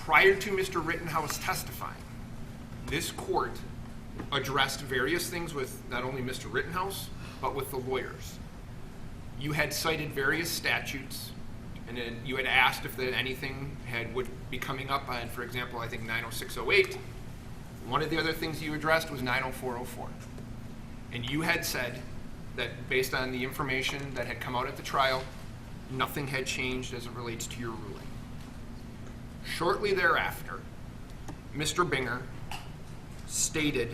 prior to Mr. Rittenhouse testifying, this court addressed various things with not only Mr. Rittenhouse, but with the lawyers. You had cited various statutes, and then you had asked if anything would be coming up on, for example, I think 90608. One of the other things you addressed was 90404. And you had said that based on the information that had come out at the trial, nothing had changed as it relates to your ruling. Shortly thereafter, Mr. Binger stated,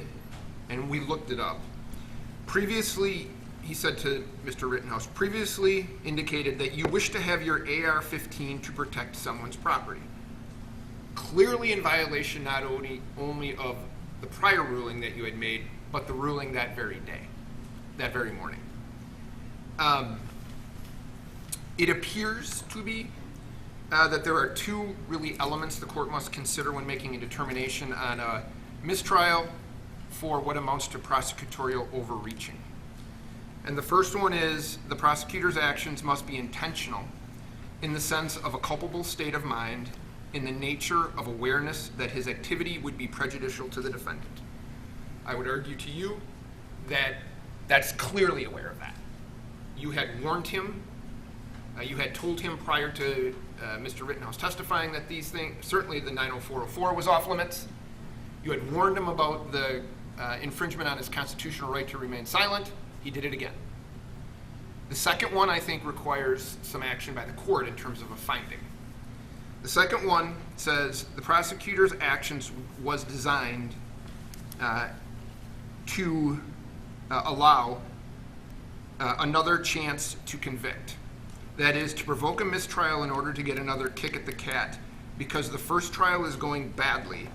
and we looked it up, previously, he said to Mr. Rittenhouse, previously indicated that you wish to have your AR-15 to protect someone's property. Clearly in violation not only of the prior ruling that you had made, but the ruling that very day, that very morning. It appears to be that there are two really elements the court must consider when making a determination on a mistrial for what amounts to prosecutorial overreaching. And the first one is the prosecutor's actions must be intentional in the sense of a culpable state of mind in the nature of awareness that his activity would be prejudicial to the defendant. I would argue to you that that's clearly aware of that. You had warned him, you had told him prior to Mr. Rittenhouse testifying that these things, certainly the 90404 was off limits. You had warned him about the infringement on his constitutional right to remain silent. He did it again. The second one, I think, requires some action by the court in terms of a finding. The second one says the prosecutor's actions was designed to allow another chance to convict. That is, to provoke a mistrial in order to get another kick at the cat because the first trial is going badly,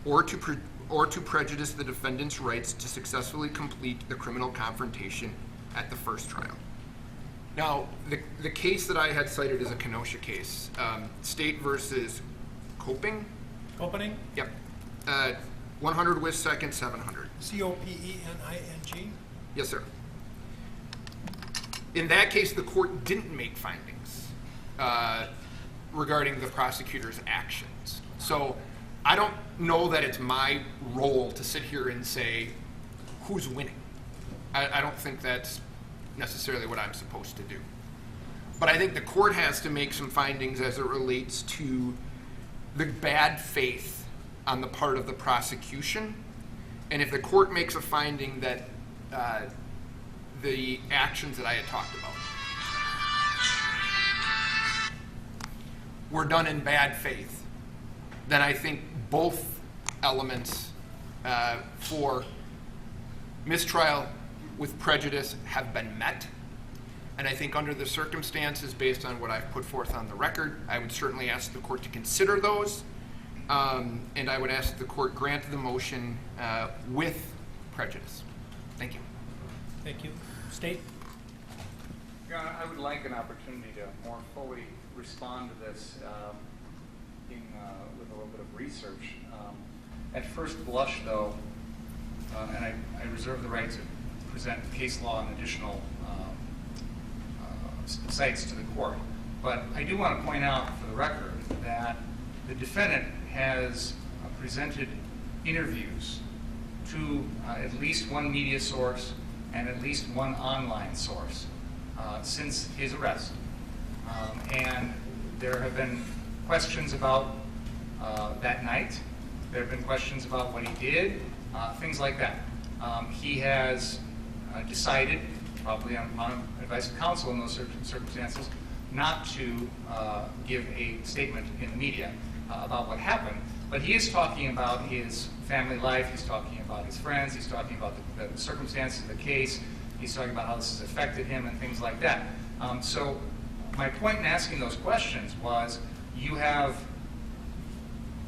or to prejudice the defendant's rights to successfully complete the criminal confrontation at the first trial. Now, the case that I had cited is a Kenosha case, State versus Coping. Opening? Yep. 100 with second, 700. Copening? Yes, sir. In that case, the court didn't make findings regarding the prosecutor's actions. So I don't know that it's my role to sit here and say who's winning. I don't think that's necessarily what I'm supposed to do. But I think the court has to make some findings as it relates to the bad faith on the part of the prosecution. And if the court makes a finding that the actions that I had talked about were done in bad faith, then I think both elements for mistrial with prejudice have been met. And I think under the circumstances, based on what I've put forth on the record, I would certainly ask the court to consider those. And I would ask the court grant the motion with prejudice. Thank you. Thank you. State? Your Honor, I would like an opportunity to more fully respond to this with a little bit of research. At first blush, though, and I reserve the right to present case law and additional cites to the court, but I do want to point out for the record that the defendant has presented interviews to at least one media source and at least one online source since his arrest. And there have been questions about that night. There have been questions about what he did, things like that. He has decided, probably on advice of counsel in those circumstances, not to give a statement in the media about what happened. But he is talking about his family life, he's talking about his friends, he's talking about the circumstances of the case, he's talking about how this has affected him and things like that. So my point in asking those questions was, you have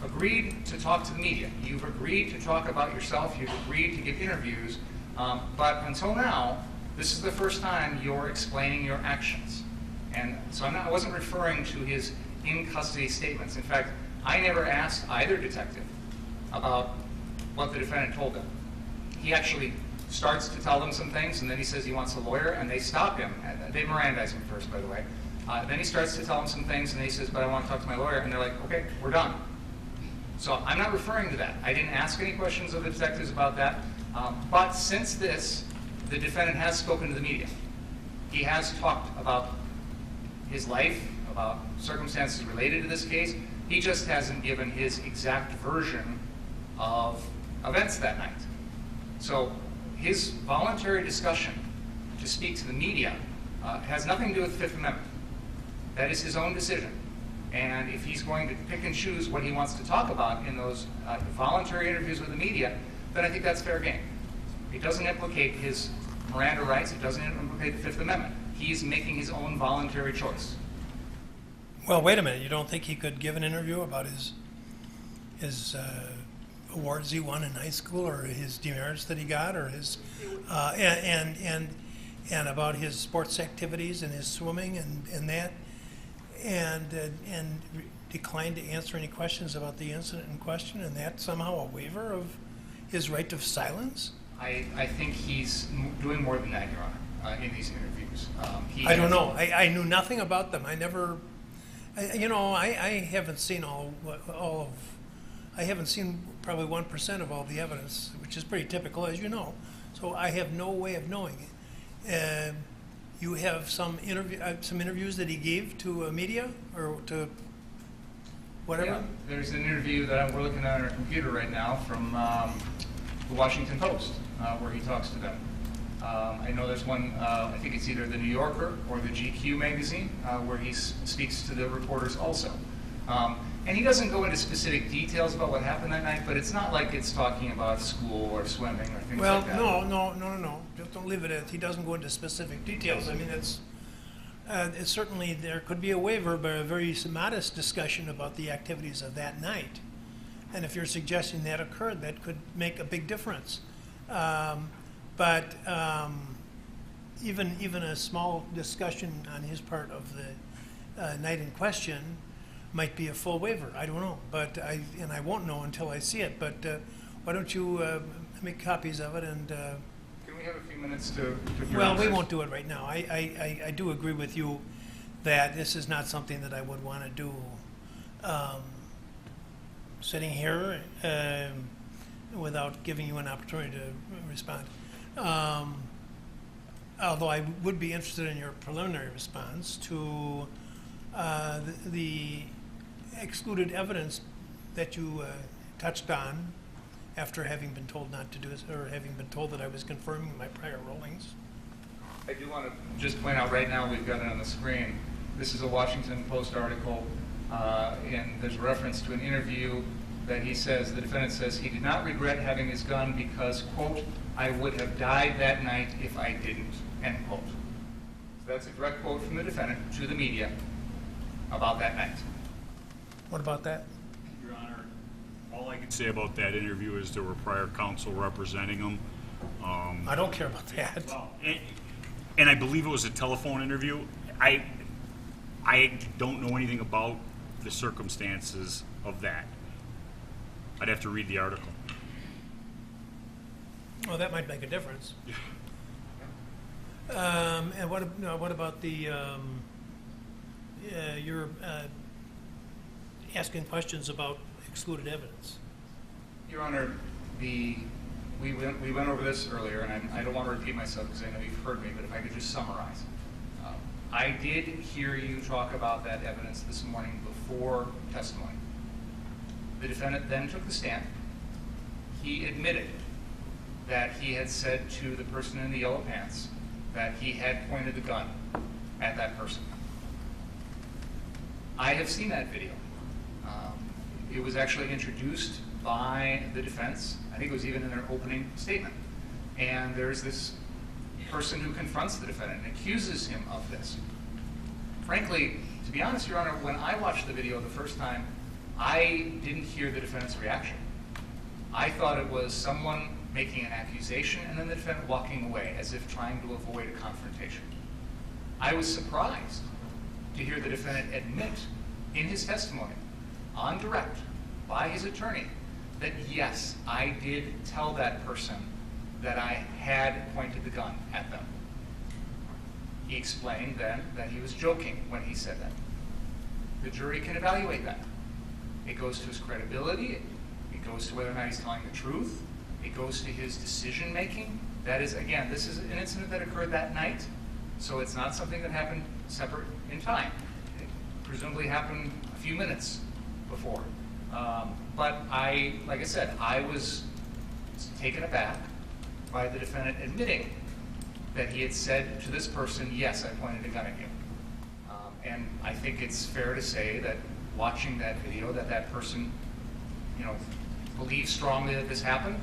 agreed to talk to the media, you've agreed to talk about yourself, you've agreed to give interviews, but until now, this is the first time you're explaining your actions. And so I wasn't referring to his in-custody statements. In fact, I never asked either detective about what the defendant told him. He actually starts to tell them some things, and then he says he wants a lawyer, and they stop him. They Mirandize him first, by the way. Then he starts to tell them some things, and he says, but I want to talk to my lawyer, and they're like, okay, we're done. So I'm not referring to that. I didn't ask any questions of the detectives about that. But since this, the defendant has spoken to the media. He has talked about his life, about circumstances related to this case. He just hasn't given his exact version of events that night. So his voluntary discussion to speak to the media has nothing to do with the Fifth Amendment. That is his own decision. And if he's going to pick and choose what he wants to talk about in those voluntary interviews with the media, then I think that's fair game. It doesn't implicate his Miranda rights. It doesn't implicate the Fifth Amendment. He's making his own voluntary choice. Well, wait a minute. You don't think he could give an interview about his awards he won in high school, or his demerits that he got, or his and about his sports activities and his swimming and that, and declined to answer any questions about the incident in question, and that somehow a waiver of his right of silence? I think he's doing more than that, Your Honor, in these interviews. I don't know. I knew nothing about them. I never, I haven't seen all of, I haven't seen probably 1% of all the evidence, which is pretty typical, as you know. So I have no way of knowing it. You have some interviews that he gave to media or to whatever? Yeah, there's an interview that we're looking at on our computer right now from the Washington Post, where he talks to them. I know there's one, I think it's either the New Yorker or the GQ magazine, where he speaks to the reporters also. And he doesn't go into specific details about what happened that night, but it's not like it's talking about school or swimming or things like that. Well, no. Just don't leave it at, he doesn't go into specific details. I mean, it's certainly, there could be a waiver, but a very modest discussion about the activities of that night. And if you're suggesting that occurred, that could make a big difference. But even a small discussion on his part of the night in question might be a full waiver. I don't know, but I won't know until I see it. But why don't you make copies of it and? Can we have a few minutes to Well, we won't do it right now. I do agree with you that this is not something that I would want to do sitting here without giving you an opportunity to respond. Although I would be interested in your preliminary response to the excluded evidence that you touched on after having been told not to do it, or having been told that I was confirming my prior rulings. I do want to just point out right now, we've got it on the screen. This is a Washington Post article, and there's a reference to an interview that he says, the defendant says he did not regret having his gun because, quote, I would have died that night if I didn't, end quote. So that's a direct quote from the defendant to the media about that night. What about that? Your Honor, all I can say about that interview is there were prior counsel representing him. I don't care about that. Well, and I believe it was a telephone interview. I don't know anything about the circumstances of that. I'd have to read the article. Well, that might make a difference. And what about the your asking questions about excluded evidence? Your Honor, we went over this earlier, and I don't want to repeat myself because I know you've heard me, but if I could just summarize. I did hear you talk about that evidence this morning before testimony. The defendant then took the stand. He admitted that he had said to the person in the yellow pants that he had pointed the gun at that person. I have seen that video. It was actually introduced by the defense. I think it was even in their opening statement. And there's this person who confronts the defendant and accuses him of this. Frankly, to be honest, Your Honor, when I watched the video the first time, I didn't hear the defendant's reaction. I thought it was someone making an accusation and then the defendant walking away as if trying to avoid a confrontation. I was surprised to hear the defendant admit in his testimony, on direct, by his attorney, that yes, I did tell that person that I had pointed the gun at them. He explained then that he was joking when he said that. The jury can evaluate that. It goes to his credibility. It goes to whether or not he's telling the truth. It goes to his decision making. That is, again, this is an incident that occurred that night, so it's not something that happened separate in time. It presumably happened a few minutes before. But like I said, I was taken aback by the defendant admitting that he had said to this person, yes, I pointed a gun at you. And I think it's fair to say that watching that video, that person, believes strongly that this happened.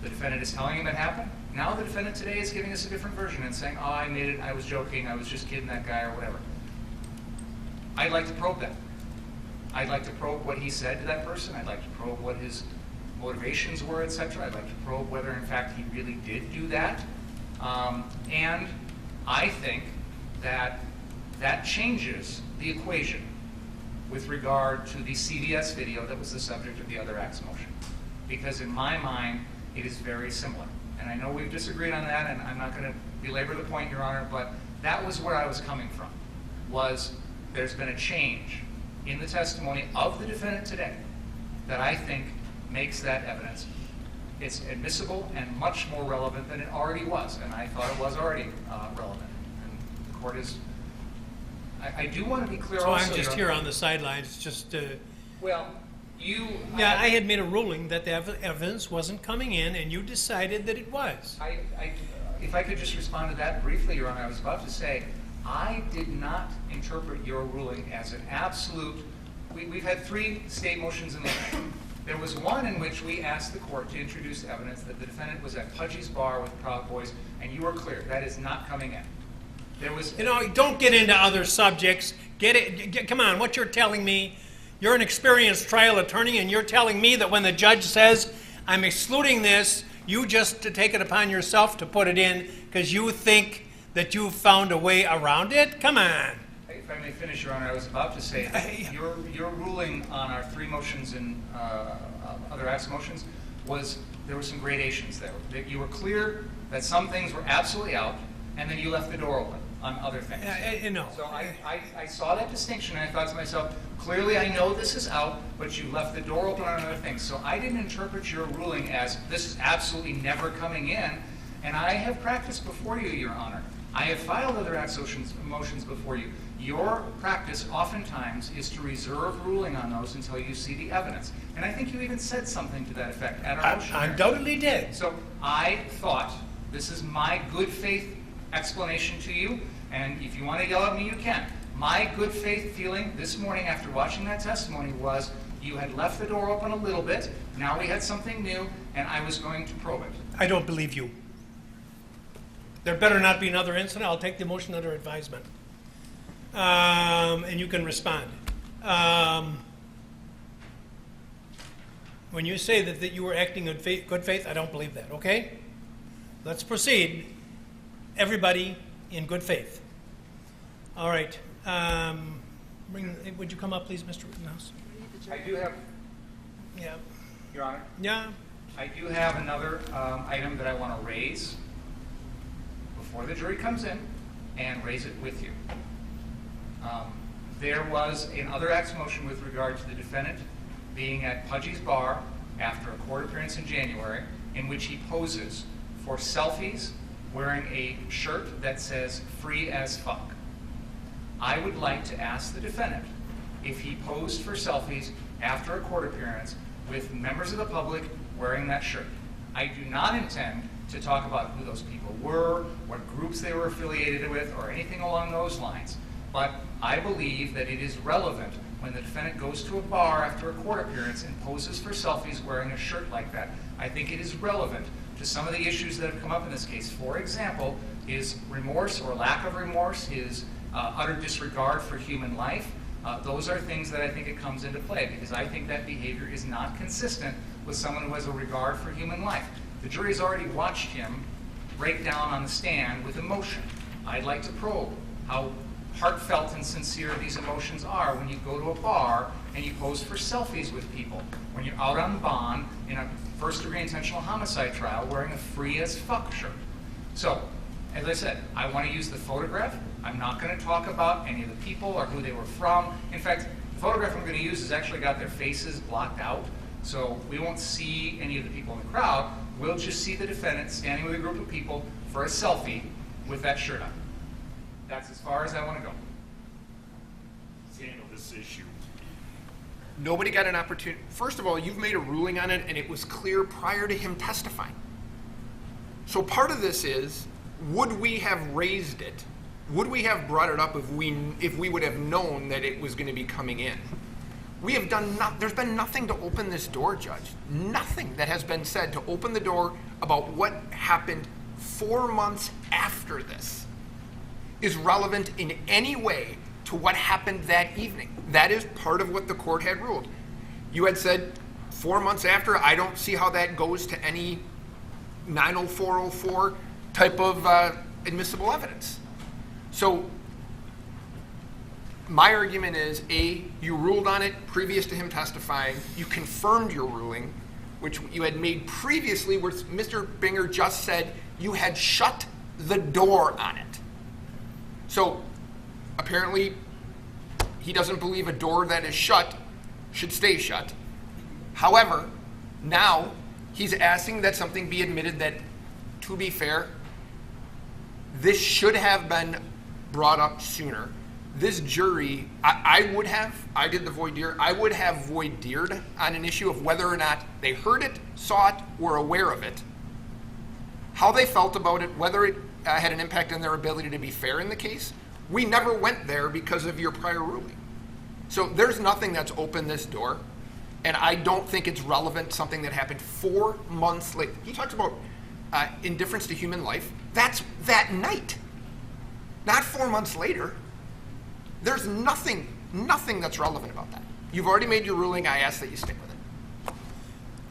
The defendant is telling him it happened. Now the defendant today is giving us a different version and saying, oh, I made it, I was joking, I was just kidding that guy or whatever. I'd like to probe that. I'd like to probe what he said to that person. I'd like to probe what his motivations were, etc. I'd like to probe whether, in fact, he really did do that. And I think that changes the equation with regard to the CVS video that was the subject of the other act's motion. Because in my mind, it is very similar. And I know we've disagreed on that, and I'm not going to belabor the point, Your Honor, but that was where I was coming from, was there's been a change in the testimony of the defendant today that I think makes that evidence, it's admissible and much more relevant than it already was, and I thought it was already relevant. And the court is, I do want to be clear So also, I'm just Your here Honor. on the sidelines, just, Well, you... yeah, I had made a ruling that the evidence wasn't coming in, and you decided that it was. If I could just respond to that briefly, Your Honor, I was about to say, I did not interpret your ruling as an absolute. We've had 3 state motions in the line. There was one in which we asked the court to introduce evidence that the defendant was at Pudgy's bar with Proud Boys, and you were clear, that is not coming in. There was... Don't get into other subjects. Come on, what you're telling me, you're an experienced trial attorney, and you're telling me that when the judge says, I'm excluding this, you just take it upon yourself to put it in because you think that you've found a way around it? Come on. If I may finish, Your Honor, I was about to say that your ruling on our 3 motions and other acts motions was, there were some gradations there. That you were clear that some things were absolutely out, and then you left the door open on other things. So I saw that distinction, and I thought to myself, clearly I know this is out, but you left the door open on other things. So I didn't interpret your ruling as this is absolutely never coming in, and I have practiced before you, Your Honor. I have filed other acts motions before you. Your practice oftentimes is to reserve ruling on those until you see the evidence. And I think you even said something to that effect at our motion. I undoubtedly did. So I thought, this is my good faith explanation to you, and if you want to yell at me, you can. My good faith feeling this morning after watching that testimony was you had left the door open a little bit, now we had something new, and I was going to probe it. I don't believe you. There better not be another incident. I'll take the motion under advisement. And you can respond. When you say that you were acting in good faith, I don't believe that, okay? Let's proceed. Everybody in good faith. All right. Would you come up, please, Mr. Rittenhouse? I do have, Yeah. Your Honor, Yeah. I do have another item that I want to raise before the jury comes in and raise it with you. There was another acts motion with regard to the defendant being at Pudgy's bar after a court appearance in January in which he poses for selfies wearing a shirt that says free as fuck. I would like to ask the defendant if he posed for selfies after a court appearance with members of the public wearing that shirt. I do not intend to talk about who those people were, what groups they were affiliated with, or anything along those lines. But I believe that it is relevant when the defendant goes to a bar after a court appearance and poses for selfies wearing a shirt like that. I think it is relevant to some of the issues that have come up in this case. For example, his remorse or lack of remorse, his utter disregard for human life. Those are things that I think it comes into play because I think that behavior is not consistent with someone who has a regard for human life. The jury has already watched him break down on the stand with emotion. I'd like to probe how heartfelt and sincere these emotions are when you go to a bar and you pose for selfies with people, when you're out on bond in a first-degree intentional homicide trial wearing a free as fuck shirt. So, as I said, I want to use the photograph. I'm not going to talk about any of the people or who they were from. In fact, the photograph I'm going to use has actually got their faces blocked out, so we won't see any of the people in the crowd. We'll just see the defendant standing with a group of people for a selfie with that shirt on. That's as far as I want to go. Handle this issue. Nobody got an opportunity. First of all, you've made a ruling on it, and it was clear prior to him testifying. So part of this is, would we have raised it? Would we have brought it up if we would have known that it was going to be coming in? We have done there's been nothing to open this door, Judge. Nothing that has been said to open the door about what happened 4 months after this is relevant in any way to what happened that evening. That is part of what the court had ruled. You had said 4 months after, I don't see how that goes to any 90404 type of admissible evidence. So my argument is, A, you ruled on it previous to him testifying. You confirmed your ruling, which you had made previously, where Mr. Binger just said you had shut the door on it. So apparently he doesn't believe a door that is shut should stay shut. However, now he's asking that something be admitted that, to be fair, this should have been brought up sooner. This jury, I did the voir dire, I would have voir dired on an issue of whether or not they heard it, saw it, were aware of it, how they felt about it, whether it had an impact on their ability to be fair in the case. We never went there because of your prior ruling. So there's nothing that's opened this door, and I don't think it's relevant, something that happened 4 months later. He talks about indifference to human life. That's that night, not 4 months later. There's nothing that's relevant about that. You've already made your ruling. I ask that you stick with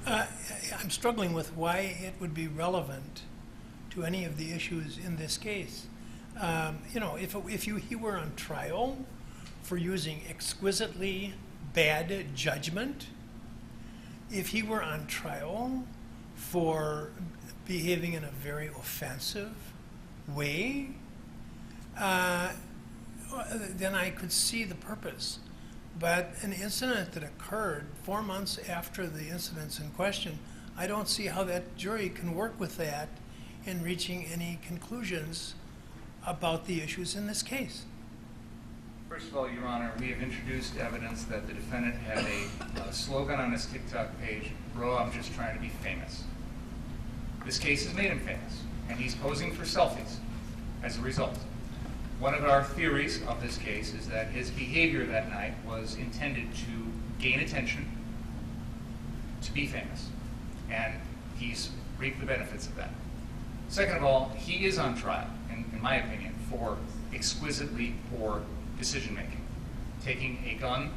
it. I'm struggling with why it would be relevant to any of the issues in this case. If he were on trial for using exquisitely bad judgment, if he were on trial for behaving in a very offensive way, then I could see the purpose. But an incident that occurred 4 months after the incidents in question, I don't see how that jury can work with that in reaching any conclusions about the issues in this case. First of all, Your Honor, we have introduced evidence that the defendant had a slogan on his TikTok page, "Bro, I'm just trying to be famous." This case has made him famous, and he's posing for selfies as a result. One of our theories of this case is that his behavior that night was intended to gain attention, to be famous, and he's reaped the benefits of that. Second of all, he is on trial, in my opinion, for exquisitely poor decision-making. Taking a gun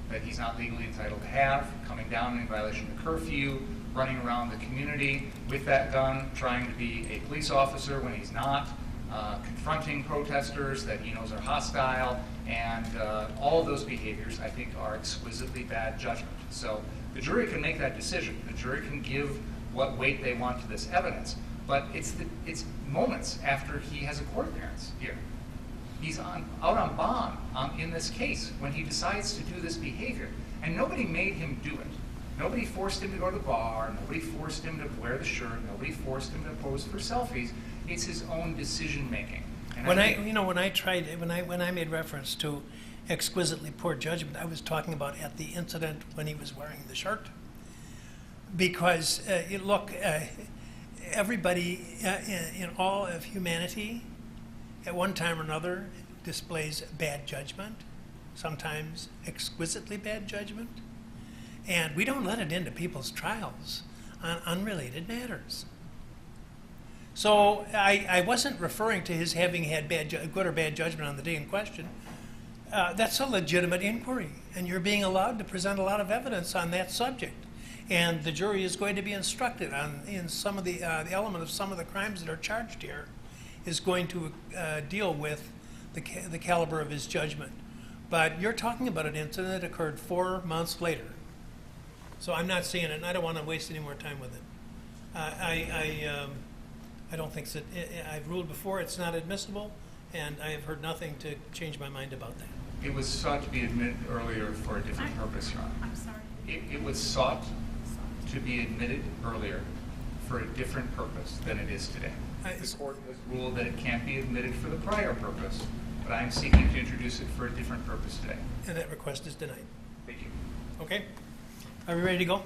that he's not legally entitled to have, coming down in violation of curfew, running around the community with that gun, trying to be a police officer when he's not, confronting protesters that he knows are hostile, and all of those behaviors, I think, are exquisitely bad judgment. So the jury can make that decision. The jury can give what weight they want to this evidence, but it's moments after he has a court appearance here. He's out on bond in this case when he decides to do this behavior, and nobody made him do it. Nobody forced him to go to the bar. Nobody forced him to wear the shirt. Nobody forced him to pose for selfies. It's his own decision making. When I made reference to exquisitely poor judgment, I was talking about at the incident when he was wearing the shirt, because everybody in all of humanity, at one time or another, displays bad judgment, sometimes exquisitely bad judgment. And we don't let it into people's trials on unrelated matters. So I wasn't referring to his having had good or bad judgment on the day in question. That's a legitimate inquiry, and you're being allowed to present a lot of evidence on that subject. And the jury is going to be instructed in some of the element of some of the crimes that are charged here is going to deal with the caliber of his judgment. But you're talking about an incident that occurred 4 months later. So I'm not seeing it, and I don't want to waste any more time with it. I don't think that I've ruled before it's not admissible, and I have heard nothing to change my mind about that. It was sought to be admitted earlier for a different purpose, Your Honor. I'm sorry. It was sought to be admitted earlier for a different purpose than it is today. The court has ruled that it can't be admitted for the prior purpose, but I'm seeking to introduce it for a different purpose today. And that request is denied. Thank you. Okay? Are we ready to go?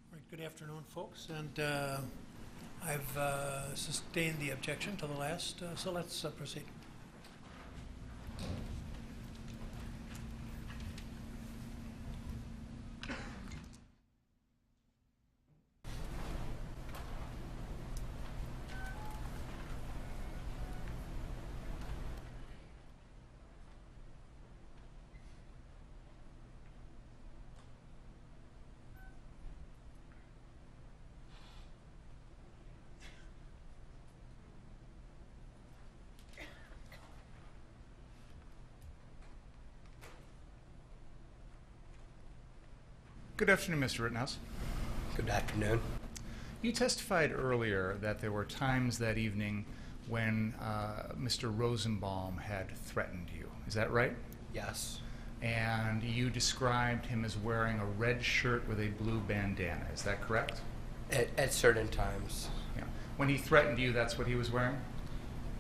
All right, good afternoon, folks, and I've sustained the objection to the last, so let's proceed. Good afternoon, Mr. Rittenhouse. Good afternoon. You testified earlier that there were times that evening when Mr. Rosenbaum had threatened you. Is that right? Yes. And you described him as wearing a red shirt with a blue bandana. Is that correct? At certain times. Yeah. When he threatened you, that's what he was wearing?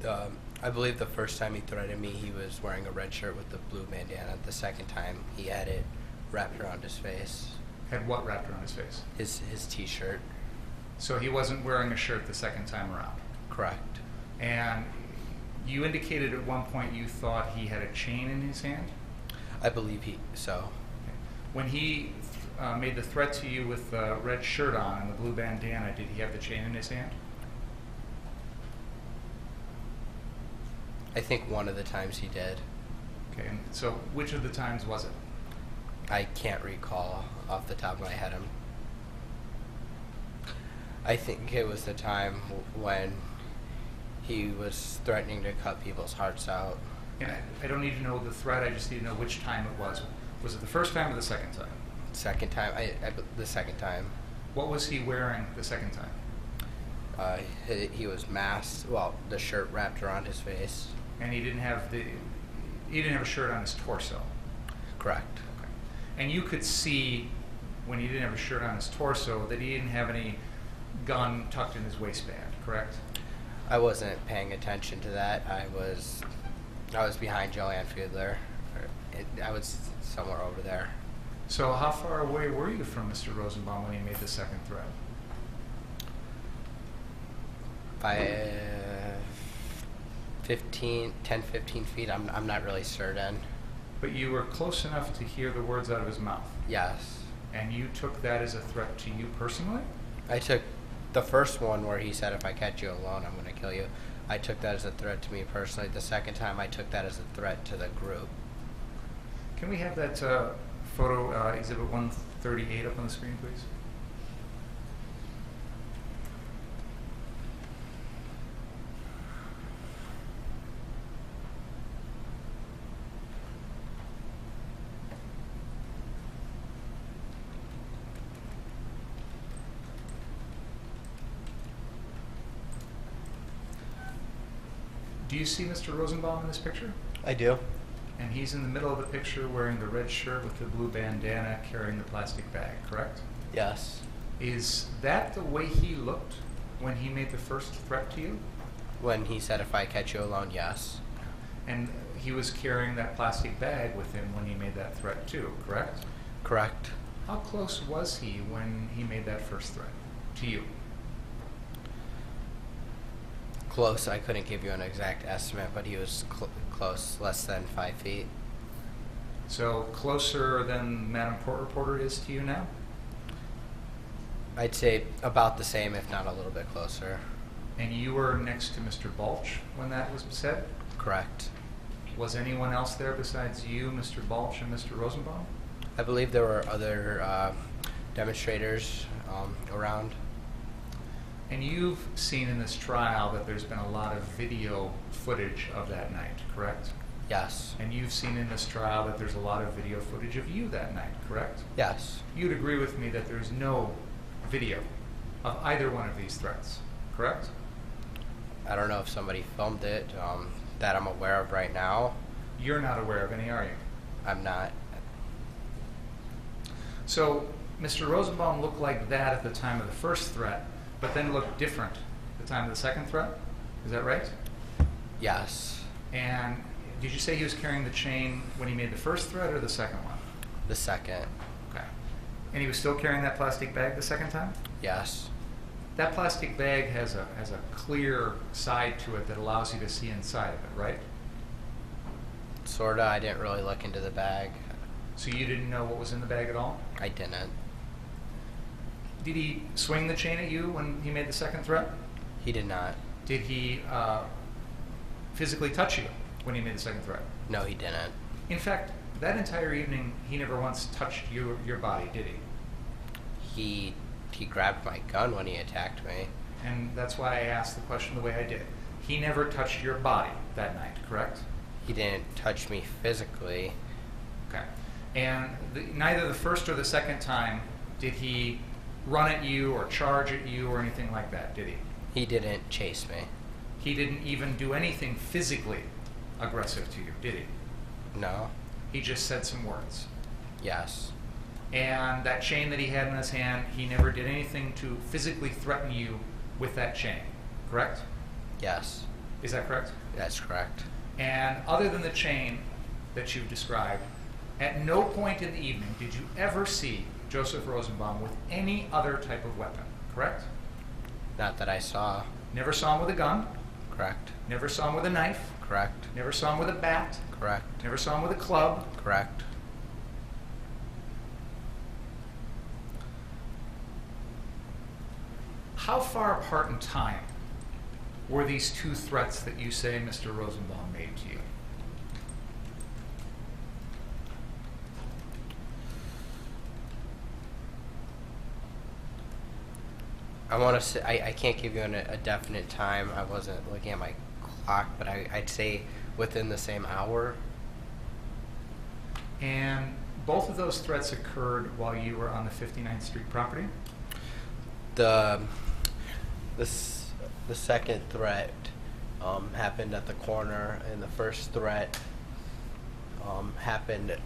I believe the first time he threatened me, he was wearing a red shirt with the blue bandana. The second time, he had it wrapped around his face. Had what wrapped around his face? His T-shirt. So he wasn't wearing a shirt the second time around? Correct. And you indicated at one point you thought he had a chain in his hand? I believe so. When he made the threat to you with the red shirt on and the blue bandana, did he have the chain in his hand? I think one of the times he did. Okay, and so which of the times was it? I can't recall off the top of my head. I think it was the time when he was threatening to cut people's hearts out. And I don't need to know the threat, I just need to know which time it was. Was it the first time or the second time? Second time, the second time. What was he wearing the second time? He was masked. Well, the shirt wrapped around his face. And he didn't have a shirt on his torso. Correct. Okay. And you could see when he didn't have a shirt on his torso that he didn't have any gun tucked in his waistband, correct? I wasn't paying attention to that. I was behind Joanne Fiedler. I was somewhere over there. So how far away were you from Mr. Rosenbaum when he made the second threat? By 10, 15 feet. I'm not really certain. But you were close enough to hear the words out of his mouth. Yes. And you took that as a threat to you personally? I took the first one where he said, if I catch you alone, I'm going to kill you. I took that as a threat to me personally. The second time, I took that as a threat to the group. Can we have that photo, Exhibit 138, up on the screen, please? Do you see Mr. Rosenbaum in this picture? I do. And he's in the middle of the picture wearing the red shirt with the blue bandana, carrying the plastic bag, correct? Yes. Is that the way he looked when he made the first threat to you? When he said, if I catch you alone, yes. And he was carrying that plastic bag with him when he made that threat too, correct? Correct. How close was he when he made that first threat to you? Close. I couldn't give you an exact estimate, but he was close, less than 5 feet. So closer than Madam Court Reporter is to you now? I'd say about the same, if not a little bit closer. And you were next to Mr. Balch when that was said? Correct. Was anyone else there besides you, Mr. Balch, and Mr. Rosenbaum? I believe there were other demonstrators around. And you've seen in this trial that there's been a lot of video footage of that night, correct? Yes. And you've seen in this trial that there's a lot of video footage of you that night, correct? Yes. You'd agree with me that there's no video of either one of these threats, correct? I don't know if somebody filmed it that I'm aware of right now. You're not aware of any, are you? I'm not. So Mr. Rosenbaum looked like that at the time of the first threat, but then looked different at the time of the second threat? Is that right? Yes. And did you say he was carrying the chain when he made the first threat or the second one? The second. Okay. And he was still carrying that plastic bag the second time? Yes. That plastic bag has a clear side to it that allows you to see inside of it, right? Sorta. I didn't really look into the bag. So you didn't know what was in the bag at all? I didn't. Did he swing the chain at you when he made the second threat? He did not. Did he physically touch you when he made the second threat? No, he didn't. In fact, that entire evening, he never once touched your body, did he? He grabbed my gun when he attacked me. And that's why I asked the question the way I did. He never touched your body that night, correct? He didn't touch me physically. Okay. And neither the first or the second time did he run at you or charge at you or anything like that, did he? He didn't chase me. He didn't even do anything physically aggressive to you, did he? No. He just said some words. Yes. And that chain that he had in his hand, he never did anything to physically threaten you with that chain, correct? Yes. Is that correct? That's correct. And other than the chain that you've described, at no point in the evening did you ever see Joseph Rosenbaum with any other type of weapon, correct? Not that I saw. Never saw him with a gun, Correct. never saw him with a knife, Correct. never saw him with a bat, Correct. never saw him with a club. Correct. How far apart in time were these two threats that you say Mr. Rosenbaum made to you? I want to say, I can't give you a definite time. I wasn't looking at my clock, but I'd say within the same hour. And both of those threats occurred while you were on the 59th Street property? The second threat happened at the corner, and the first threat happened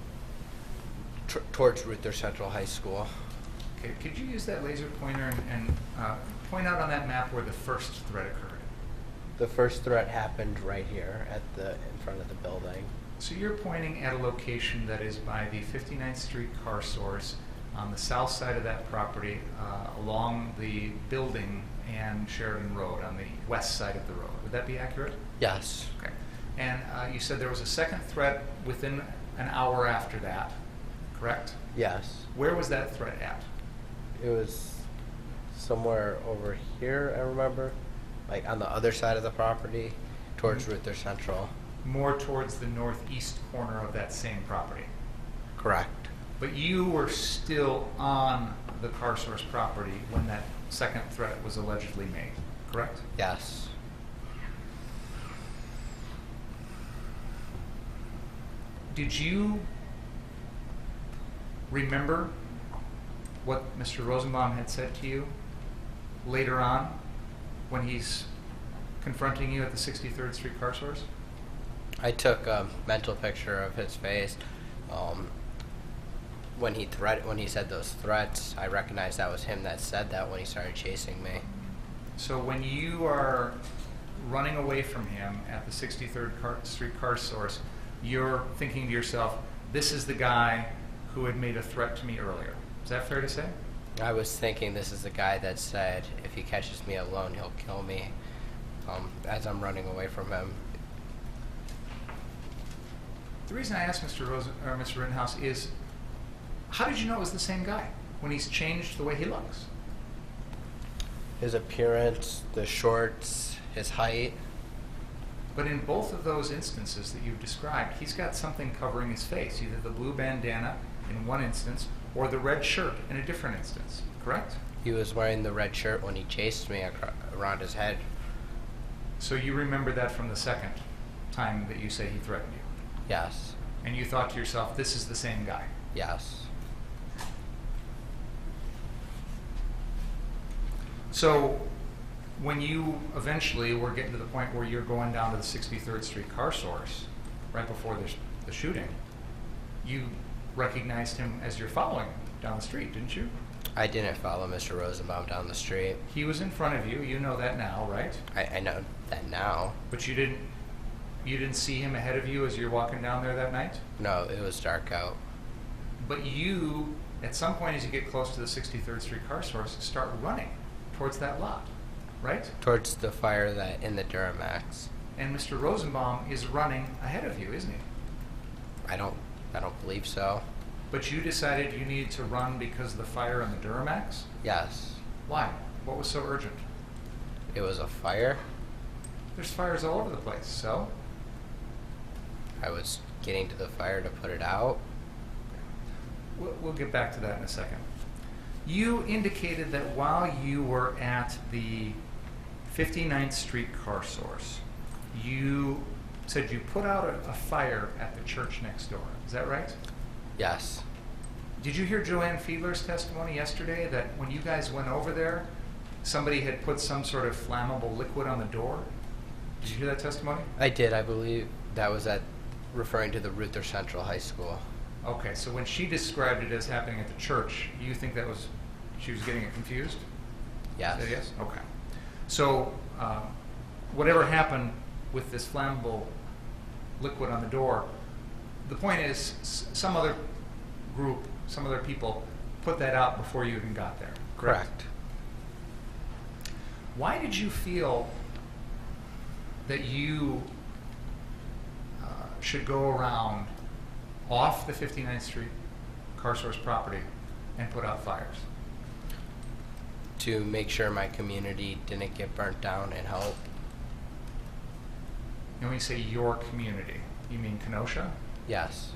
towards Ruther Central High School. Okay, could you use that laser pointer and point out on that map where the first threat occurred? The first threat happened right here in front of the building. So you're pointing at a location that is by the 59th Street car source on the south side of that property, along the building and Sheridan Road on the west side of the road. Would that be accurate? Yes. Okay. And you said there was a second threat within an hour after that, correct? Yes. Where was that threat at? It was somewhere over here, I remember. Like on the other side of the property, towards Ruther Central. More towards the northeast corner of that same property. Correct. But you were still on the CarSource property when that second threat was allegedly made, correct? Yes. Did you remember what Mr. Rosenbaum had said to you later on when he's confronting you at the 63rd Street CarSource? I took a mental picture of his face. When he said those threats, I recognized that was him that said that when he started chasing me. So when you are running away from him at the 63rd Street CarSource, you're thinking to yourself, this is the guy who had made a threat to me earlier. Is that fair to say? I was thinking this is the guy that said if he catches me alone, he'll kill me. As I'm running away from him. The reason I asked Mr. Rittenhouse is, how did you know it was the same guy when he's changed the way he looks? His appearance, the shorts, his height. But in both of those instances that you've described, he's got something covering his face, either the blue bandana in one instance or the red shirt in a different instance, correct? He was wearing the red shirt when he chased me around his head. So you remember that from the second time that you say he threatened you? Yes. And you thought to yourself, this is the same guy? Yes. So when you eventually were getting to the point where you're going down to the 63rd Street CarSource, right before the shooting, you recognized him as you're following him down the street, didn't you? I didn't follow Mr. Rosenbaum down the street. He was in front of you. You know that now, right? I know that now. But you didn't see him ahead of you as you're walking down there that night? No, it was dark out. But you, at some point as you get close to the 63rd Street CarSource, start running towards that lot, right? Towards the fire that in the Duramax. And Mr. Rosenbaum is running ahead of you, isn't he? I don't believe so. But you decided you needed to run because of the fire in the Duramax? Yes. Why? What was so urgent? It was a fire. There's fires all over the place, so? I was getting to the fire to put it out. We'll get back to that in a second. You indicated that while you were at the 59th Street CarSource, you said you put out a fire at the church next door. Is that right? Yes. Did you hear Joanne Fiedler's testimony yesterday that when you guys went over there, somebody had put some sort of flammable liquid on the door? Did you hear that testimony? I did. I believe that was referring to the Ruther Central High School. Okay, so when she described it as happening at the church, you think she was getting it confused? Yes. Is that yes? Okay. So whatever happened with this flammable liquid on the door, the point is some other group, some other people put that out before you even got there, correct? Correct. Why did you feel that you should go around off the 59th Street CarSource property and put out fires? To make sure my community didn't get burnt down and help. And when you say your community, you mean Kenosha? Yes.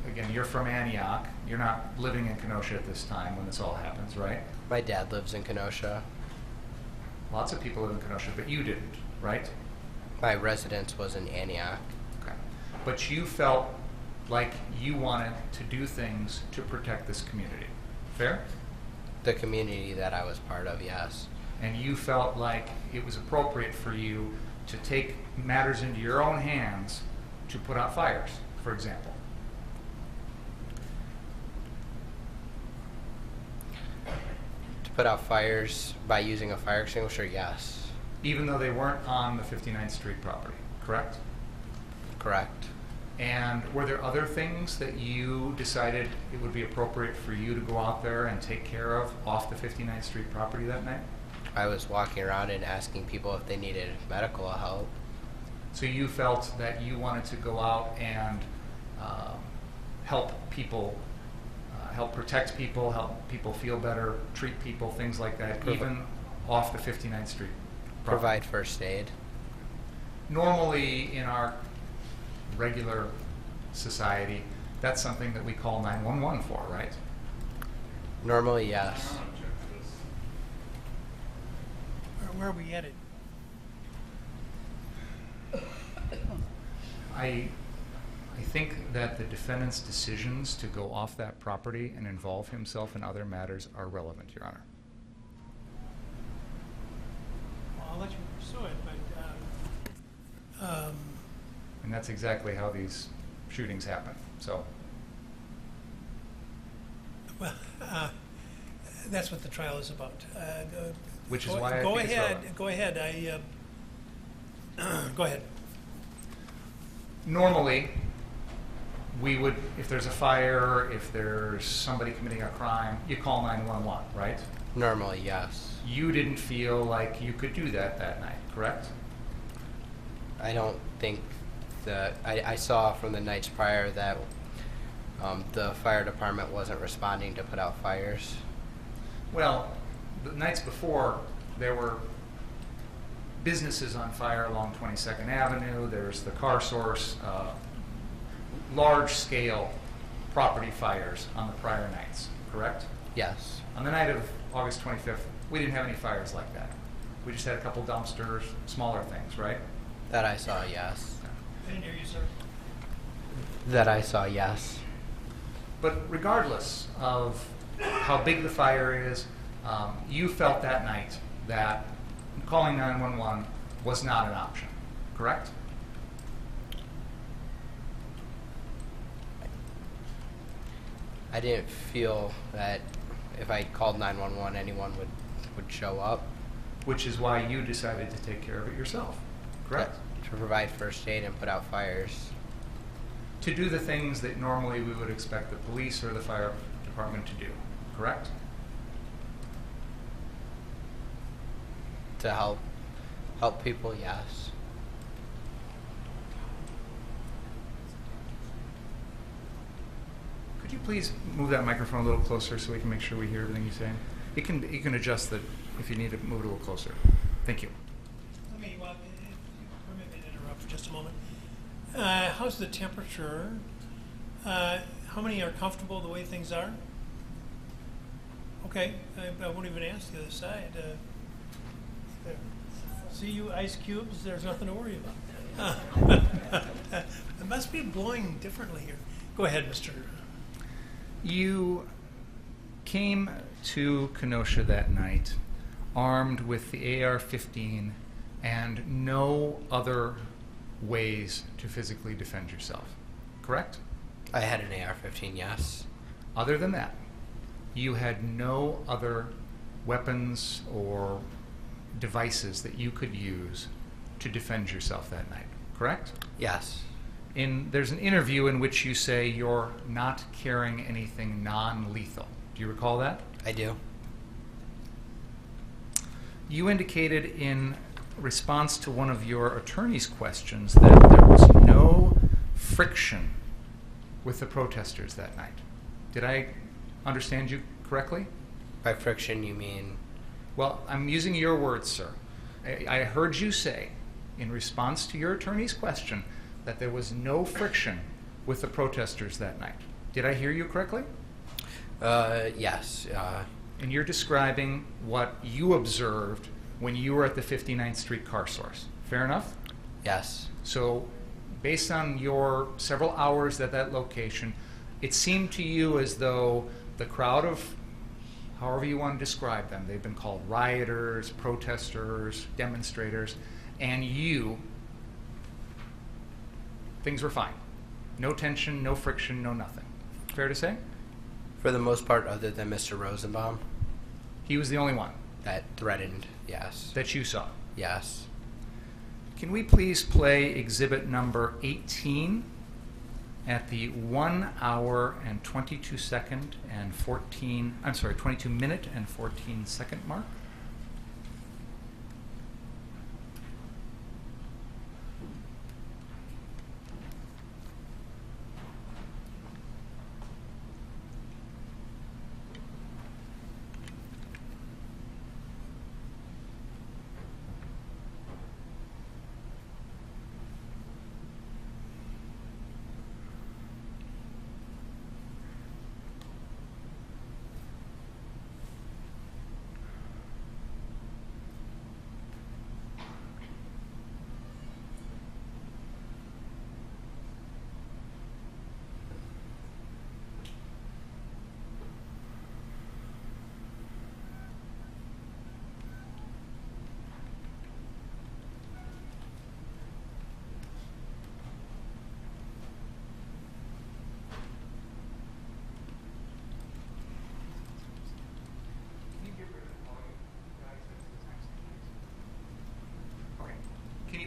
Again, you're from Antioch. You're not living in Kenosha at this time when this all happens, right? My dad lives in Kenosha. Lots of people live in Kenosha, but you didn't, right? My residence was in Antioch. Okay. But you felt like you wanted to do things to protect this community. Fair? The community that I was part of, yes. And you felt like it was appropriate for you to take matters into your own hands to put out fires, for example. To put out fires by using a fire extinguisher, yes. Even though they weren't on the 59th Street property, correct? Correct. And were there other things that you decided it would be appropriate for you to go out there and take care of off the 59th Street property that night? I was walking around and asking people if they needed medical help. So you felt that you wanted to go out and help people, help protect people, help people feel better, treat people, things like that, even off the 59th Street property. Provide first aid. Normally, in our regular society, that's something that we call 911 for, right? Normally, yes. Where are we headed? I think that the defendant's decisions to go off that property and involve himself in other matters are relevant, Your Honor. Well, I'll let you pursue it, but And that's exactly how these shootings happen. So, well, that's what the trial is about. which is Go- why I go think it's ahead. relevant. Go ahead. Go ahead. Normally, we would, if there's a fire, if there's somebody committing a crime, you call 911, right? Normally, yes. You didn't feel like you could do that night, correct? I don't think that I saw from the nights prior that the fire department wasn't responding to put out fires. Well, the nights before, there were businesses on fire along 22nd Avenue. There's the car source, large-scale property fires on the prior nights, correct? Yes. On the night of August 25th, we didn't have any fires like that. We just had a couple dumpsters, smaller things, right? That I saw, yes. I didn't hear you, sir. That I saw, yes. But regardless of how big the fire is, you felt that night that calling 911 was not an option, correct? I didn't feel that if I called 911, anyone would show up. Which is why you decided to take care of it yourself, correct? To provide first aid and put out fires. To do the things that normally we would expect the police or the fire department to do, correct? To help people, yes. Could you please move that microphone a little closer so we can make sure we hear everything you're saying? You can adjust it if you need to move it a little closer. Thank you. Let me, well, permit me to interrupt for just a moment. How's the temperature? How many are comfortable the way things are? Okay, I won't even ask the other side. There. See you ice cubes, there's nothing to worry about. It must be blowing differently here. Go ahead, Mr. You came to Kenosha that night armed with the AR-15 and no other ways to physically defend yourself, correct? I had an AR-15, yes. Other than that, you had no other weapons or devices that you could use to defend yourself that night, correct? Yes. There's an interview in which you say you're not carrying anything non-lethal. Do you recall that? I do. You indicated in response to one of your attorney's questions that there was no friction with the protesters that night. Did I understand you correctly? By friction, you mean? Well, I'm using your words, sir. I heard you say, in response to your attorney's question, that there was no friction with the protesters that night. Did I hear you correctly? Yes. And you're describing what you observed when you were at the 59th Street car source. Fair enough? Yes. So, based on your several hours at that location, it seemed to you as though the crowd of, however you want to describe them, they've been called rioters, protesters, demonstrators, and you, things were fine. No tension, no friction, no nothing. Fair to say? For the most part, other than Mr. Rosenbaum, He was the only one that threatened, yes. that you saw. Yes. Can we please play exhibit number 18 at the 1 hour and 22 second and 22 minute and 14 second mark?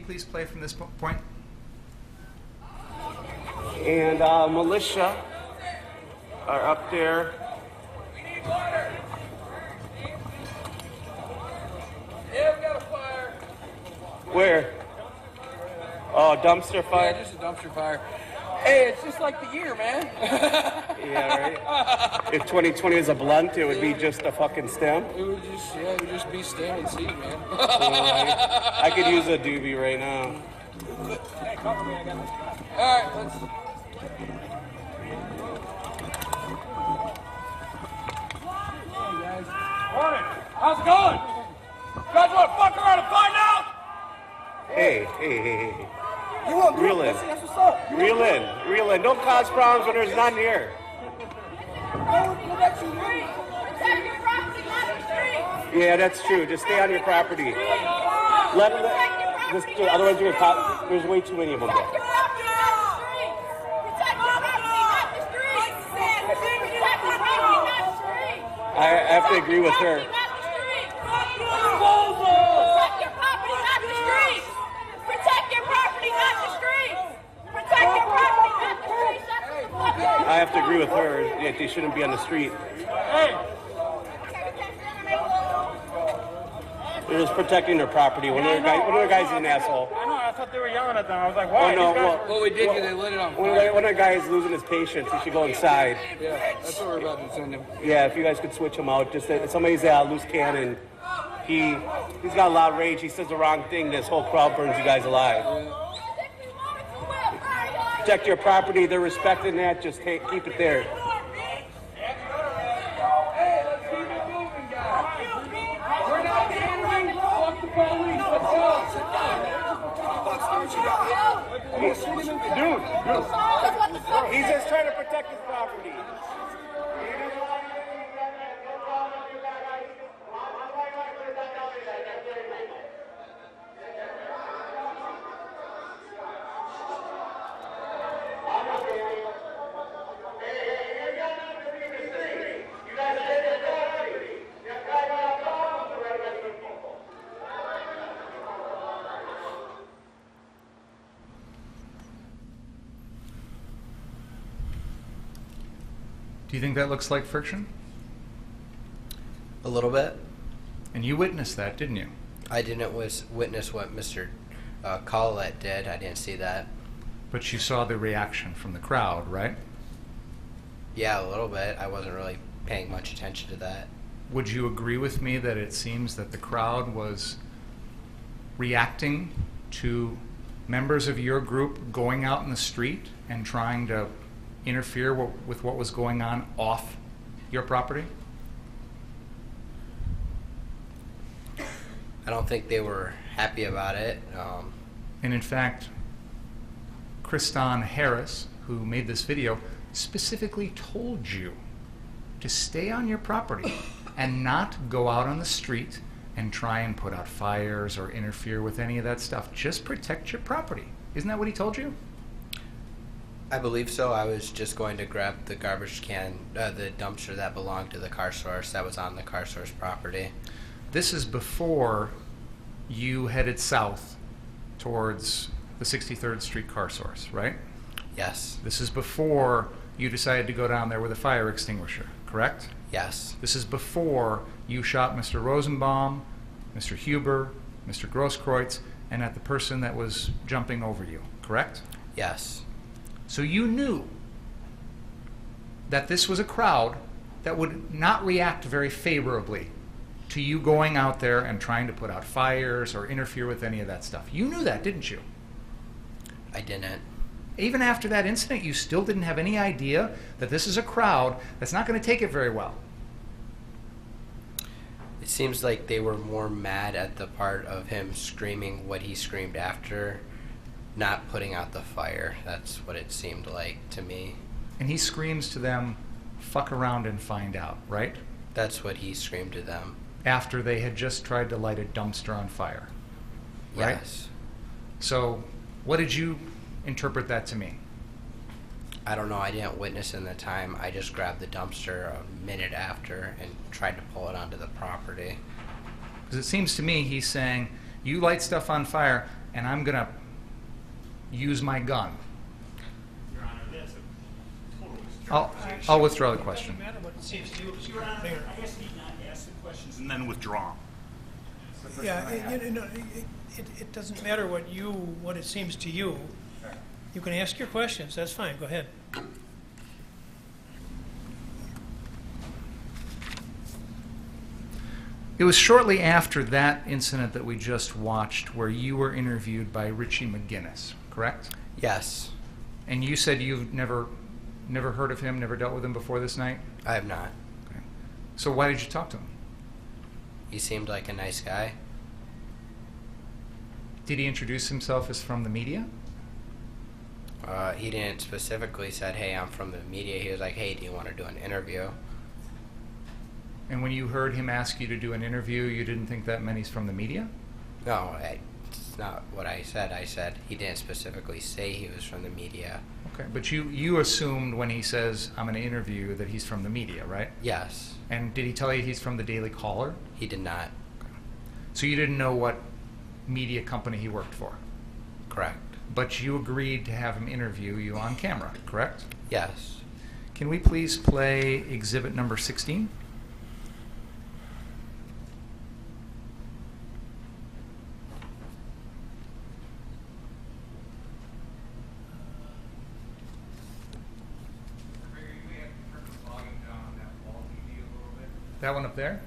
TV please play from this point? And militia are up there. Yeah, we got a fire. Where? Oh, dumpster fire? Yeah, just a dumpster fire. Hey, it's just like the year, man. Yeah, right? If 2020 was a blunt, it would be just a fucking stem. It would just be stem and seed, man. I could use a doobie right now. Hey, cover me, I got this. All right, let's... Morning. How's it going? You guys want to fuck around and find out? Hey. You want group? Reel in. That's what's up. Reel in. Don't cause problems when there's none here. Go back to the street. Protect your property, not the street. Yeah, that's true. Just stay on your property. Otherwise you're gonna cause, there's way too many of them there. Protect your property, not the street. Protect your property, not the street. Protect your property, not the street. I have to agree with her. Protect your property, not the street. Protect your property, not the street. Protect your property, not the street. I have to agree with her. Yeah, they shouldn't be on the street. They're just protecting their property. One of the guys is an asshole. I know, I thought they were yelling at them. I was like, why? Oh, no, These guys well, were- What we did is they lit it on One fire. of the guys losing his patience. He should go inside. Yeah, that's what we're about to send him. Yeah, if you guys could switch him out. Just somebody's a loose cannon. He's got a lot of rage. He says the wrong thing. This whole crowd burns you guys alive. Protect your property. They're respecting that. Just keep it there. Hey, let's keep it moving, guys. We're not gambling. Fuck the police. Let's go. He's just trying to protect his property. Do you think that looks like friction? A little bit. And you witnessed that, didn't you? I didn't witness what Mr. Collette did. I didn't see that. But you saw the reaction from the crowd, right? Yeah, a little bit. I wasn't really paying much attention to that. Would you agree with me that it seems that the crowd was reacting to members of your group going out in the street and trying to interfere with what was going on off your property? I don't think they were happy about it. And in fact, Kriston Harris, who made this video, specifically told you to stay on your property and not go out on the street and try and put out fires or interfere with any of that stuff. Just protect your property. Isn't that what he told you? I believe so. I was just going to grab the garbage can, the dumpster that belonged to the car source that was on the car source property. This is before you headed south towards the 63rd Street car source, right? Yes. This is before you decided to go down there with a fire extinguisher, correct? Yes. This is before you shot Mr. Rosenbaum, Mr. Huber, Mr. Grosskreutz, and at the person that was jumping over you, correct? Yes. So you knew that this was a crowd that would not react very favorably to you going out there and trying to put out fires or interfere with any of that stuff. You knew that, didn't you? I didn't. Even after that incident, you still didn't have any idea that this is a crowd that's not going to take it very well. It seems like they were more mad at the part of him screaming what he screamed after, not putting out the fire. That's what it seemed like to me. And he screams to them, "Fuck around and find out," right? That's what he screamed to them. After they had just tried to light a dumpster on fire, right? Yes. So what did you interpret that to mean? I don't know. I didn't witness in the time. I just grabbed the dumpster a minute after and tried to pull it onto the property. Because it seems to me he's saying, you light stuff on fire, and I'm going to use my gun. Your Honor, that's a total mischaracterization. I'll withdraw the question. Doesn't matter what it seems to you. Your Honor, I guess need not ask the questions and then withdraw. Yeah, it doesn't matter what it seems to you. You can ask your questions. That's fine. Go ahead. It was shortly after that incident that we just watched where you were interviewed by Richie McGinnis, correct? Yes, And you said you've never heard of him, never dealt with him before this night? I have not. Okay. So why did you talk to him? He seemed like a nice guy. Did he introduce himself as from the media? He didn't specifically said, "Hey, I'm from the media." He was like, "Hey, do you want to do an interview?" And when you heard him ask you to do an interview, you didn't think that meant he's from the media? No, it's not what I said. I said he didn't specifically say he was from the media. Okay, but you assumed when he says, "I'm going to interview you," that he's from the media, right? Yes, And did he tell you he's from the Daily Caller? he did not. So you didn't know what media company he worked for? Correct. But you agreed to have him interview you on camera, correct? Yes. Can we please play exhibit number 16? That one up there?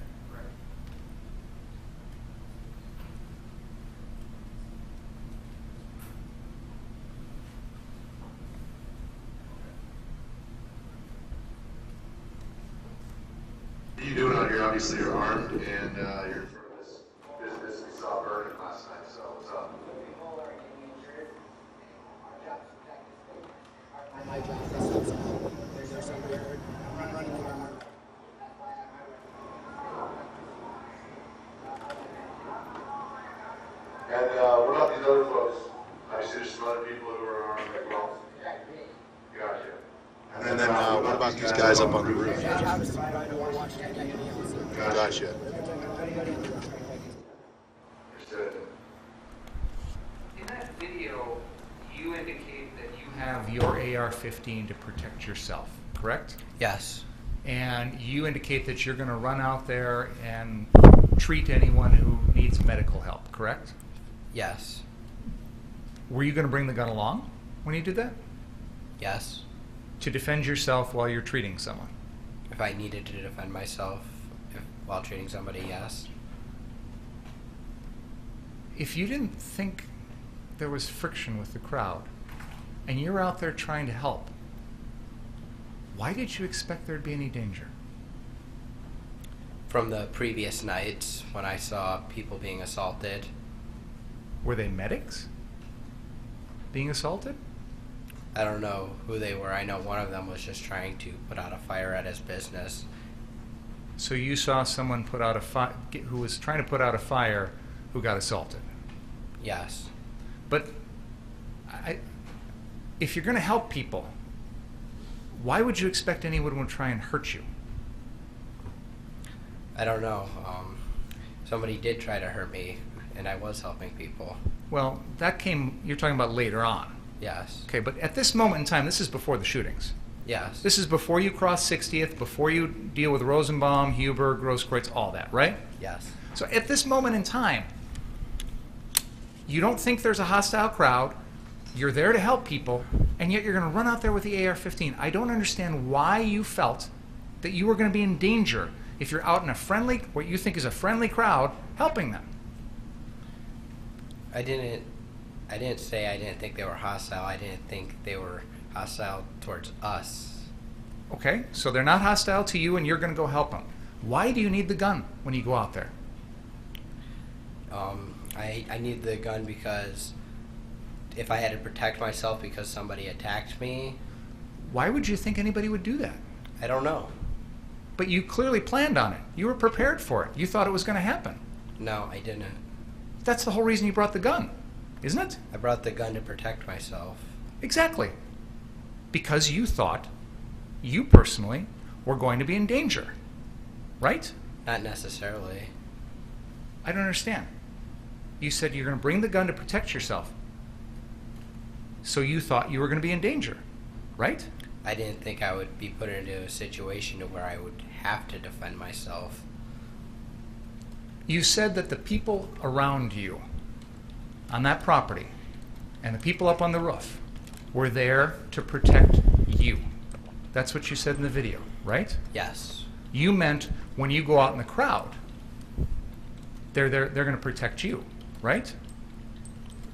What are you doing out here? Obviously, you're armed and you're in front of this business we saw burning last night. So what's up? My job is there's somebody running the camera. And what about these other folks? Obviously, there's some other people who are armed as well. Gotcha. And then what about these guys up on the roof? Gotcha. Understood. In that video, you indicate that you have your AR-15 to protect yourself, correct? Yes. And you indicate that you're going to run out there and treat anyone who needs medical help, correct? Yes. Were you going to bring the gun along when you did that? Yes. To defend yourself while you're treating someone? If I needed to defend myself while treating somebody, yes. If you didn't think there was friction with the crowd and you're out there trying to help, why did you expect there'd be any danger? From the previous nights when I saw people being assaulted. Were they medics being assaulted? I don't know who they were. I know one of them was just trying to put out a fire at his business. So you saw someone put out who was trying to put out a fire who got assaulted? Yes. But if you're going to help people, why would you expect anyone would try and hurt you? I don't know. Somebody did try to hurt me, and I was helping people. Well, you're talking about later on. Yes. Okay, but at this moment in time, this is before the shootings. Yes. This is before you cross 60th, before you deal with Rosenbaum, Huber, Grosskreutz, all that, right? Yes. So at this moment in time, you don't think there's a hostile crowd, you're there to help people, and yet you're going to run out there with the AR-15. I don't understand why you felt that you were going to be in danger if you're out in what you think is a friendly crowd, helping them. I didn't say I didn't think they were hostile. I didn't think they were hostile towards us. Okay, so they're not hostile to you and you're going to go help them. Why do you need the gun when you go out there? I need the gun because if I had to protect myself because somebody attacked me. Why would you think anybody would do that? I don't know. But you clearly planned on it. You were prepared for it. You thought it was going to happen. No, I didn't. That's the whole reason you brought the gun, isn't it? I brought the gun to protect myself. Exactly. Because you thought, you personally, were going to be in danger. Right? Not necessarily. I don't understand. You said you're going to bring the gun to protect yourself. So you thought you were going to be in danger, right? I didn't think I would be put into a situation to where I would have to defend myself. You said that the people around you on that property and the people up on the roof were there to protect you. That's what you said in the video, right? Yes. You meant when you go out in the crowd, they're going to protect you, right?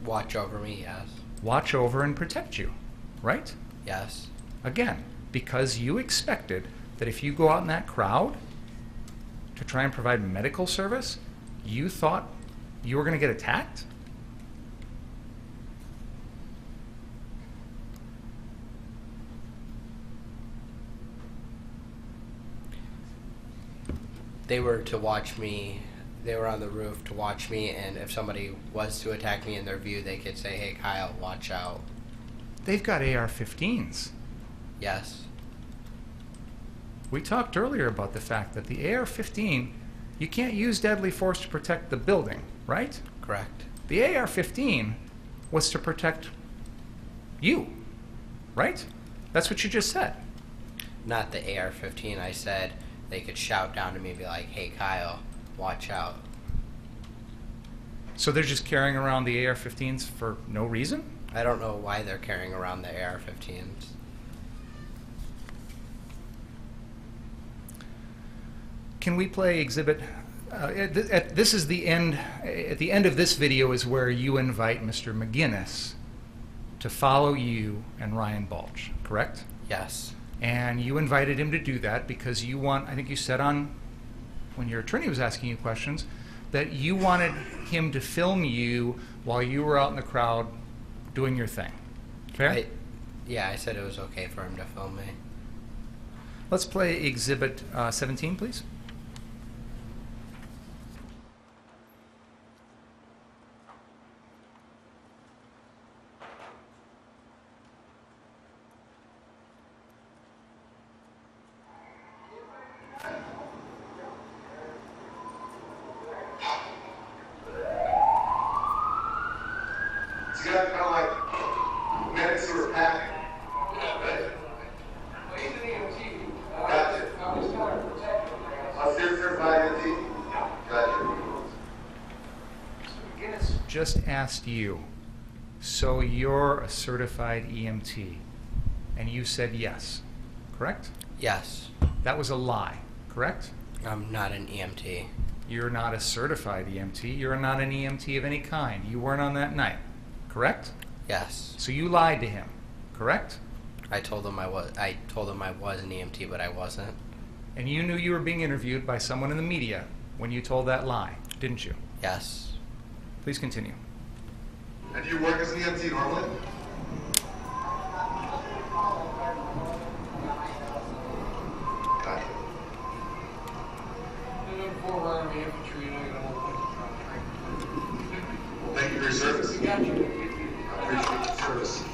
Watch over me, yes. Watch over and protect you, right? Yes. Again, because you expected that if you go out in that crowd to try and provide medical service, you thought you were going to get attacked? They were to watch me. They were on the roof to watch me, and if somebody was to attack me in their view, they could say, "Hey, Kyle, watch out." They've got AR-15s. Yes. We talked earlier about the fact that the AR-15, you can't use deadly force to protect the building, right? Correct. The AR-15 was to protect you, right? That's what you just said. Not the AR-15. I said they could shout down to me and be like, "Hey, Kyle, watch out." So they're just carrying around the AR-15s for no reason? I don't know why they're carrying around the AR-15s. Can we play exhibit? This is the end. At the end of this video is where you invite Mr. McGinnis to follow you and Ryan Balch, correct? Yes. And you invited him to do that because you want, I think you said on, when your attorney was asking you questions, that you wanted him to film you while you were out in the crowd doing your thing. Fair? Yeah, I said it was okay for him to film me. Let's play exhibit 17, please. You got kind of like medics who are packing. Right? Gotcha. I'll see if Gotcha. McGinnis just asked you, so you're a certified EMT, and you said yes, correct? Yes. That was a lie, correct? I'm not an EMT. You're not a certified EMT. You're not an EMT of any kind. You weren't on that night, correct? Yes. So you lied to him, correct? I told him I was an EMT, but I wasn't. And you knew you were being interviewed by someone in the media when you told that lie, didn't you? Yes. Please continue. And do you work as an EMT normally? Gotcha. Well, thank you for your service. I appreciate your service.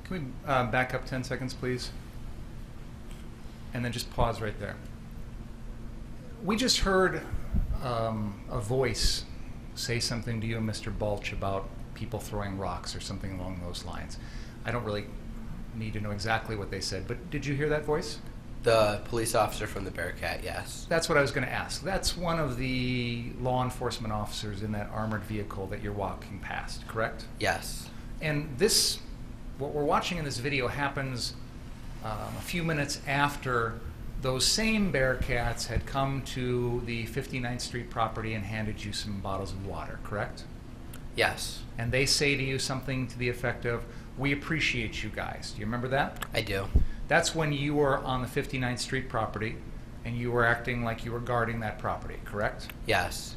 Can we back up 10 seconds, please? And then just pause right there. We just heard a voice say something to you and Mr. Balch about people throwing rocks or something along those lines. I don't really need to know exactly what they said, but did you hear that voice? The police officer from the Bearcat, yes. That's what I was going to ask. That's one of the law enforcement officers in that armored vehicle that you're walking past, correct? Yes. And this, what we're watching in this video happens a few minutes after those same Bearcats had come to the 59th Street property and handed you some bottles of water, correct? Yes. And they say to you something to the effect of, "We appreciate you guys." Do you remember that? I do. That's when you were on the 59th Street property and you were acting like you were guarding that property, correct? Yes.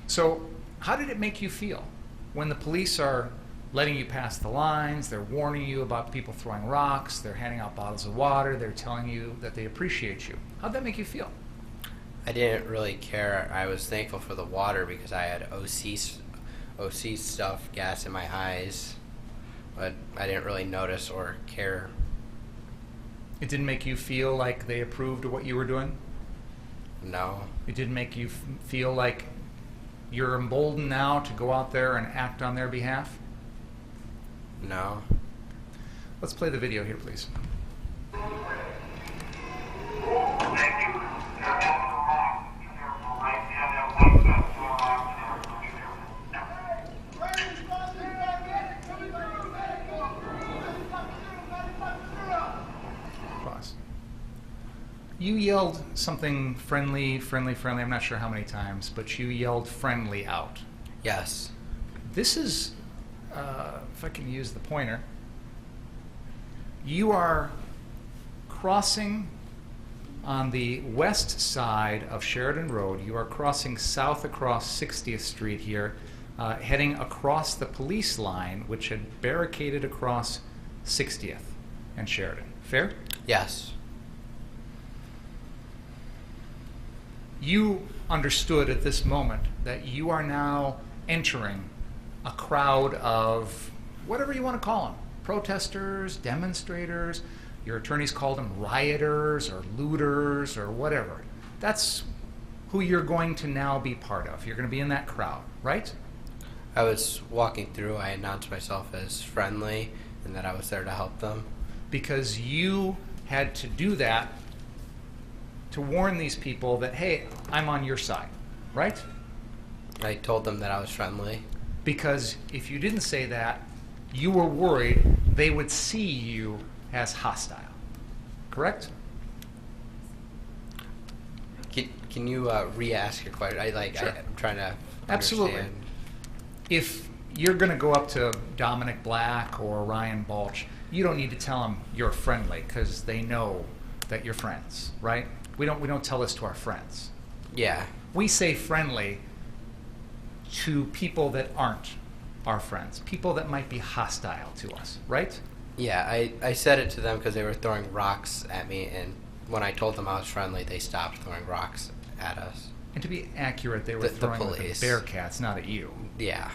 So how did it make you feel when the police are letting you pass the lines, they're warning you about people throwing rocks, they're handing out bottles of water, they're telling you that they appreciate you? How'd that make you feel? I didn't really care. I was thankful for the water because I had OC stuff, gas in my eyes, but I didn't really notice or care. It didn't make you feel like they approved of what you were doing? No. It didn't make you feel like you're emboldened now to go out there and act on their behalf? No. Let's play the video here, please. Pause. You yelled something friendly. I'm not sure how many times, but you yelled friendly out. Yes. This is, if I can use the pointer, you are crossing on the west side of Sheridan Road. You are crossing south across 60th Street here, heading across the police line, which had barricaded across 60th and Sheridan. Fair? Yes. You understood at this moment that you are now entering a crowd of whatever you want to call them, protesters, demonstrators. Your attorneys called them rioters or looters or whatever. That's who you're going to now be part of. You're going to be in that crowd, right? I was walking through, I announced myself as friendly and that I was there to help them. Because you had to do that to warn these people that, hey, I'm on your side, right? I told them that I was friendly. Because if you didn't say that, you were worried they would see you as hostile, correct? Can you re-ask your question? Sure. I'm trying to Absolutely. understand. If you're going to go up to Dominic Black or Ryan Balch, you don't need to tell them you're friendly because they know that you're friends, right? We don't tell this to our friends. Yeah. We say friendly to people that aren't our friends, people that might be hostile to us, right? Yeah, I said it to them because they were throwing rocks at me, and when I told them I was friendly, they stopped throwing rocks at us. And to be accurate, they were throwing at the Bearcats, not at you. Yeah.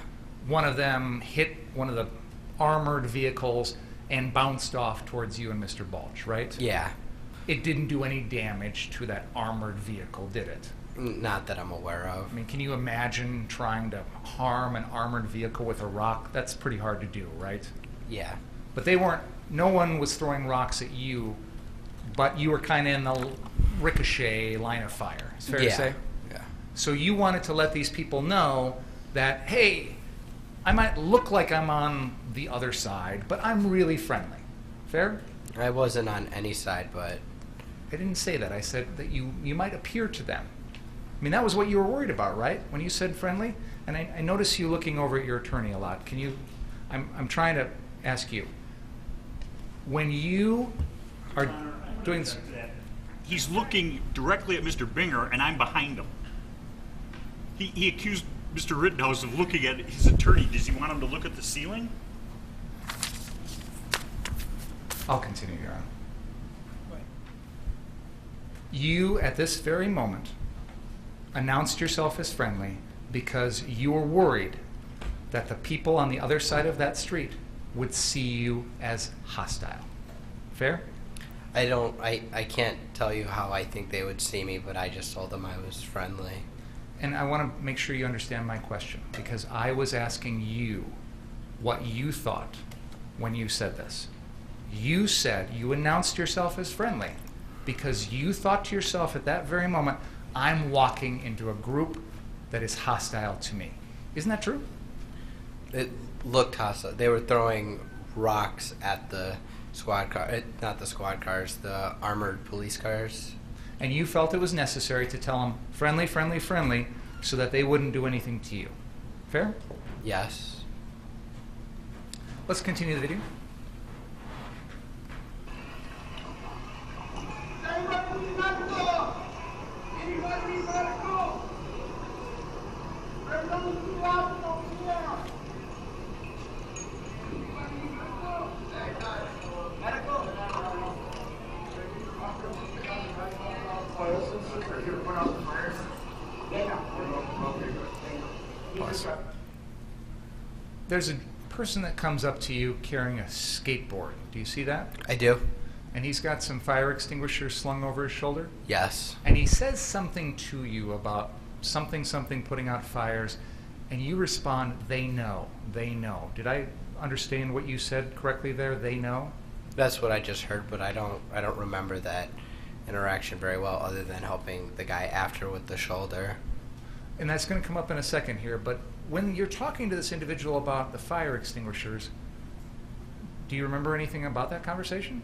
One of them hit one of the armored vehicles and bounced off towards you and Mr. Balch, right? Yeah. It didn't do any damage to that armored vehicle, did it? Not that I'm aware of. I mean, can you imagine trying to harm an armored vehicle with a rock? That's pretty hard to do, right? Yeah. But no one was throwing rocks at you, but you were kind of in the ricochet line of fire. It's fair to say? Yeah. So you wanted to let these people know that, hey, I might look like I'm on the other side, but I'm really friendly. Fair? I wasn't on any side, but... I didn't say that. I said that you might appear to them. I mean, that was what you were worried about, right? When you said friendly? And I notice you looking over at your attorney a lot. Can you... I'm trying to ask you. When you are doing this... He's looking directly at Mr. Binger, and I'm behind him. He accused Mr. Rittenhouse of looking at his attorney. Does he want him to look at the ceiling? I'll continue, Your Honor. You, at this very moment, announced yourself as friendly because you were worried that the people on the other side of that street would see you as hostile. Fair? I can't tell you how I think they would see me, but I just told them I was friendly. And I want to make sure you understand my question, because I was asking you what you thought when you said this. You said you announced yourself as friendly because you thought to yourself at that very moment, I'm walking into a group that is hostile to me. Isn't that true? It looked hostile. They were throwing rocks at the squad car, not the squad cars, the armored police cars. And you felt it was necessary to tell them friendly, friendly, friendly, so that they wouldn't do anything to you. Fair? Yes. Let's continue the video. There's a person that comes up to you carrying a skateboard. Do you see that? I do. And he's got some fire extinguishers slung over his shoulder? Yes. And he says something to you about something putting out fires, and you respond, they know. Did I understand what you said correctly there? They know? That's what I just heard, but I don't remember that interaction very well, other than helping the guy after with the shoulder. And that's going to come up in a second here, but when you're talking to this individual about the fire extinguishers, do you remember anything about that conversation?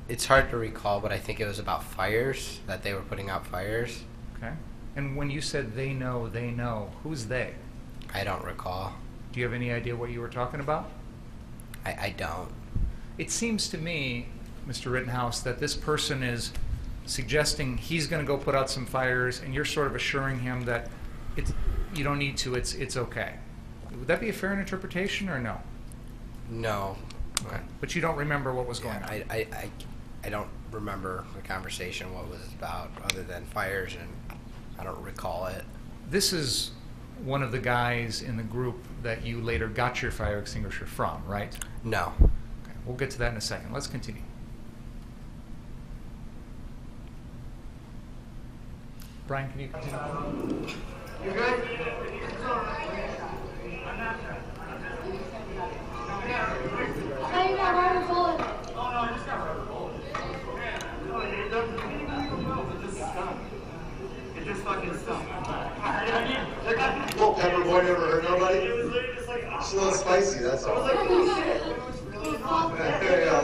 It's hard to recall, but I think it was about fires, that they were putting out fires. Okay. And when you said they know, who's they? I don't recall. Do you have any idea what you were talking about? I don't. It seems to me, Mr. Rittenhouse, that this person is suggesting he's going to go put out some fires, and you're sort of assuring him that you don't need to, it's okay. Would that be a fair interpretation or no? No. Okay. But you don't remember what was going on? I don't remember the conversation, what it was about, other than fires, and I don't recall it. This is one of the guys in the group that you later got your fire extinguisher from, right? No. Okay. We'll get to that in a second. Let's continue. Brian, can you continue? You good? How you got rubber bullets? Oh, no, I just got rubber bullets. It just fucking stunk. Little pepper boy never hurt nobody. It's a little spicy, that's all. Yeah, a little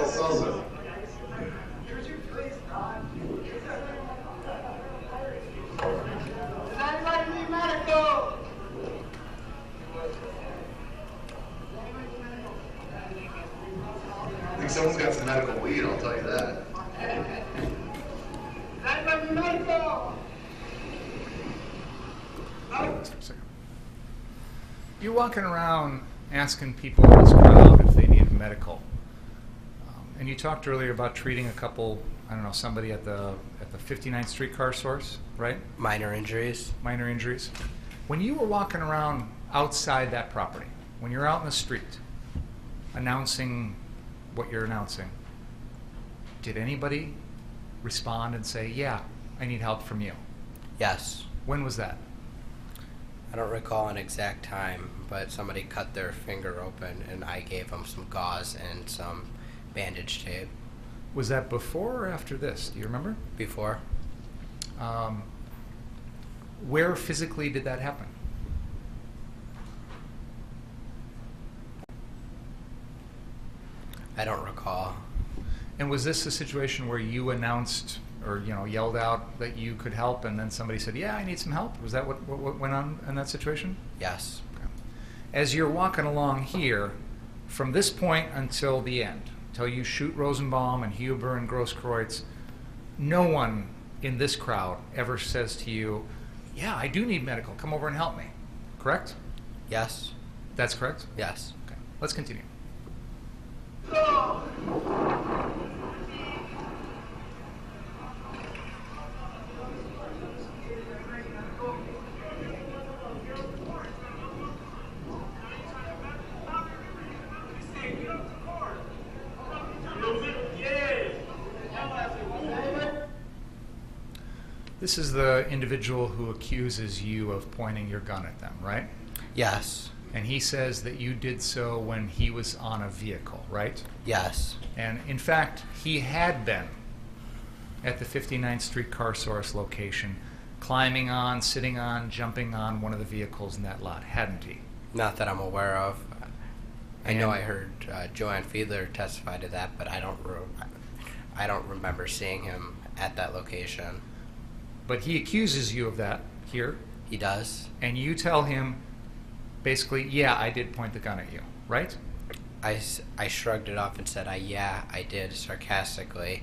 salsa. I think someone's got some medical weed, I'll tell you that. You're walking around asking people in this crowd if they need medical. And you talked earlier about treating a couple, I don't know, somebody at the 59th Street car source, right? Minor injuries. Minor injuries. When you were walking around outside that property, when you're out in the street announcing what you're announcing, did anybody respond and say, yeah, I need help from you? Yes. When was that? I don't recall an exact time, but somebody cut their finger open, and I gave them some gauze and some bandage tape. Was that before or after this? Do you remember? Before. Where physically did that happen? I don't recall. And was this a situation where you announced or yelled out that you could help, and then somebody said, yeah, I need some help? Was that what went on in that situation? Yes. Okay. As you're walking along here, from this point until the end, until you shoot Rosenbaum and Huber and Grosskreutz, no one in this crowd ever says to you, yeah, I do need medical, come over and help me. Correct? Yes. That's correct? Yes. Okay. Let's continue. This is the individual who accuses you of pointing your gun at them, right? Yes. And he says that you did so when he was on a vehicle, right? Yes. And in fact, he had been at the 59th Street car source location, climbing on, sitting on, jumping on one of the vehicles in that lot, hadn't he? Not that I'm aware of. I know I heard Joanne Fiedler testify to that, but I don't remember seeing him at that location. But he accuses you of that here. He does. And you tell him, basically, yeah, I did point the gun at you, right? I shrugged it off and said, yeah, I did, sarcastically,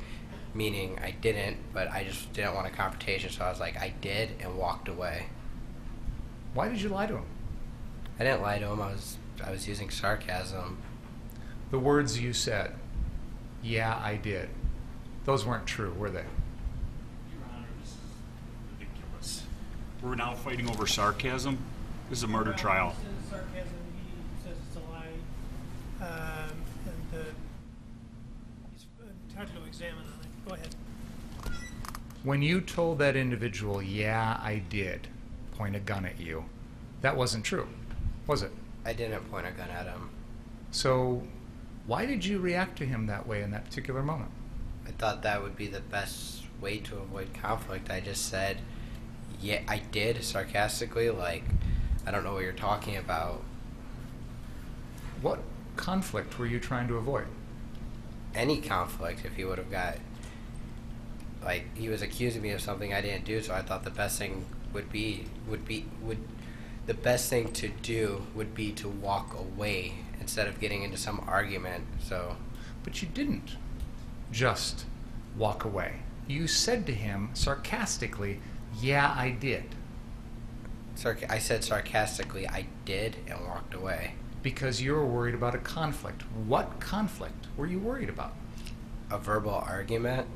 meaning I didn't, but I just didn't want a confrontation, so I was like, I did, and walked away. Why did you lie to him? I didn't lie to him. I was using sarcasm. The words you said, yeah, I did, those weren't true, were they? We're now fighting over sarcasm. This is a murder trial. he's entitled to examine on it. Go ahead. When you told that individual, yeah, I did point a gun at you, that wasn't true, was it? I didn't point a gun at him. So why did you react to him that way in that particular moment? I thought that would be the best way to avoid conflict. I just said, yeah, I did, sarcastically, like, I don't know what you're talking about. What conflict were you trying to avoid? Any conflict, if he would have got, like, he was accusing me of something I didn't do, so I thought the best thing the best thing to do would be to walk away instead of getting into some argument. So, but you didn't just walk away. You said to him sarcastically, yeah, I did. I said sarcastically, I did, and walked away. Because you were worried about a conflict. What conflict were you worried about? A verbal argument.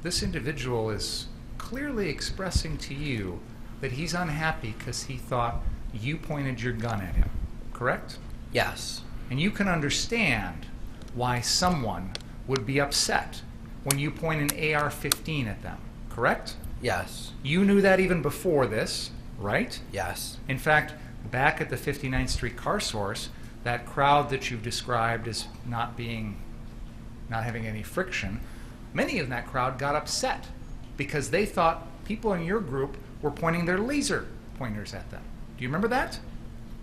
This individual is clearly expressing to you that he's unhappy because he thought you pointed your gun at him, correct? Yes. And you can understand why someone would be upset when you point an AR-15 at them, correct? Yes. You knew that even before this, right? Yes. In fact, back at the 59th Street car source, that crowd that you've described as not having any friction, many in that crowd got upset because they thought people in your group were pointing their laser pointers at them. Do you remember that?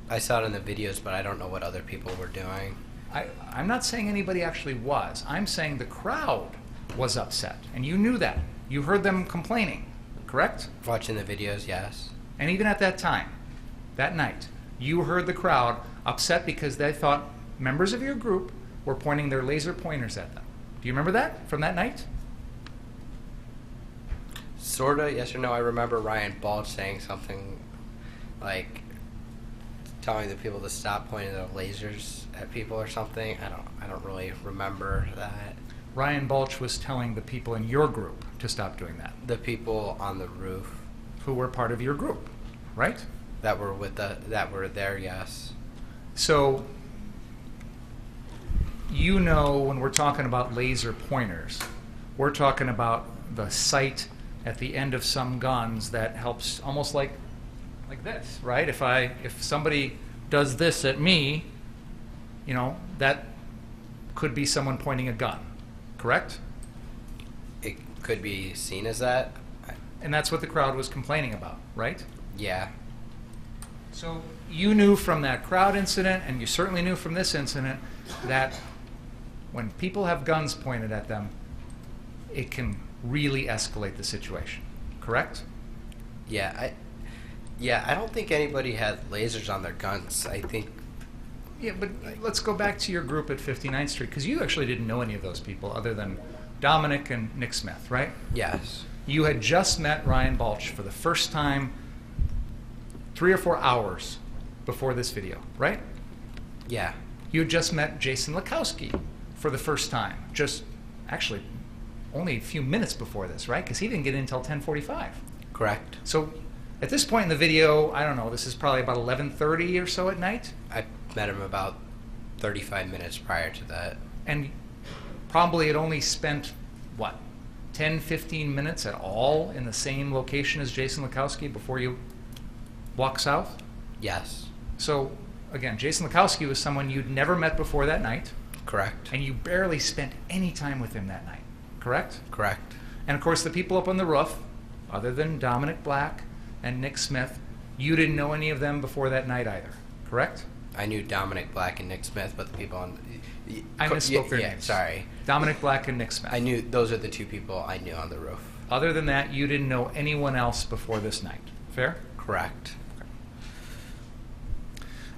I saw it in the videos, but I don't know what other people were doing. I'm not saying anybody actually was. I'm saying the crowd was upset, and you knew that. You heard them complaining, correct? Watching the videos, yes. And even at that time, that night, you heard the crowd upset because they thought members of your group were pointing their laser pointers at them. Do you remember that from that night? Sorta, yes or no. I remember Ryan Balch saying something like telling the people to stop pointing their lasers at people or something. I don't really remember that. Ryan Balch was telling the people in your group to stop doing that. The people on the roof. Who were part of your group, right? That were there, yes. So, you know, when we're talking about laser pointers, we're talking about the sight at the end of some guns that helps, almost like this, right? If somebody does this at me, you know, that could be someone pointing a gun, correct? It could be seen as that. And that's what the crowd was complaining about, right? Yeah. So you knew from that crowd incident, and you certainly knew from this incident, that when people have guns pointed at them, it can really escalate the situation, correct? Yeah, I don't think anybody had lasers on their guns. I think... Yeah, but let's go back to your group at 59th Street, because you actually didn't know any of those people other than Dominic and Nick Smith, right? Yes. You had just met Ryan Balch for the first time 3 or 4 hours before this video, right? Yeah. You had just met Jason Lakowski for the first time, just actually only a few minutes before this, right? Because he didn't get in until 10:45. Correct. So at this point in the video, I don't know, this is probably about 11:30 or so at night? I met him about 35 minutes prior to that. And probably had only spent, what, 10, 15 minutes at all in the same location as Jason Lakowski before you walk south? Yes. So, again, Jason Lakowski was someone you'd never met before that night. Correct. And you barely spent any time with him that night, correct? Correct. And of course, the people up on the roof, other than Dominic Black and Nick Smith, you didn't know any of them before that night either, correct? I knew Dominic Black and Nick Smith, but the people on... I misspoke their names. Sorry. Dominic Black and Nick Smith. I knew those are the two people I knew on the roof. Other than that, you didn't know anyone else before this night. Fair? Correct.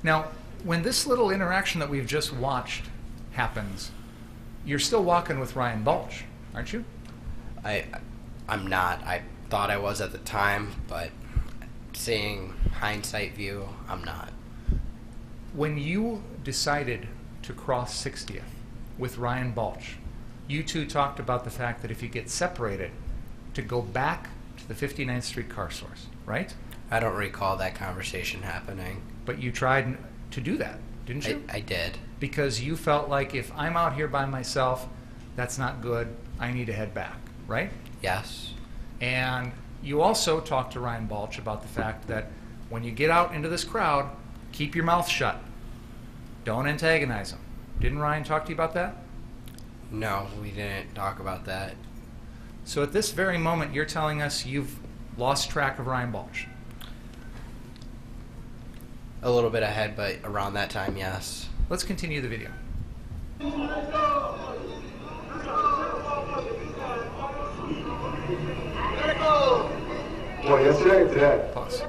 Now, when this little interaction that we've just watched happens, you're still walking with Ryan Balch, aren't you? I'm not. I thought I was at the time, but seeing hindsight view, I'm not. When you decided to cross 60th with Ryan Balch, you two talked about the fact that if you get separated, to go back to the 59th Street car source, right? I don't recall that conversation happening. But you tried to do that, didn't you? I did. Because you felt like if I'm out here by myself, that's not good. I need to head back, right? Yes. And you also talked to Ryan Balch about the fact that when you get out into this crowd, keep your mouth shut. Don't antagonize them. Didn't Ryan talk to you about that? No, we didn't talk about that. So at this very moment, you're telling us you've lost track of Ryan Balch. A little bit ahead, but around that time, yes. Let's continue the video. Well, yesterday or today? Pause.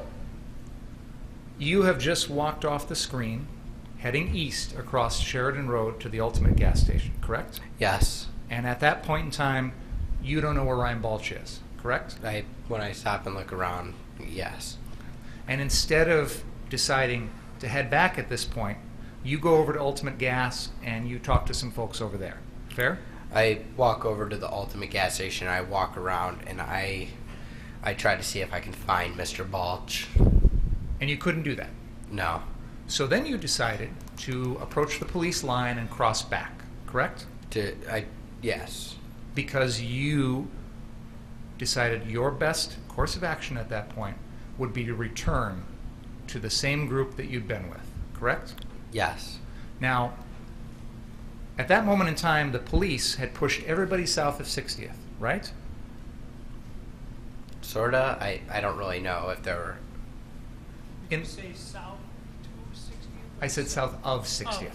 You have just walked off the screen, heading east across Sheridan Road to the Ultimate gas station, correct? Yes. And at that point in time, you don't know where Ryan Balch is, correct? When I stop and look around, yes. And instead of deciding to head back at this point, you go over to Ultimate Gas and you talk to some folks over there. Fair? I walk over to the Ultimate gas station, I walk around, and I try to see if I can find Mr. Balch. And you couldn't do that. No. So then you decided to approach the police line and cross back, correct? Yes. Because you decided your best course of action at that point would be to return to the same group that you'd been with, correct? Yes. Now, at that moment in time, the police had pushed everybody south of 60th, right? Sorta. I don't really know if there were... Did you say south to 60th? I said south of 60th.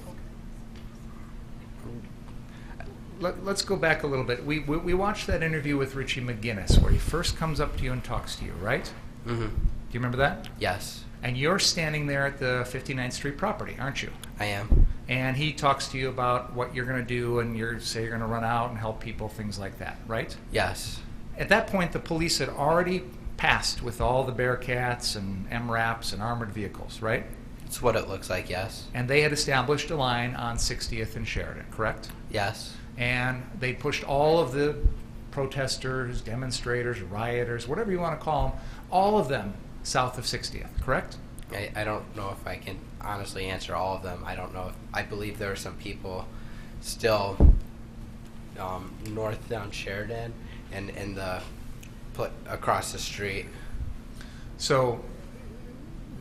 Let's go back a little bit. We watched that interview with Richie McGinnis where he first comes up to you and talks to you, right? Mm-hmm. Do you remember that? Yes. And you're standing there at the 59th Street property, aren't you? I am. And he talks to you about what you're going to do, and you're going to run out and help people, things like that, right? Yes. At that point, the police had already passed with all the Bearcats and MRAPs and armored vehicles, right? It's what it looks like, yes. And they had established a line on 60th and Sheridan, correct? Yes. And they pushed all of the protesters, demonstrators, rioters, whatever you want to call them, all of them south of 60th, correct? I don't know if I can honestly answer all of them. I don't know. I believe there are some people still north down Sheridan and in the across the street. So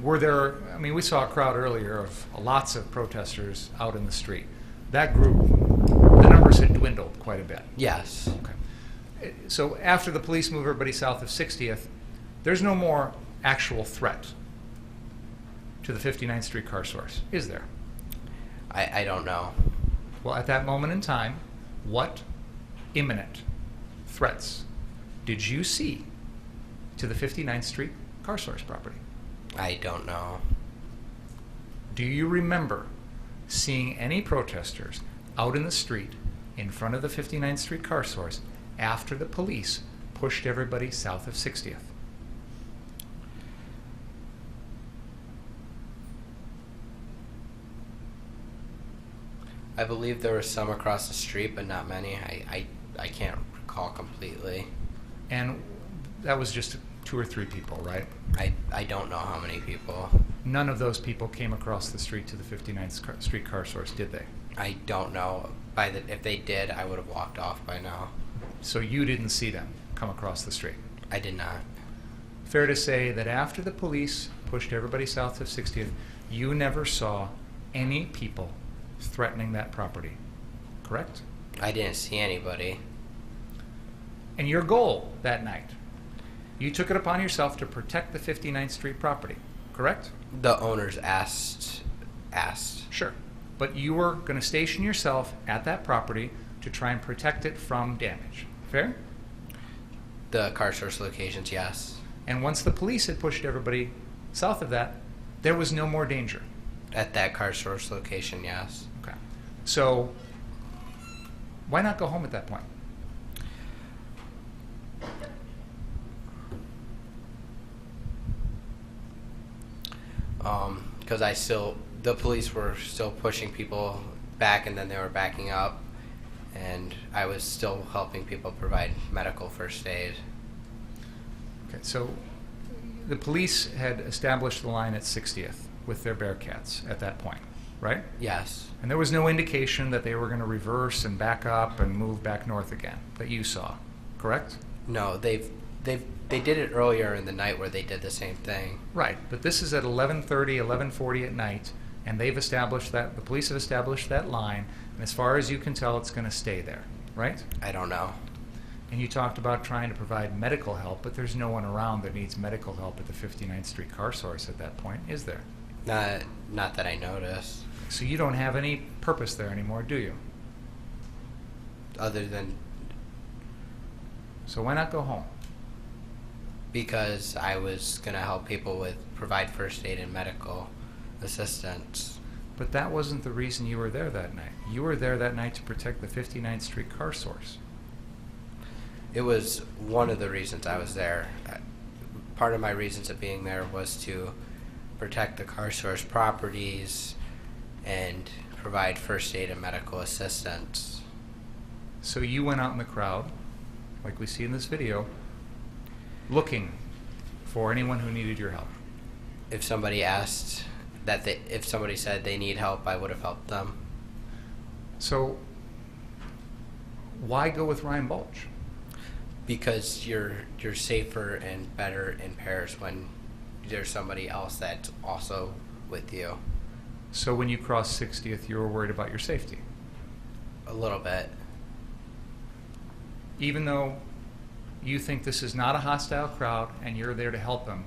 were there, I mean, we saw a crowd earlier of lots of protesters out in the street. That group, the numbers had dwindled quite a bit. Yes. Okay. So after the police move everybody south of 60th, there's no more actual threat to the 59th Street car source, is there? I don't know. Well, at that moment in time, what imminent threats did you see to the 59th Street car source property? I don't know. Do you remember seeing any protesters out in the street in front of the 59th Street car source after the police pushed everybody south of 60th? I believe there were some across the street, but not many. I can't recall completely. And that was just 2 or 3 people, right? I don't know how many people. None of those people came across the street to the 59th Street car source, did they? I don't know. If they did, I would have walked off by now. So you didn't see them come across the street? I did not. Fair to say that after the police pushed everybody south of 60th, you never saw any people threatening that property, correct? I didn't see anybody. And your goal that night, you took it upon yourself to protect the 59th Street property, correct? The owners asked. Sure. But you were going to station yourself at that property to try and protect it from damage. Fair? The car source locations, yes. And once the police had pushed everybody south of that, there was no more danger. At that car source location, yes. Okay. So why not go home at that point? Because the police were still pushing people back, and then they were backing up, and I was still helping people provide medical first aid. Okay, so the police had established the line at 60th, with their Bearcats at that point, right? Yes. And there was no indication that they were going to reverse and back up and move back north again that you saw, correct? No, they did it earlier in the night where they did the same thing. Right, but this is at 11:30, 11:40 at night, and they've established that, the police have established that line, and as far as you can tell, it's going to stay there, right? I don't know. And you talked about trying to provide medical help, but there's no one around that needs medical help at the 59th Street car source at that point, is there? Not that I noticed. So you don't have any purpose there anymore, do you? Other than So why not go home? because I was going to help people with provide first aid and medical assistance. But that wasn't the reason you were there that night. You were there that night to protect the 59th Street car source. It was one of the reasons I was there. Part of my reasons of being there was to protect the car source properties and provide first aid and medical assistance. So you went out in the crowd, like we see in this video, looking for anyone who needed your help. If somebody asked if somebody said they need help, I would have helped them. So why go with Ryan Bulge? Because you're safer and better in pairs when there's somebody else that's also with you. So when you crossed 60th, you were worried about your safety? A little bit. Even though you think this is not a hostile crowd and you're there to help them,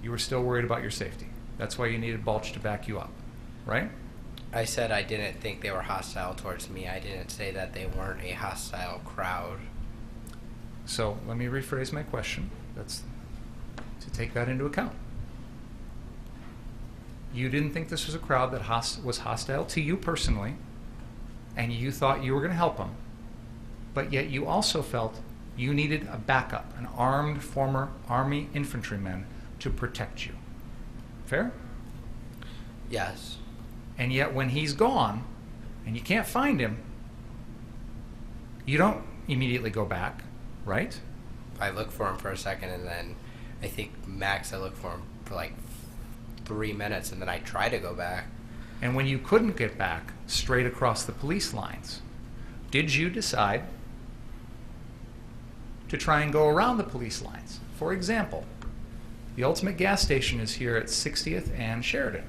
you were still worried about your safety. That's why you needed Bulge to back you up, right? I said I didn't think they were hostile towards me. I didn't say that they weren't a hostile crowd. So let me rephrase my question. That's to take that into account. You didn't think this was a crowd that was hostile to you personally, and you thought you were going to help them, but yet you also felt you needed a backup, an armed former Army infantryman to protect you. Fair? Yes. And yet when he's gone and you can't find him, you don't immediately go back, right? I looked for him for a second, and then I think max I looked for him for like 3 minutes, and then I tried to go back. And when you couldn't get back straight across the police lines, did you decide to try and go around the police lines? For example, the Ultimate gas station is here at 60th and Sheridan.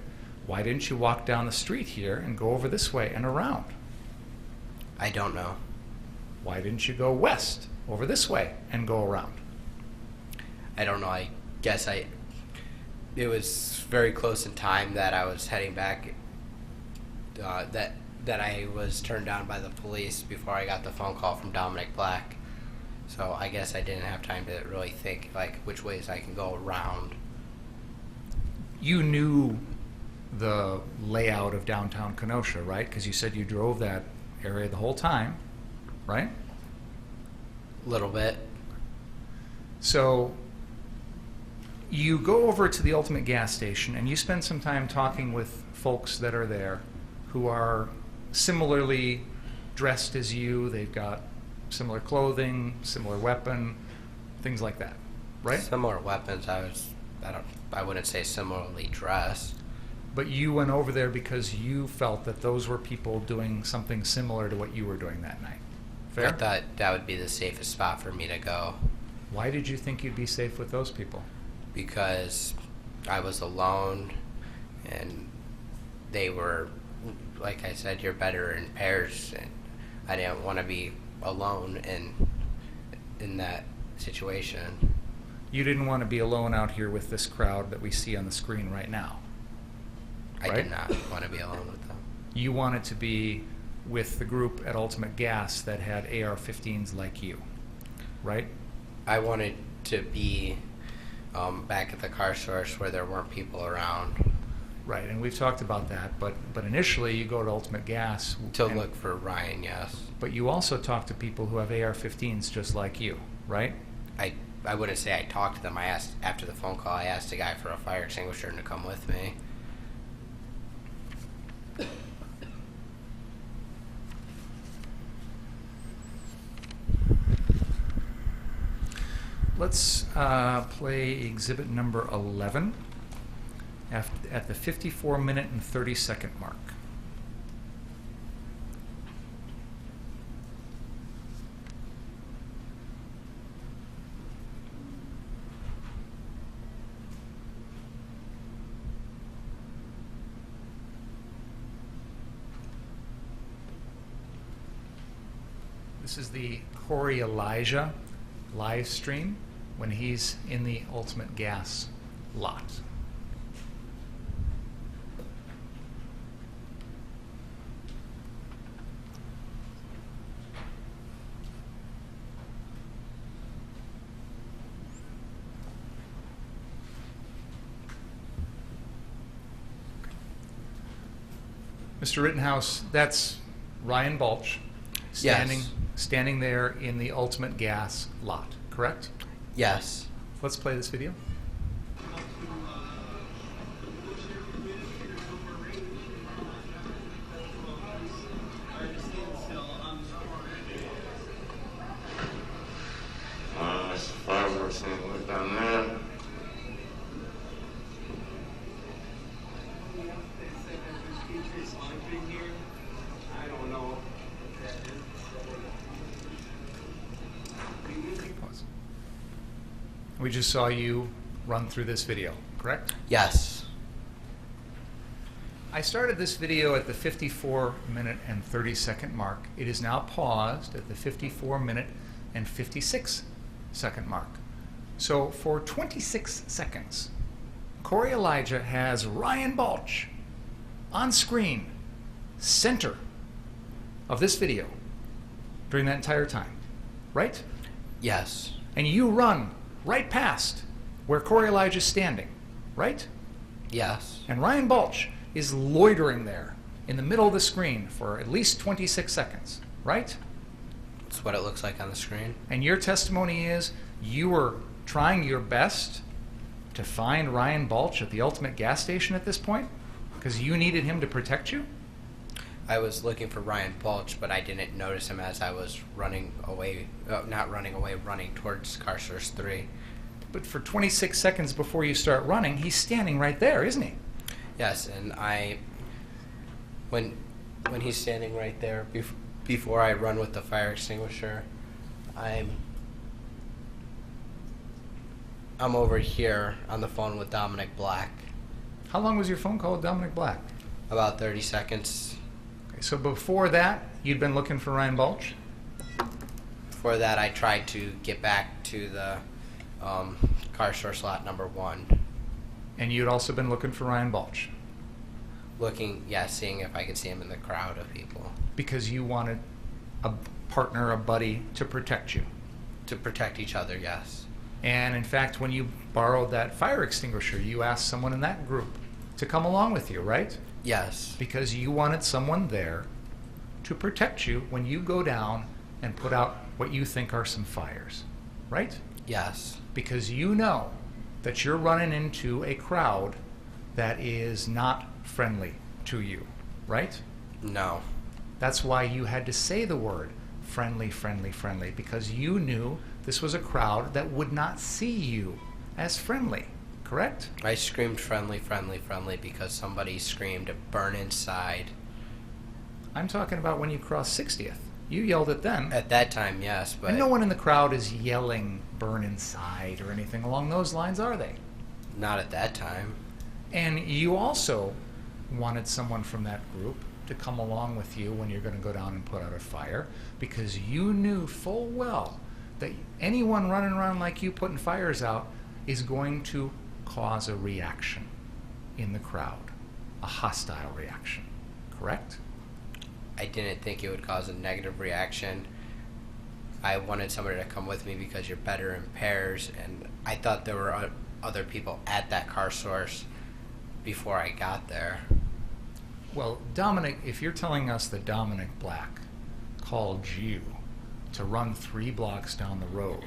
Why didn't you walk down the street here and go over this way and around? I don't know. Why didn't you go west over this way and go around? I don't know. I guess it was very close in time that I was heading back, that I was turned down by the police before I got the phone call from Dominic Black. So I guess I didn't have time to really think like which ways I can go around. You knew the layout of downtown Kenosha, right? Because you said you drove that area the whole time, right? A little bit. So you go over to the Ultimate gas station and you spend some time talking with folks that are there who are similarly dressed as you. They've got similar clothing, similar weapon, things like that, right? Similar weapons. I wouldn't say similarly dressed. But you went over there because you felt that those were people doing something similar to what you were doing that night. Fair? I thought that would be the safest spot for me to go. Why did you think you'd be safe with those people? Because I was alone, and they were, like I said, you're better in pairs, and I didn't want to be alone in that situation. You didn't want to be alone out here with this crowd that we see on the screen right now. I right? did not want to be alone with them. You wanted to be with the group at Ultimate Gas that had AR-15s like you, right? I wanted to be back at the car source where there weren't people around. Right, and we've talked about that, but initially you go to Ultimate Gas to look for Ryan, yes. But you also talk to people who have AR-15s just like you, right? I wouldn't say I talked to them. I asked, after the phone call, I asked a guy for a fire extinguisher to come with me. Let's play exhibit number 11. at the 54-minute and 30-second mark. This is the Corey Elijah live stream when he's in the Ultimate Gas lot. Mr. Rittenhouse, that's Ryan Balch standing there in the Ultimate Gas lot, correct? Yes. Let's play this video. That's the fireworks thing went down there. Pause. We just saw you run through this video, correct? Yes. I started this video at the 54-minute and 30-second mark. It is now paused at the 54-minute and 56-second mark. So for 26 seconds, Corey Elijah has Ryan Balch on screen, center of this video during that entire time, right? Yes. And you run right past where Corey Elijah is standing, right? Yes. And Ryan Balch is loitering there in the middle of the screen for at least 26 seconds, right? That's what it looks like on the screen. And your testimony is you were trying your best to find Ryan Balch at the Ultimate Gas Station at this point because you needed him to protect you? I was looking for Ryan Balch, but I didn't notice him as I was running away, running towards car source 3. But for 26 seconds before you start running, he's standing right there, isn't he? Yes, and when he's standing right there, before I run with the fire extinguisher, I'm over here on the phone with Dominic Black. How long was your phone call with Dominic Black? About 30 seconds. Okay, so before that, you'd been looking for Ryan Balch? Before that, I tried to get back to the car source lot number 1. And you'd also been looking for Ryan Balch? Seeing if I could see him in the crowd of people. Because you wanted a partner, a buddy, to protect you? To protect each other, yes. And in fact, when you borrowed that fire extinguisher, you asked someone in that group to come along with you, right? Yes. Because you wanted someone there to protect you when you go down and put out what you think are some fires, right? Yes. Because you know that you're running into a crowd that is not friendly to you, right? No. That's why you had to say the word friendly, friendly, friendly, because you knew this was a crowd that would not see you as friendly, correct? I screamed friendly, friendly, friendly because somebody screamed burn inside. I'm talking about when you crossed 60th. You yelled at them. At that time, yes, but... And no one in the crowd is yelling burn inside or anything along those lines, are they? Not at that time. And you also wanted someone from that group to come along with you when you're going to go down and put out a fire because you knew full well that anyone running around like you putting fires out is going to cause a reaction in the crowd, a hostile reaction, correct? I didn't think it would cause a negative reaction. I wanted somebody to come with me because you're better in pairs, and I thought there were other people at that car source before I got there. Well, Dominic, if you're telling us that Dominic Black called you to run 3 blocks down the road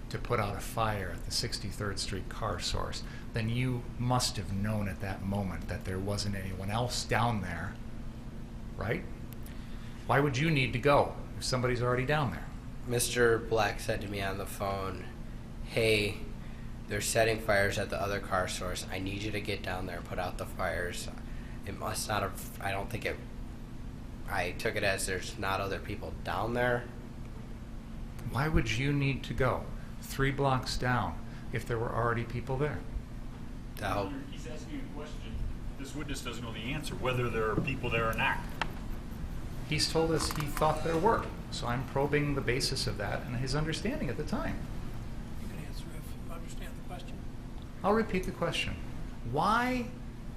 to put out a fire at the 63rd Street car source, then you must have known at that moment that there wasn't anyone else down there, right? Why would you need to go if somebody's already down there? Mr. Black said to me on the phone, hey, They're setting fires at the other car source. I need you to get down there and put out the fires. It must not have, I don't think it, I took it as there's not other people down there. Why would you need to go 3 blocks down if there were already people there? To help. He's asking a question. This witness doesn't know the answer, whether there are people there or not. He's told us he thought there were. So I'm probing the basis of that and his understanding at the time. You can answer if you understand the question. I'll repeat the question. Why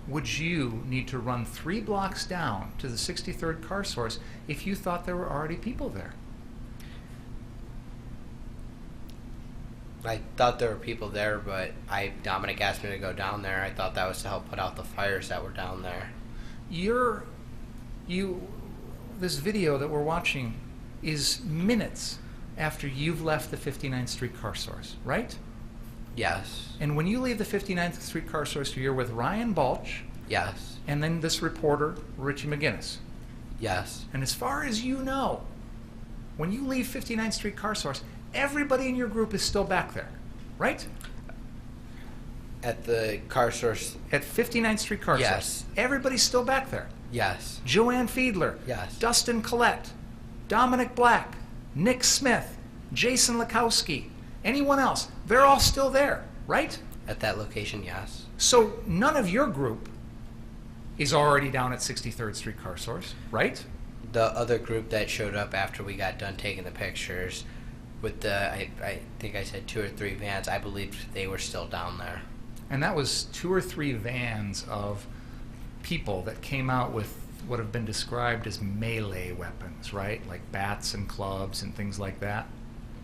would you need to run 3 blocks down to the 63rd car source if you thought there were already people there? I thought there were people there, but Dominic asked me to go down there. I thought that was to help put out the fires that were down there. This video that we're watching is minutes after you've left the 59th Street car source, right? Yes. And when you leave the 59th Street car source, you're with Ryan Balch. Yes. And then this reporter, Richie McGinnis. Yes. And as far as you know, when you leave 59th Street car source, everybody in your group is still back there, right? At the car source. At 59th Street car Yes. source. Everybody's still back there. Yes. Joanne Fiedler. Yes. Dustin Collette. Dominic Black. Nick Smith. Jason Lakowski. Anyone else. They're all still there, right? At that location, yes. So none of your group is already down at 63rd Street car source, right? The other group that showed up after we got done taking the pictures with the, I think I said 2 or 3 vans, I believed they were still down there. And that was 2 or 3 vans of people that came out with what have been described as melee weapons, right? Like bats and clubs and things like that.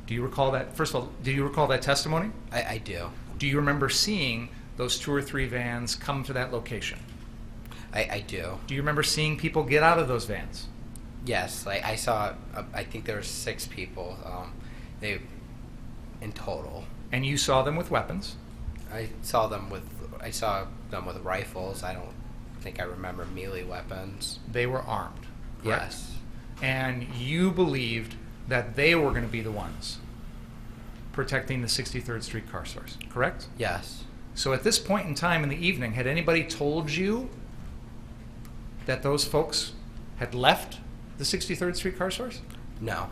Do you recall that? First of all, do you recall that testimony? I do. Do you remember seeing those 2 or 3 vans come to that location? I do. Do you remember seeing people get out of those vans? Yes, like I saw, I think there were 6 people, they, in total. And you saw them with weapons? I saw them with rifles. I don't think I remember melee weapons. They were armed, correct? Yes. And you believed that they were going to be the ones protecting the 63rd Street car source, correct? Yes. So at this point in time in the evening, had anybody told you that those folks had left the 63rd Street car source? No.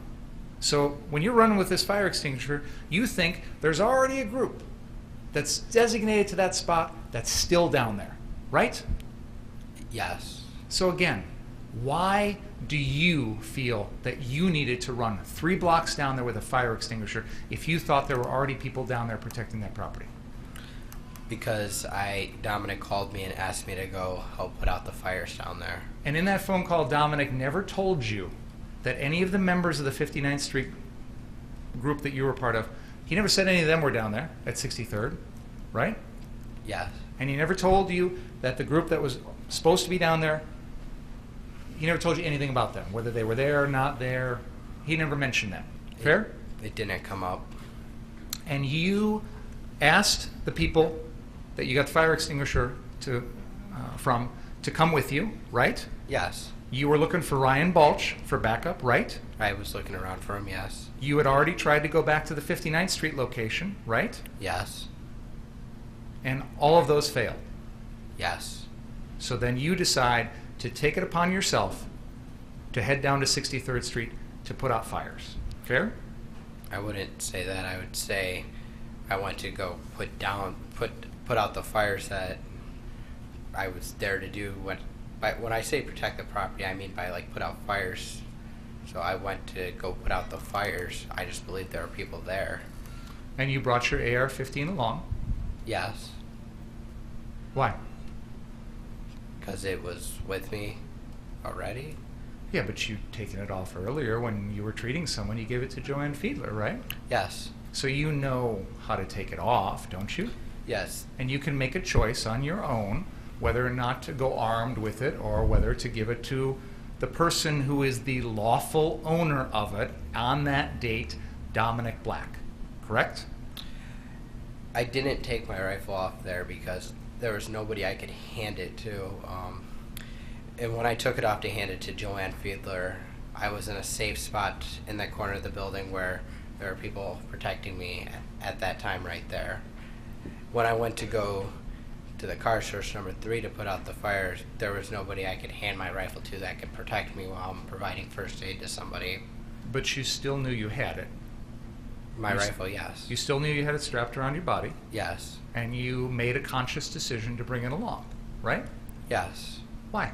So when you're running with this fire extinguisher, you think there's already a group that's designated to that spot that's still down there, right? Yes. So again, why do you feel that you needed to run 3 blocks down there with a fire extinguisher if you thought there were already people down there protecting that property? Because Dominic called me and asked me to go help put out the fires down there. And in that phone call, Dominic never told you that any of the members of the 59th Street group that you were part of, he never said any of them were down there at 63rd, right? Yes. And he never told you that the group that was supposed to be down there, he never told you anything about them, whether they were there or not there. He never mentioned them. Fair? It didn't come up. And you asked the people that you got the fire extinguisher from to come with you, right? Yes. You were looking for Ryan Balch for backup, right? I was looking around for him, yes. You had already tried to go back to the 59th Street location, right? Yes. And all of those failed. Yes. So then you decide to take it upon yourself to head down to 63rd Street to put out fires. Fair? I wouldn't say that. I would say I went to go put out the fires that I was there to do. When I say protect the property, I mean by like put out fires. So I went to go put out the fires. I just believed there were people there. And you brought your AR-15 along? Yes. Why? Because it was with me already. Yeah, but you'd taken it off earlier when you were treating someone. You gave it to Joanne Fiedler, right? Yes. So you know how to take it off, don't you? Yes. And you can make a choice on your own whether or not to go armed with it or whether to give it to the person who is the lawful owner of it on that date, Dominic Black. Correct? I didn't take my rifle off there because there was nobody I could hand it to. And when I took it off to hand it to Joanne Fiedler, I was in a safe spot in that corner of the building where there were people protecting me at that time right there. when I went to go to the car source number 3 to put out the fires, there was nobody I could hand my rifle to that could protect me while I'm providing first aid to somebody. But you still knew you had it. My rifle, yes. You still knew you had it strapped around your body, Yes. and you made a conscious decision to bring it along, right? Yes. Why?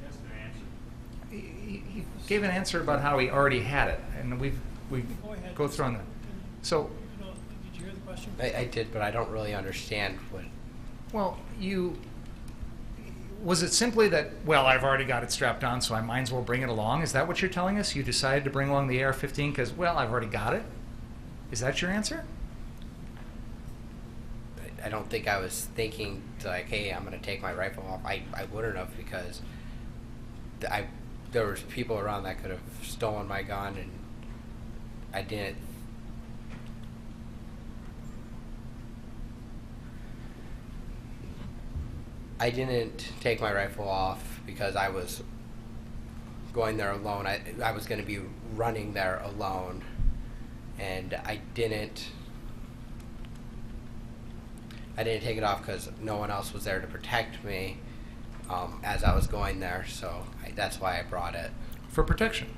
Yes, their answer. He gave an answer about how he already had it, and we Go ahead. go through on that. So, You know, did you hear the question? I did, but I don't really understand what... well, was it simply that, well, I've already got it strapped on, so I might as well bring it along? Is that what you're telling us? You decided to bring along the AR-15 because, well, I've already got it? Is that your answer? I don't think I was thinking, like, hey, I'm going to take my rifle off. I wouldn't have, because there was people around that could have stolen my gun, and I didn't. I didn't take my rifle off because I was going there alone. I was going to be running there alone, and I didn't take it off because no one else was there to protect me as I was going there, so that's why I brought it. For protection.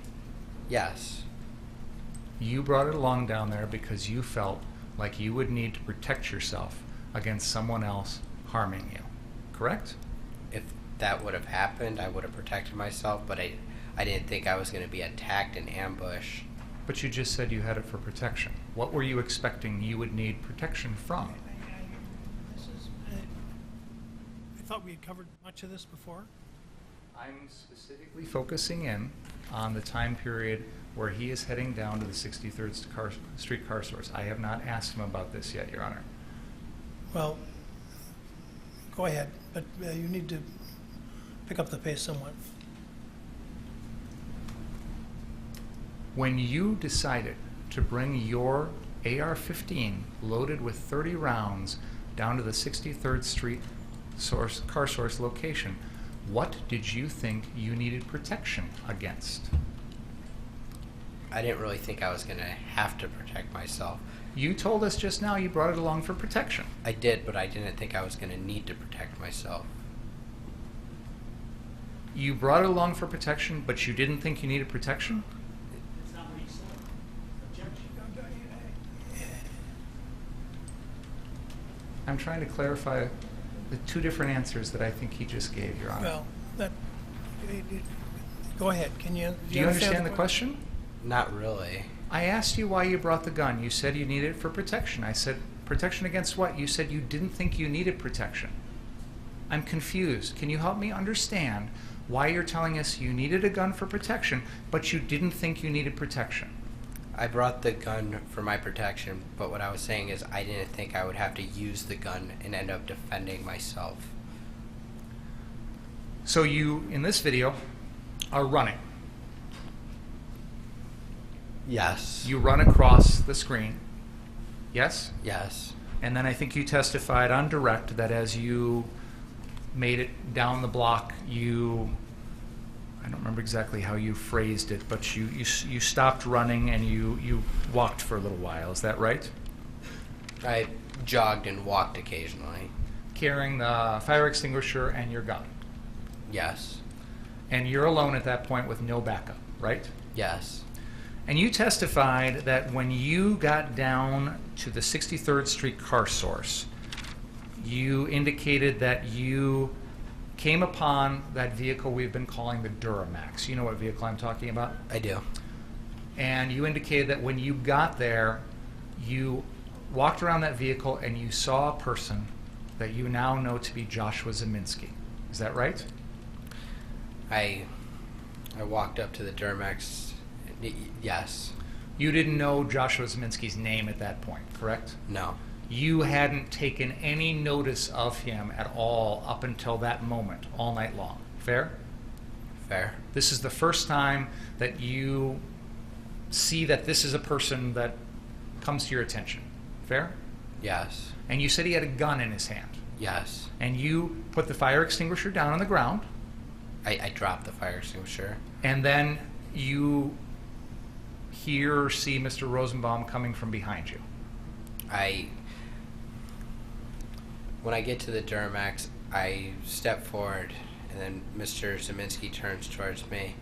Yes. You brought it along down there because you felt like you would need to protect yourself against someone else harming you, correct? If that would have happened, I would have protected myself, but I didn't think I was going to be attacked and ambushed. But you just said you had it for protection. What were you expecting you would need protection from? I thought we had covered much of this before. I'm specifically focusing in on the time period where he is heading down to the 63rd Street car source. I have not asked him about this yet, Your Honor. Well, go ahead, but you need to pick up the pace somewhat. When you decided to bring your AR-15 loaded with 30 rounds down to the 63rd Street car source location, what did you think you needed protection against? I didn't really think I was going to have to protect myself. You told us just now you brought it along for protection. I did, but I didn't think I was going to need to protect myself. You brought it along for protection, but you didn't think you needed protection? That's not what he said. Objection. I'm trying to clarify the two different answers that I think he just gave, Your Honor. Well, go ahead. Can you? Do you understand the question? Not really. I asked you why you brought the gun. You said you needed it for protection. I said, protection against what? You said you didn't think you needed protection. I'm confused. Can you help me understand why you're telling us you needed a gun for protection, but you didn't think you needed protection? I brought the gun for my protection, but what I was saying is I didn't think I would have to use the gun and end up defending myself. So you, in this video, are running. Yes. You run across the screen. Yes? Yes. And then I think you testified on direct that as you made it down the block, I don't remember exactly how you phrased it, but you stopped running and you walked for a little while. Is that right? I jogged and walked occasionally. Carrying the fire extinguisher and your gun. Yes. And you're alone at that point with no backup, right? Yes. And you testified that when you got down to the 63rd Street car source, you indicated that you came upon that vehicle we've been calling the Duramax. You know what vehicle I'm talking about? I do. And you indicated that when you got there, you walked around that vehicle and you saw a person that you now know to be Joshua Zeminski. Is that right? I walked up to the Duramax. Yes. You didn't know Joshua Zeminski's name at that point, correct? No. You hadn't taken any notice of him at all up until that moment, all night long. Fair? Fair. This is the first time that you see that this is a person that comes to your attention. Fair? Yes. And you said he had a gun in his hand. Yes. And you put the fire extinguisher down on the ground. I dropped the fire extinguisher. And then you hear or see Mr. Rosenbaum coming from behind you. when I get to the Duramax, I step forward, and then Mr. Zeminski turns towards me,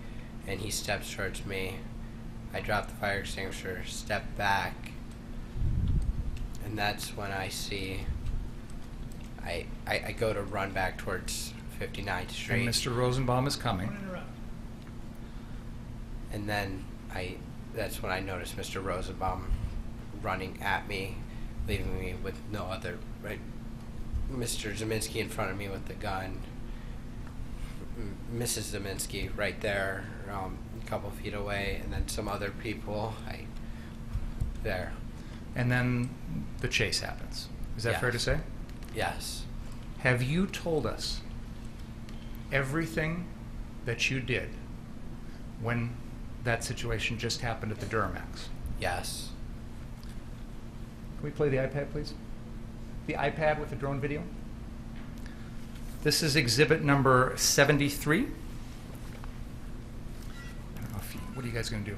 and he steps towards me. I drop the fire extinguisher, step back, and that's when I see, I go to run back towards 59th Street. And Mr. Rosenbaum is coming. And then that's when I notice Mr. Rosenbaum running at me, leaving me with no other, right? Mr. Zeminski in front of me with the gun, Mrs. Zeminski right there, a couple feet away, and then some other people there. And then the chase happens. Is that fair to say? Yes. Have you told us everything that you did when that situation just happened at the Duramax? Yes. Can we play the iPad, please? The iPad with the drone video. This is exhibit number 73. I don't know if you, what are you guys going to do?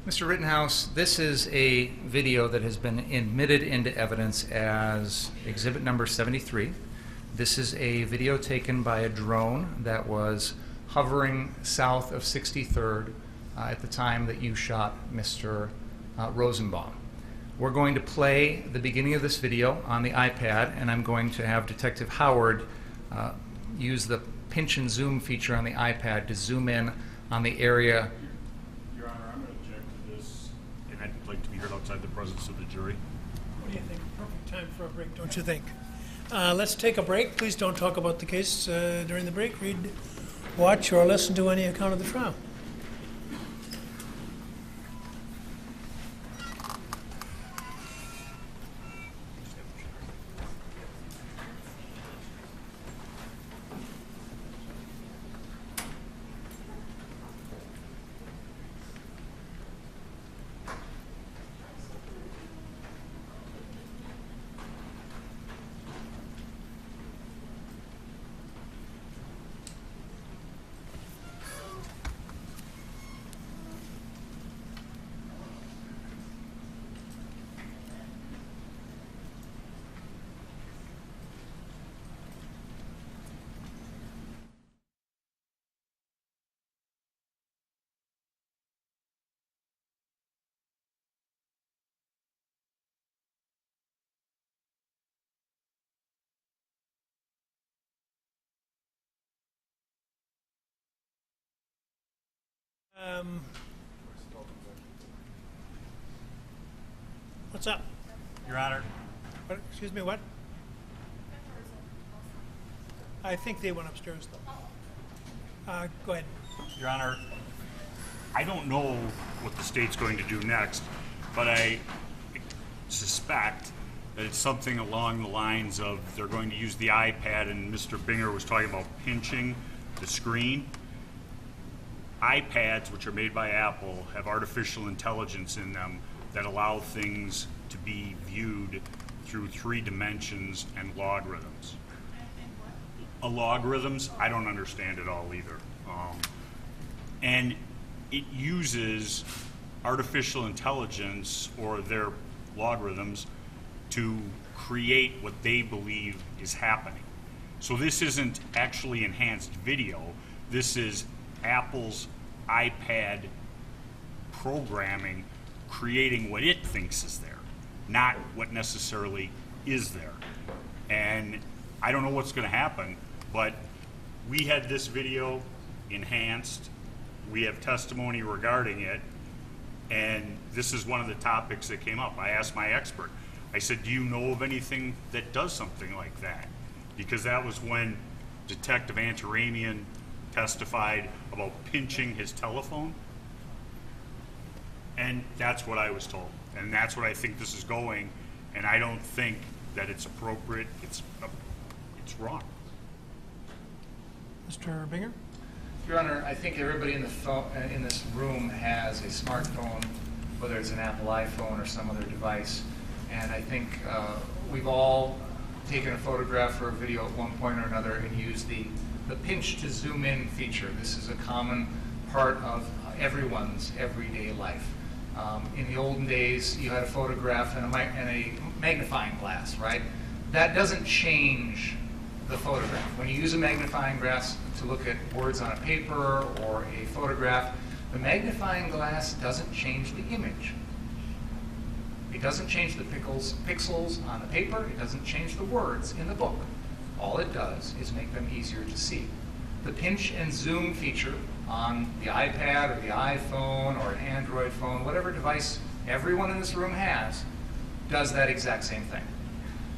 Mr. Rittenhouse, this is a video that has been admitted into evidence as exhibit number 73. This is a video taken by a drone that was hovering south of 63rd at the time that you shot Mr. Rosenbaum. We're going to play the beginning of this video on the iPad, and I'm going to have Detective Howard use the pinch and zoom feature on the iPad to zoom in on the area. Your Honor, I'm going to object to this, and I'd like to be heard outside the presence of the jury. What do you think? Perfect time for a break, don't you think? Let's take a break. Please don't talk about the case during the break. Read, watch, or listen to any account of the trial. What's up? Your Honor. What, excuse me, what? I think they went upstairs, though. Go ahead. Your Honor, I don't know what the state's going to do next, but I suspect that it's something along the lines of they're going to use the iPad, and Mr. Binger was talking about pinching the screen. iPads, which are made by Apple, have artificial intelligence in them that allow things to be viewed through 3 dimensions and logarithms. Logarithms, I don't understand it all either. And it uses artificial intelligence or their logarithms to create what they believe is happening. So this isn't actually enhanced video. This is Apple's iPad programming creating what it thinks is there, not what necessarily is there. And I don't know what's going to happen, but we had this video enhanced. We have testimony regarding it, and this is one of the topics that came up. I asked my expert. I said, do you know of anything that does something like that? Because that was when Detective Antaramian testified about pinching his telephone. And that's what I was told. And that's what I think this is going. And I don't think that it's appropriate. It's wrong. Mr. Binger? Your Honor, I think everybody in this room has a smartphone, whether it's an Apple iPhone or some other device. And I think we've all taken a photograph or a video at one point or another and used the pinch to zoom in feature. This is a common part of everyone's everyday life. In the olden days, you had a photograph and a magnifying glass, right? That doesn't change the photograph. When you use a magnifying glass to look at words on a paper or a photograph, the magnifying glass doesn't change the image. It doesn't change the pixels on the paper. It doesn't change the words in the book. All it does is make them easier to see. The pinch and zoom feature on the iPad or the iPhone or an Android phone, whatever device everyone in this room has, does that exact same thing.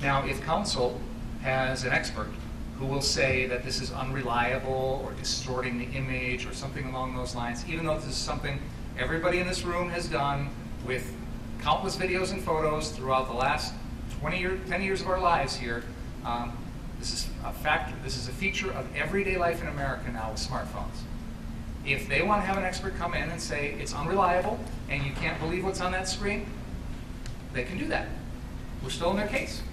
Now, if counsel has an expert who will say that this is unreliable or distorting the image or something along those lines, even though this is something everybody in this room has done with countless videos and photos throughout the last 10 years of our lives here, this is a factor. This is a feature of everyday life in America now with smartphones. If they want to have an expert come in and say it's unreliable and you can't believe what's on that screen, they can do that. We're still in their case.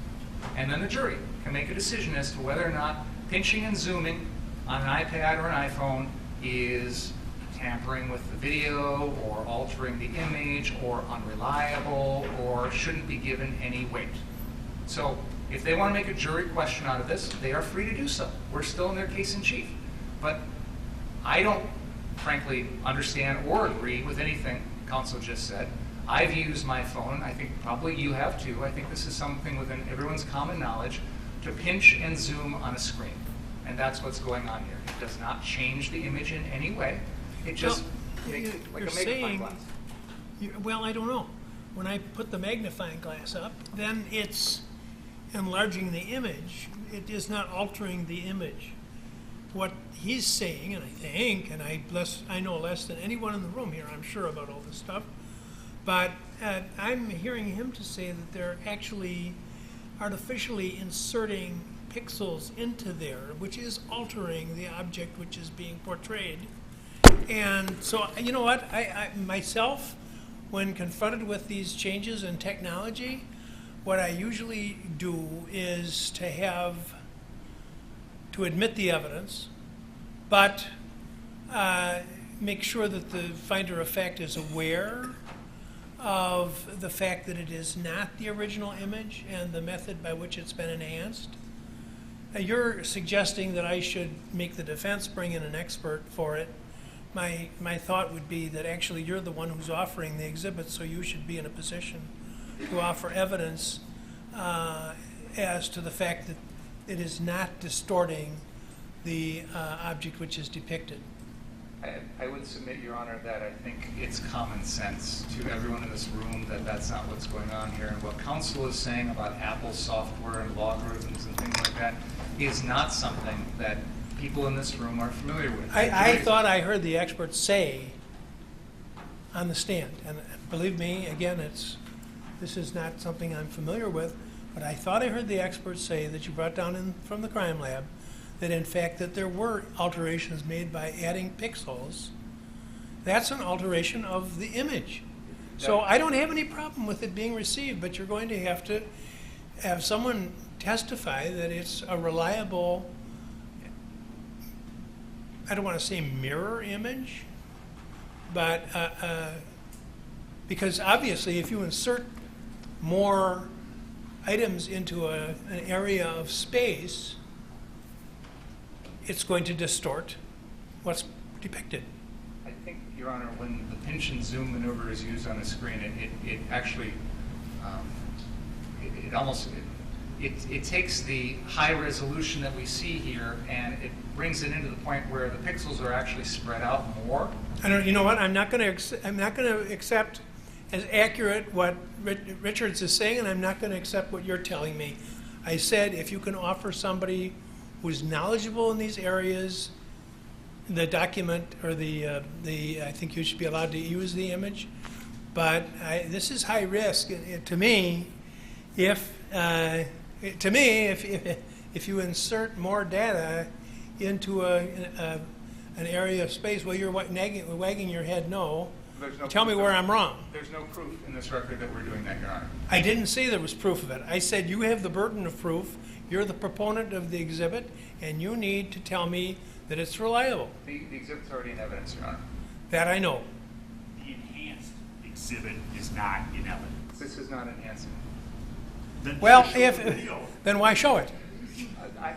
And then the jury can make a decision as to whether or not pinching and zooming on an iPad or an iPhone is tampering with the video or altering the image or unreliable or shouldn't be given any weight. So if they want to make a jury question out of this, they are free to do so. We're still in their case in chief. But I don't, frankly, understand or agree with anything counsel just said. I've used my phone. I think probably you have too. I think this is something within everyone's common knowledge to pinch and zoom on a screen. And that's what's going on here. It does not change the image in any way. It just makes it like a magnifying glass. Well, I don't know. When I put the magnifying glass up, then it's enlarging the image. It is not altering the image. What he's saying, and I think, and I know less than anyone in the room here, I'm sure, about all this stuff, but I'm hearing him to say that they're actually artificially inserting pixels into there, which is altering the object which is being portrayed. And so, you know what, I myself, when confronted with these changes in technology, what I usually do is to admit the evidence, but make sure that the finder of fact is aware of the fact that it is not the original image and the method by which it's been enhanced. You're suggesting that I should make the defense bring in an expert for it. My thought would be that actually you're the one who's offering the exhibit, so you should be in a position to offer evidence as to the fact that it is not distorting the object which is depicted. I would submit, Your Honor, that I think it's common sense to everyone in this room that that's not what's going on here. And what counsel is saying about Apple software and logarithms and things like that is not something that people in this room are familiar with. I thought I heard the expert say on the stand, and believe me, again, this is not something I'm familiar with, but I thought I heard the expert say that you brought down in from the crime lab that in fact that there were alterations made by adding pixels. That's an alteration of the image. So I don't have any problem with it being received, but you're going to have someone testify that it's a reliable, I don't want to say mirror image, but because obviously if you insert more items into an area of space, it's going to distort what's depicted. I think Your Honor, when the pinch and zoom maneuver is used on a screen, it actually, it almost, it takes the high resolution that we see here and it brings it into the point where the pixels are actually spread out more. I don't. You know what? I'm not going to accept as accurate what Richards is saying, and I'm not going to accept what you're telling me. I said if you can offer somebody who's knowledgeable in these areas, the document or I think you should be allowed to use the image. But this is high risk to me. If you insert more data into an area of space, well, you're wagging your head no. Tell me where I'm wrong. There's no proof in this record that we're doing that, Your Honor. I didn't say there was proof of it. I said you have the burden of proof. You're the proponent of the exhibit, and you need to tell me that it's reliable. The exhibit's already in evidence, Your Honor. That I know. The enhanced exhibit is not in evidence. This is not enhancing. Well, then why show it? I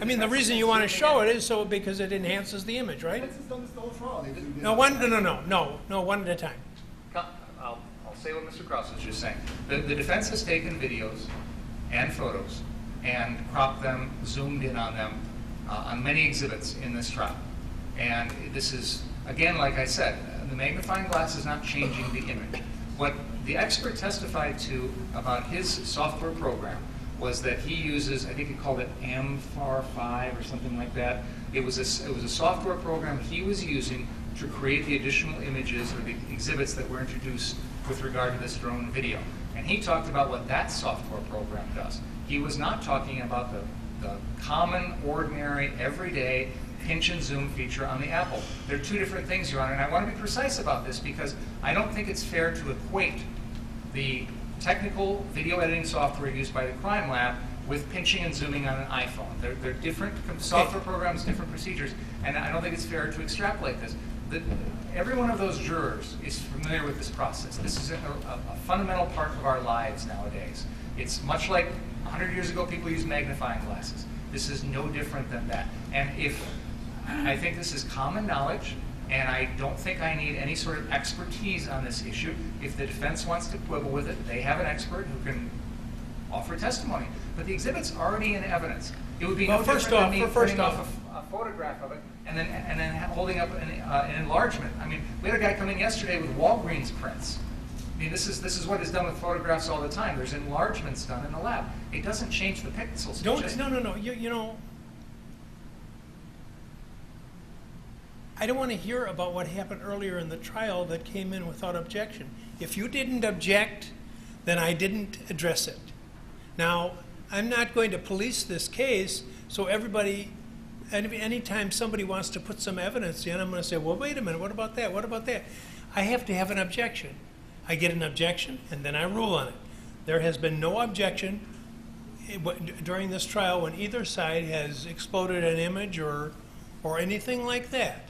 I mean, the reason you want to show it is so because it enhances the image, right? No, one at a time. I'll say what Mr. Krause was just saying. The defense has taken videos and photos and cropped them, zoomed in on them, on many exhibits in this trial. And this is, again, like I said, the magnifying glass is not changing the image. What the expert testified to about his software program was that he uses, I think he called it AMFAR5 or something like that. It was a software program he was using to create the additional images or the exhibits that were introduced with regard to this drone video. And he talked about what that software program does. He was not talking about the common, ordinary, everyday pinch and zoom feature on the Apple. They're two different things, Your Honor, and I want to be precise about this because I don't think it's fair to equate the technical video editing software used by the crime lab with pinching and zooming on an iPhone. They're different software programs, different procedures, and I don't think it's fair to extrapolate this. Every one of those jurors is familiar with this process. This is a fundamental part of our lives nowadays. It's much like 100 years ago people used magnifying glasses. This is no different than that. And I think this is common knowledge, and I don't think I need any sort of expertise on this issue. If the defense wants to quibble with it, they have an expert who can offer testimony. But the exhibit's already in evidence. It would be no different than me printing off a photograph of it and then holding up an enlargement. I mean, we had a guy come in yesterday with Walgreens prints. I mean, this is what is done with photographs all the time. There's enlargements done in the lab. It doesn't change the pixels. No. You know, I don't want to hear about what happened earlier in the trial that came in without objection. If you didn't object, then I didn't address it. Now, I'm not going to police this case, so everybody, anytime somebody wants to put some evidence in, I'm going to say, well, wait a minute, what about that? What about that? I have to have an objection. I get an objection, and then I rule on it. There has been no objection during this trial when either side has exploded an image or anything like that.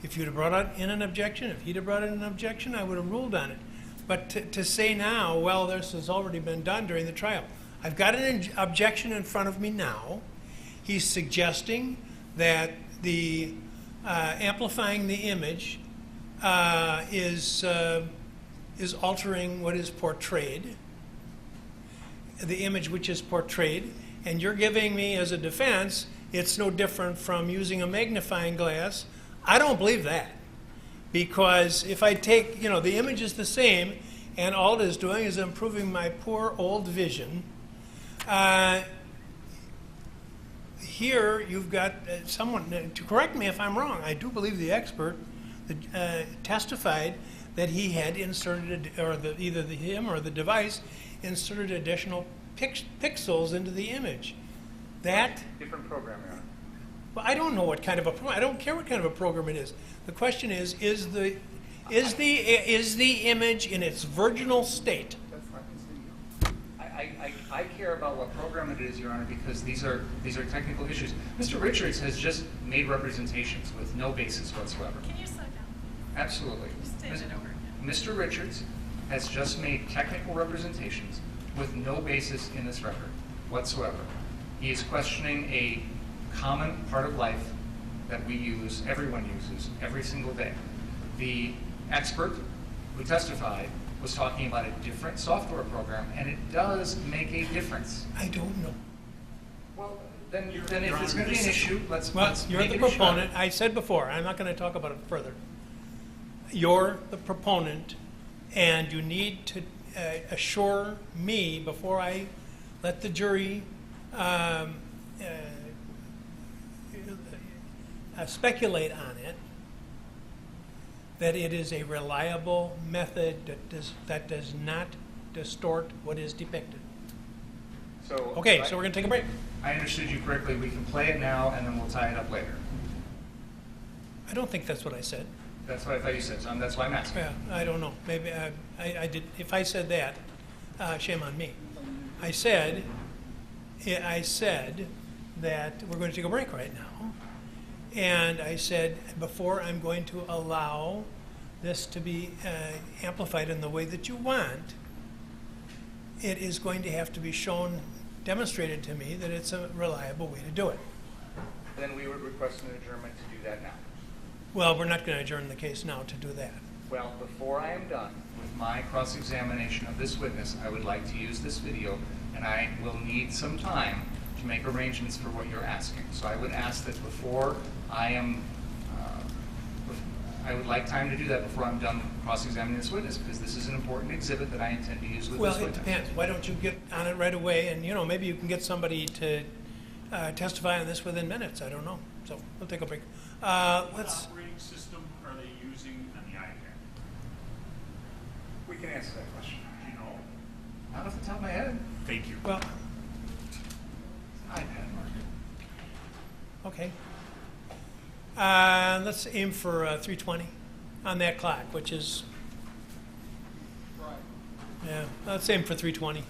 If you'd have brought in an objection, if he'd have brought in an objection, I would have ruled on it. But to say now, well, this has already been done during the trial. I've got an objection in front of me now. He's suggesting that the amplifying the image is altering what is portrayed, the image which is portrayed, and you're giving me as a defense, it's no different from using a magnifying glass. I don't believe that, because if I take, the image is the same, and all it is doing is improving my poor old vision. Here you've got someone, to correct me if I'm wrong, I do believe the expert testified that he had inserted, or either him or the device inserted additional pixels into the image. That different program, Your Honor. Well, I don't know what kind of a program. I don't care what kind of a program it is. The question is the image in its virginal state? I care about what program it is, Your Honor, because these are technical issues. Mr. Richards has just made representations with no basis whatsoever. Can you slow down? Absolutely. Stand it over again. Mr. Richards has just made technical representations with no basis in this record whatsoever. He is questioning a common part of life that we use, everyone uses, every single day. The expert who testified was talking about a different software program, and it does make a difference. I don't know. Well, then if it's going to be an issue, let's You're make the it a shot. proponent. I said before, I'm not going to talk about it further. You're the proponent, and you need to assure me before I let the jury speculate on it that it is a reliable method that does not distort what is depicted. So, Okay, so we're going to take a break. I understood you correctly. We can play it now, and then we'll tie it up later. I don't think that's what I said. That's what I thought you said, so that's why I'm asking. Yeah, I don't know. Maybe I did. If I said that, shame on me. I said that we're going to take a break right now, and I said before I'm going to allow this to be amplified in the way that you want, it is going to have to be demonstrated to me that it's a reliable way to do it. Then we would request an adjournment to do that now. Well, we're not going to adjourn the case now to do that. Well, before I am done with my cross-examination of this witness, I would like to use this video, and I will need some time to make arrangements for what you're asking. So I would ask that before I am, I would like time to do that before I'm done cross-examining this witness, because this is an important exhibit that I intend to use with Well, this it witness. depends. Why don't you get on it right away, and maybe you can get somebody to testify on this within minutes. I don't know. So we'll take a break. What Let's. operating system are they using on the iPad? We can answer that question. Do you know? Not off the top of my head. Thank you. Well, iPad market. okay. Let's aim for 3:20 on that clock, which is. Right. Yeah. Let's aim for 3:20.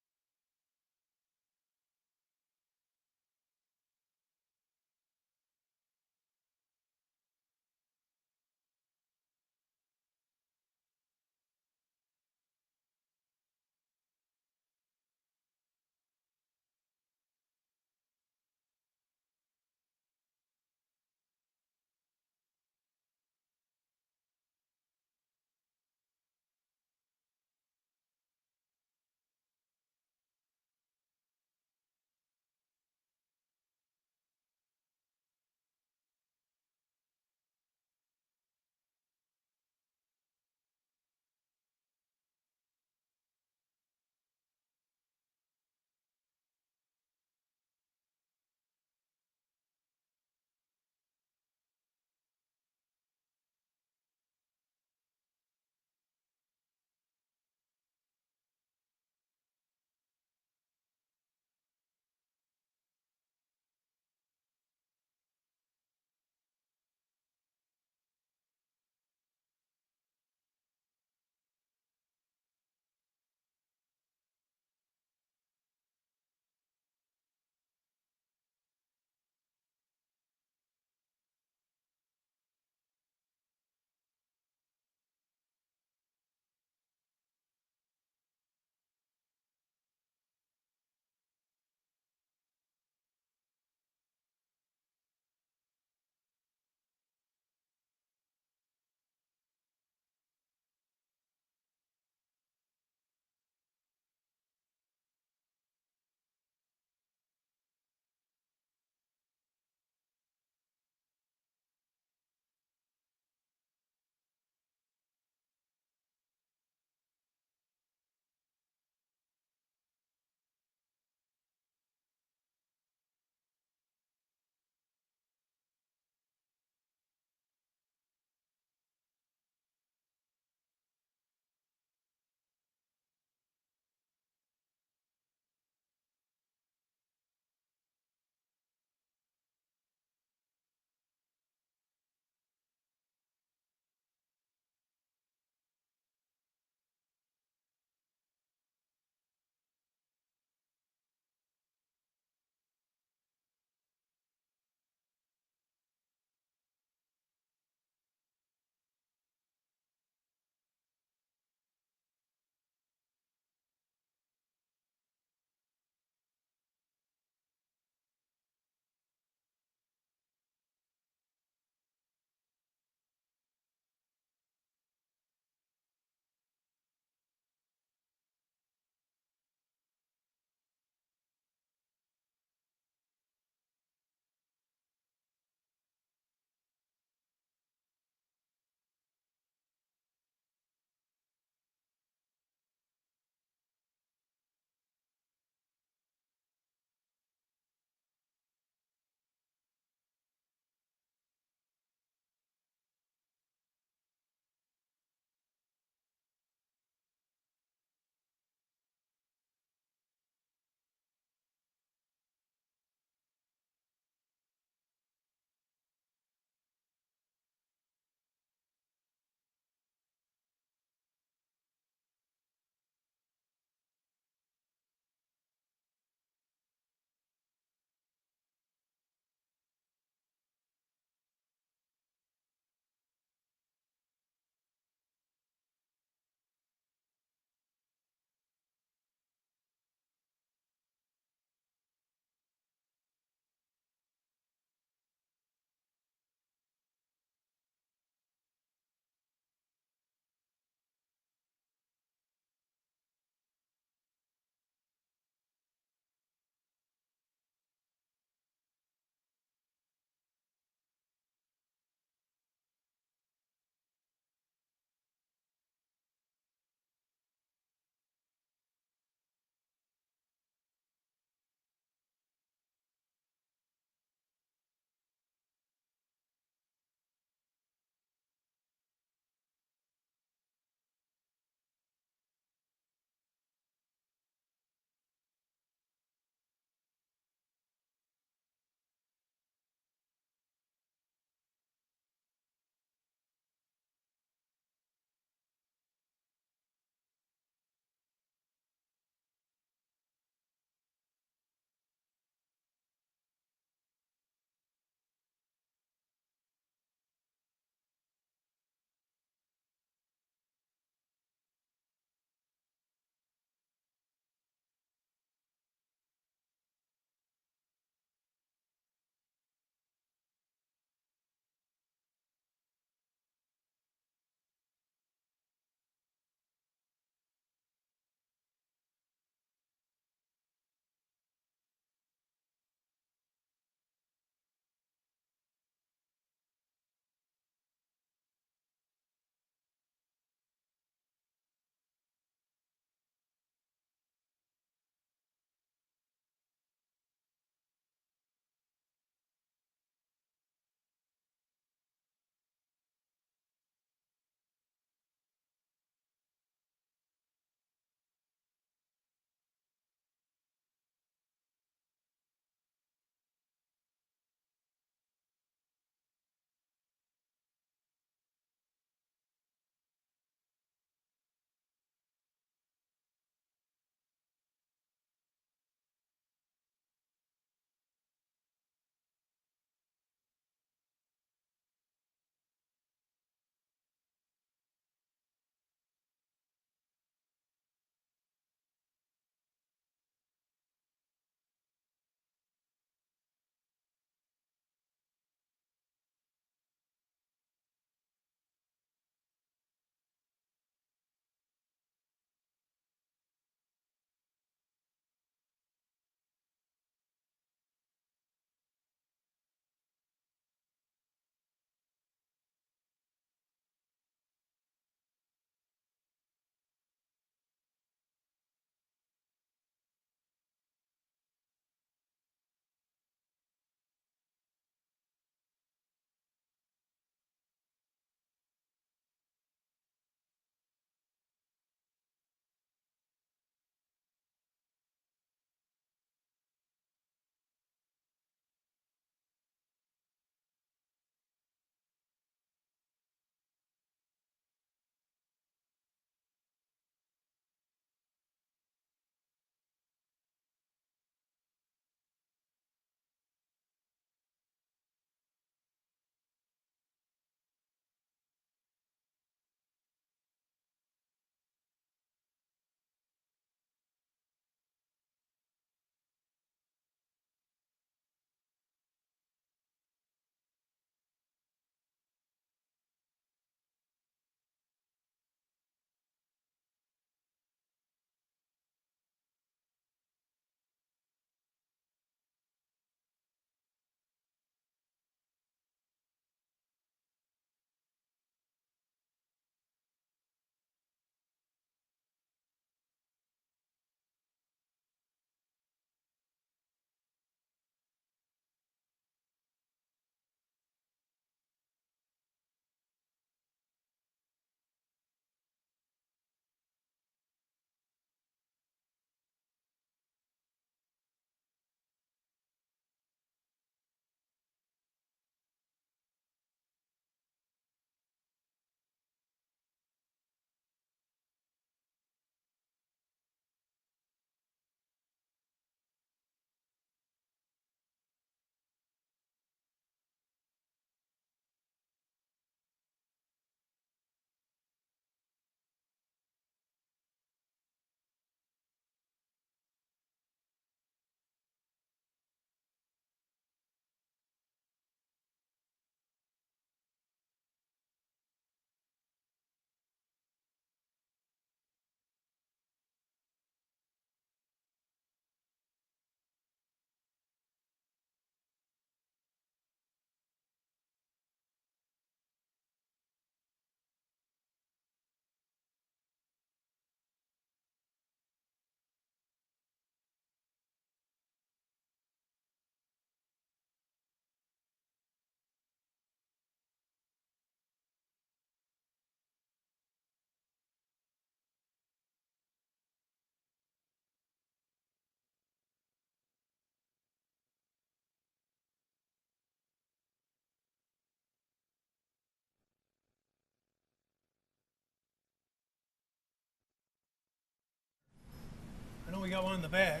got one in the back.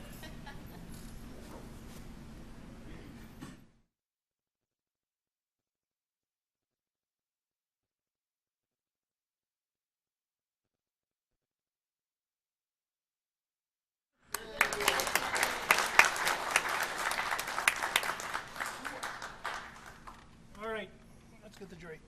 All right, let's get the jury.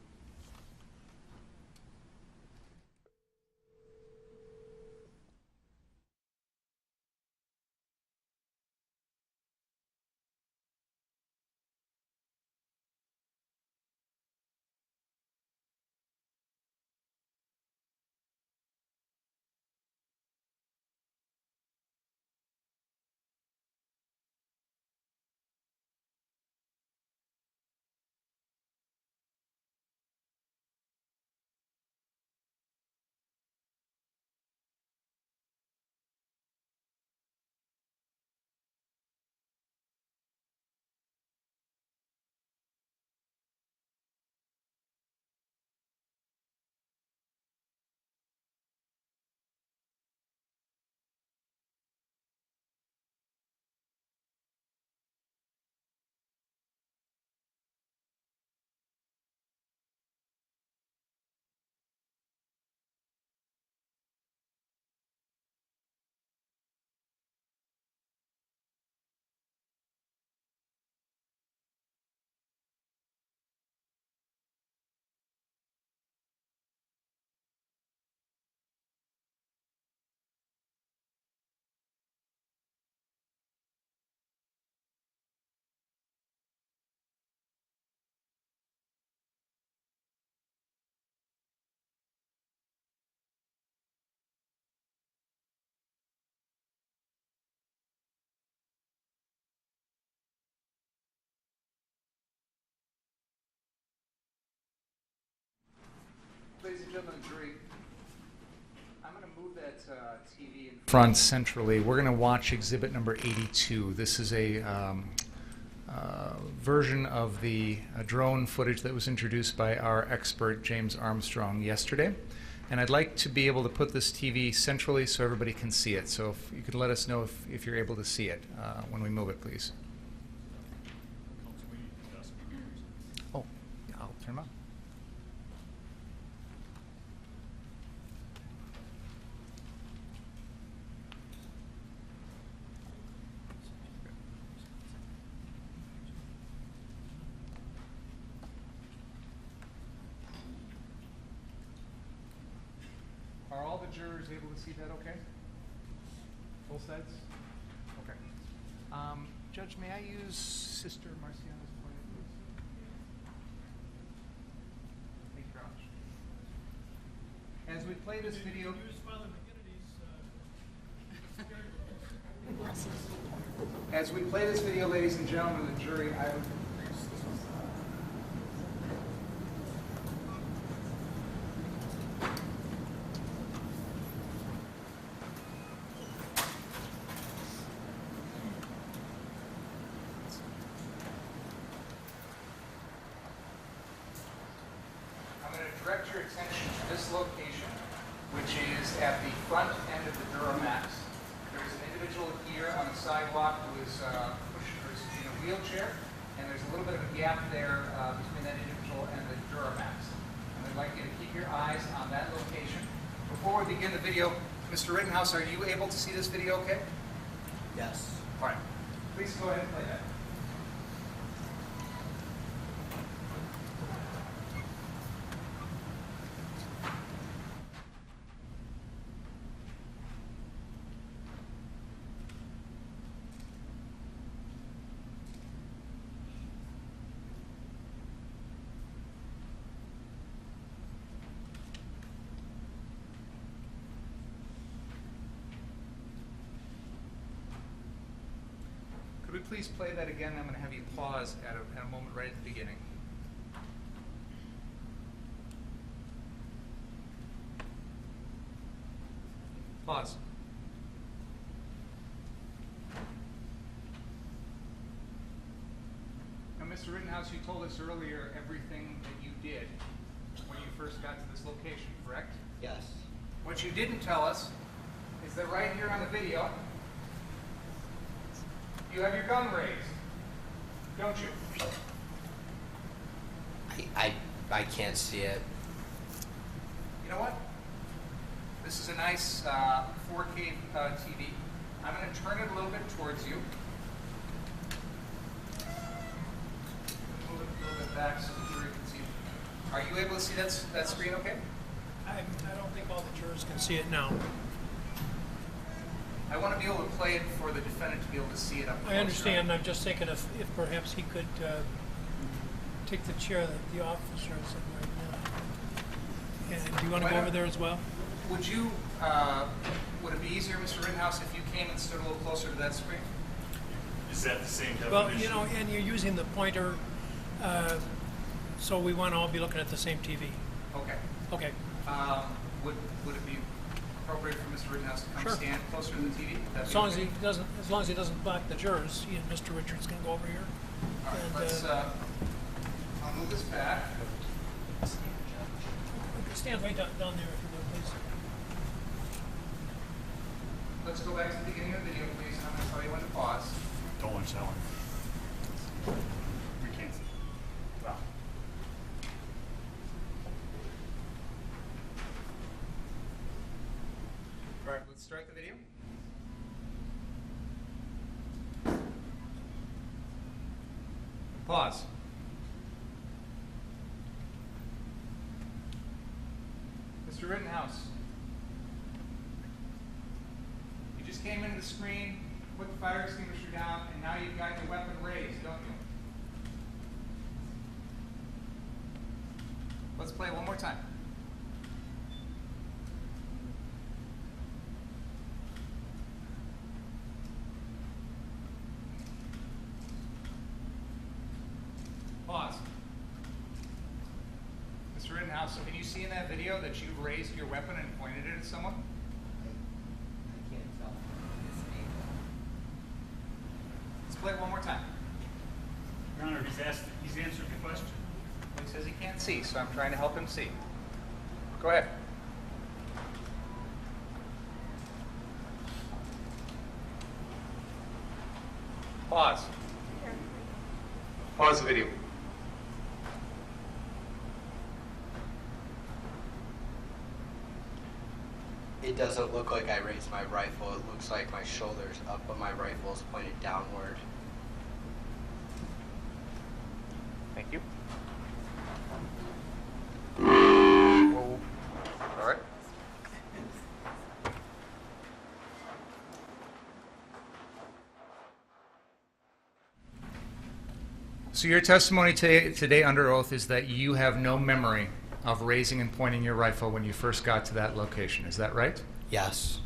Ladies and gentlemen of the jury, I'm going to move that TV in front centrally. We're going to watch exhibit number 82. This is a version of the drone footage that was introduced by our expert James Armstrong yesterday. And I'd like to be able to put this TV centrally so everybody can see it. So if you could let us know if you're able to see it when we move it, please. Oh, yeah, I'll turn them on. Are all the jurors able to see that okay? Both sides? Okay. Judge, may I use Sister Marciana's point, please? Thank you very much. As we play this video... As we play this video, ladies and gentlemen of the jury, I would... direct your attention to this location, which is at the front end of the Duramax. There's an individual here on the sidewalk who is pushed or is in a wheelchair, and there's a little bit of a gap there between that individual and the Duramax. And I'd like you to keep your eyes on that location. Before we begin the video, Mr. Rittenhouse, are you able to see this video okay? Yes. All right. Please go ahead and play that. Could we please play that again? I'm going to have you pause at a moment right at the beginning. Pause. Now, Mr. Rittenhouse, you told us earlier everything that you did when you first got to this location, correct? Yes. What you didn't tell us is that right here on the video, You have your gun raised, don't you? I can't see it. You know what? This is a nice 4K TV. I'm going to turn it a little bit towards you. Move it a little bit back so the jury can see. Are you able to see that screen okay? I don't think all the jurors can see it now. I want to be able to play it for the defendant to be able to see it up close. I understand. I'm just thinking if perhaps he could take the chair that the officer is in right now. And do you want to go over there as well? Would you, would it be easier, Mr. Rittenhouse, if you came and stood a little closer to that screen? Is that the same definition? Well, you know, and you're using the pointer, so we want to all be looking at the same TV. Okay. Okay. Would it be appropriate for Mr. Rittenhouse to come Sure. stand closer to the TV? As long as he doesn't block the jurors, he and Mr. Richards can go over here. All right, And, let's, I'll move this back. stand right down there if you would, please. Let's go back to the beginning of the video, please. I'm going to tell you when to pause. Don't watch that one. We can't see. Well. All right, let's start the video. Pause. Mr. Rittenhouse, you just came into the screen, put the fire extinguisher down, and now you've got your weapon raised, don't you? Let's play it one more time. Pause. Mr. Rittenhouse, so can you see in that video that you raised your weapon and pointed it at someone? I can't tell. Let's play it one more time. Your Honor, he's answered the question. Well, he says he can't see, so I'm trying to help him see. Go ahead. Pause. Pause the video. It doesn't look like I raised my rifle. It looks like my shoulder's up, but my rifle is pointed downward. Thank you. Whoa. All right. So your testimony today under oath is that you have no memory of raising and pointing your rifle when you first got to that location. Is that right? Yes.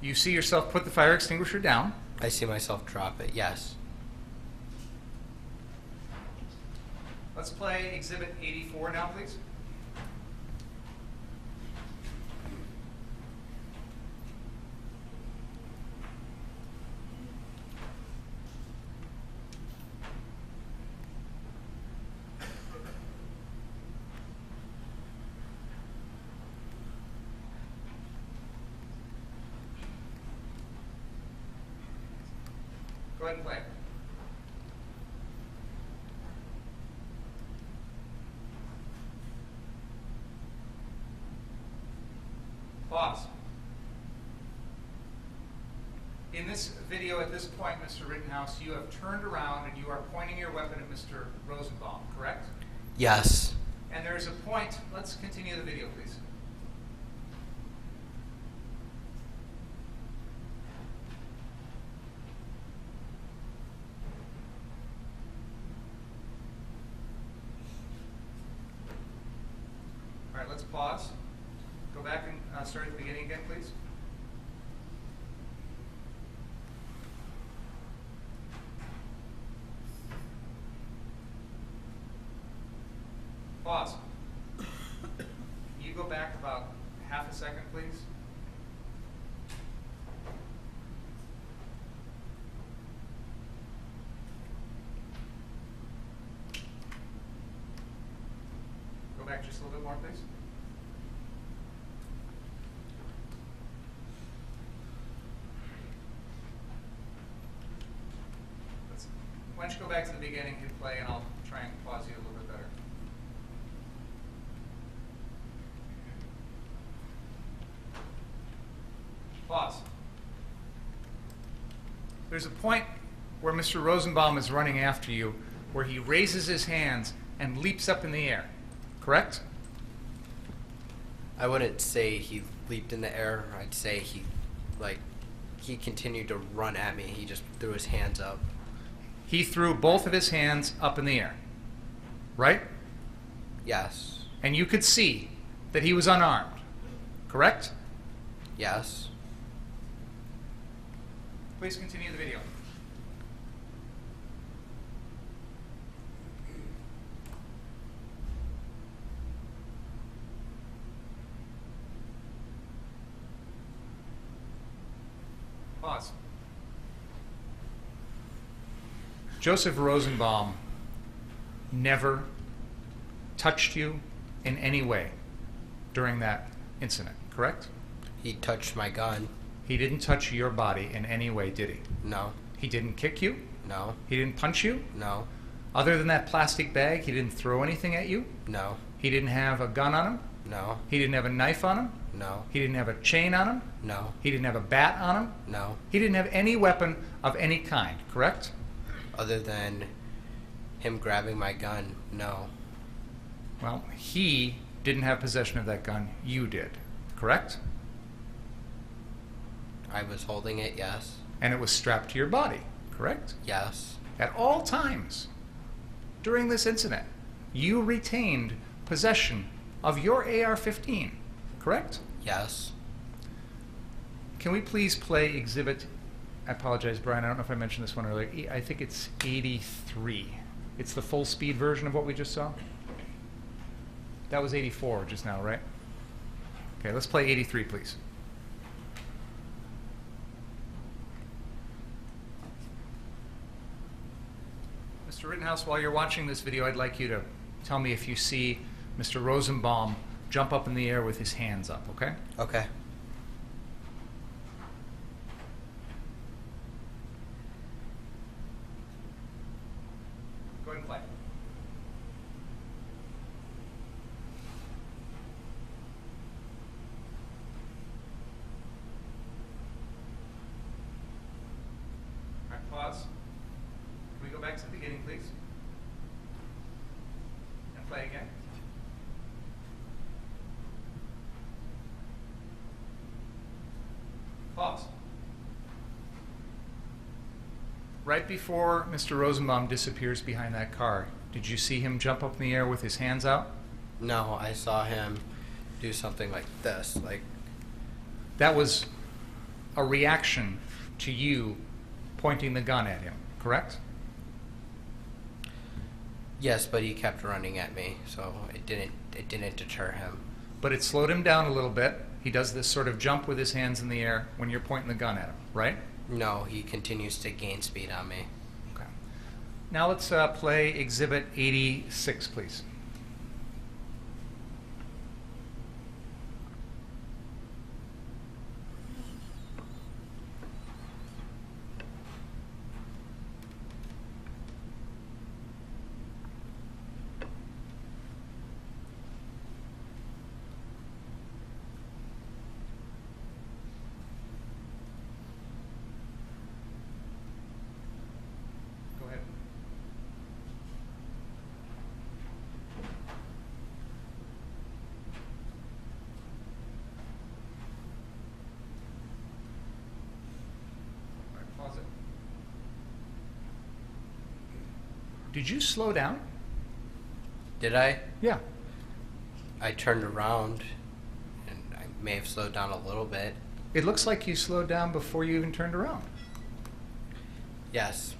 You see yourself put the fire extinguisher down. I see myself drop it. Yes. Let's play Exhibit 84 now, please. Go ahead and play. Pause. In this video, at this point, Mr. Rittenhouse, you have turned around and you are pointing your weapon at Mr. Rosenbaum, correct? Yes. And there is a point. Let's continue the video, please. All right, let's pause. Go back and start at the beginning again, please. Pause. Can you go back about half a second, please? Go back just a little bit more, please. back to the beginning, hit play, and I'll try and pause you a little bit better. Pause. There's a point where Mr. Rosenbaum is running after you where he raises his hands and leaps up in the air, correct? I wouldn't say he leaped in the air. I'd say he continued to run at me. He just threw his hands up. He threw both of his hands up in the air, right? Yes. And you could see that he was unarmed, correct? Yes. Please continue the video. Pause. Joseph Rosenbaum never touched you in any way during that incident, correct? He touched my gun. He didn't touch your body in any way, did he? No. He didn't kick you? No. He didn't punch you? No. Other than that plastic bag, he didn't throw anything at you? No. He didn't have a gun on him? No. He didn't have a knife on him? No. He didn't have a chain on him? No. He didn't have a bat on him? No. He didn't have any weapon of any kind, correct? Other than him grabbing my gun, no. Well, he didn't have possession of that gun. You did, correct? I was holding it, yes. And it was strapped to your body, correct? Yes. At all times during this incident, you retained possession of your AR-15, correct? Yes. Can we please play exhibit, I apologize, Brian, I don't know if I mentioned this one earlier. I think it's 83. It's the full speed version of what we just saw. That was 84 just now, right? Okay, let's play 83, please. Mr. Rittenhouse, while you're watching this video, I'd like you to tell me if you see Mr. Rosenbaum jump up in the air with his hands up, okay? Okay. Go ahead and play. All right, pause. Can we go back to the beginning, please? And play again. Pause. Right before Mr. Rosenbaum disappears behind that car, did you see him jump up in the air with his hands out? No, I saw him do something like this, like... That was a reaction to you pointing the gun at him, correct? Yes, but he kept running at me, so it didn't deter him. But it slowed him down a little bit. He does this sort of jump with his hands in the air when you're pointing the gun at him, right? No, he continues to gain speed on me. Okay. Now let's play Exhibit 86, please. Go ahead. All right, pause it. Did you slow down? Did I? Yeah. I turned around, and I may have slowed down a little bit. It looks like you slowed down before you even turned around. Yes.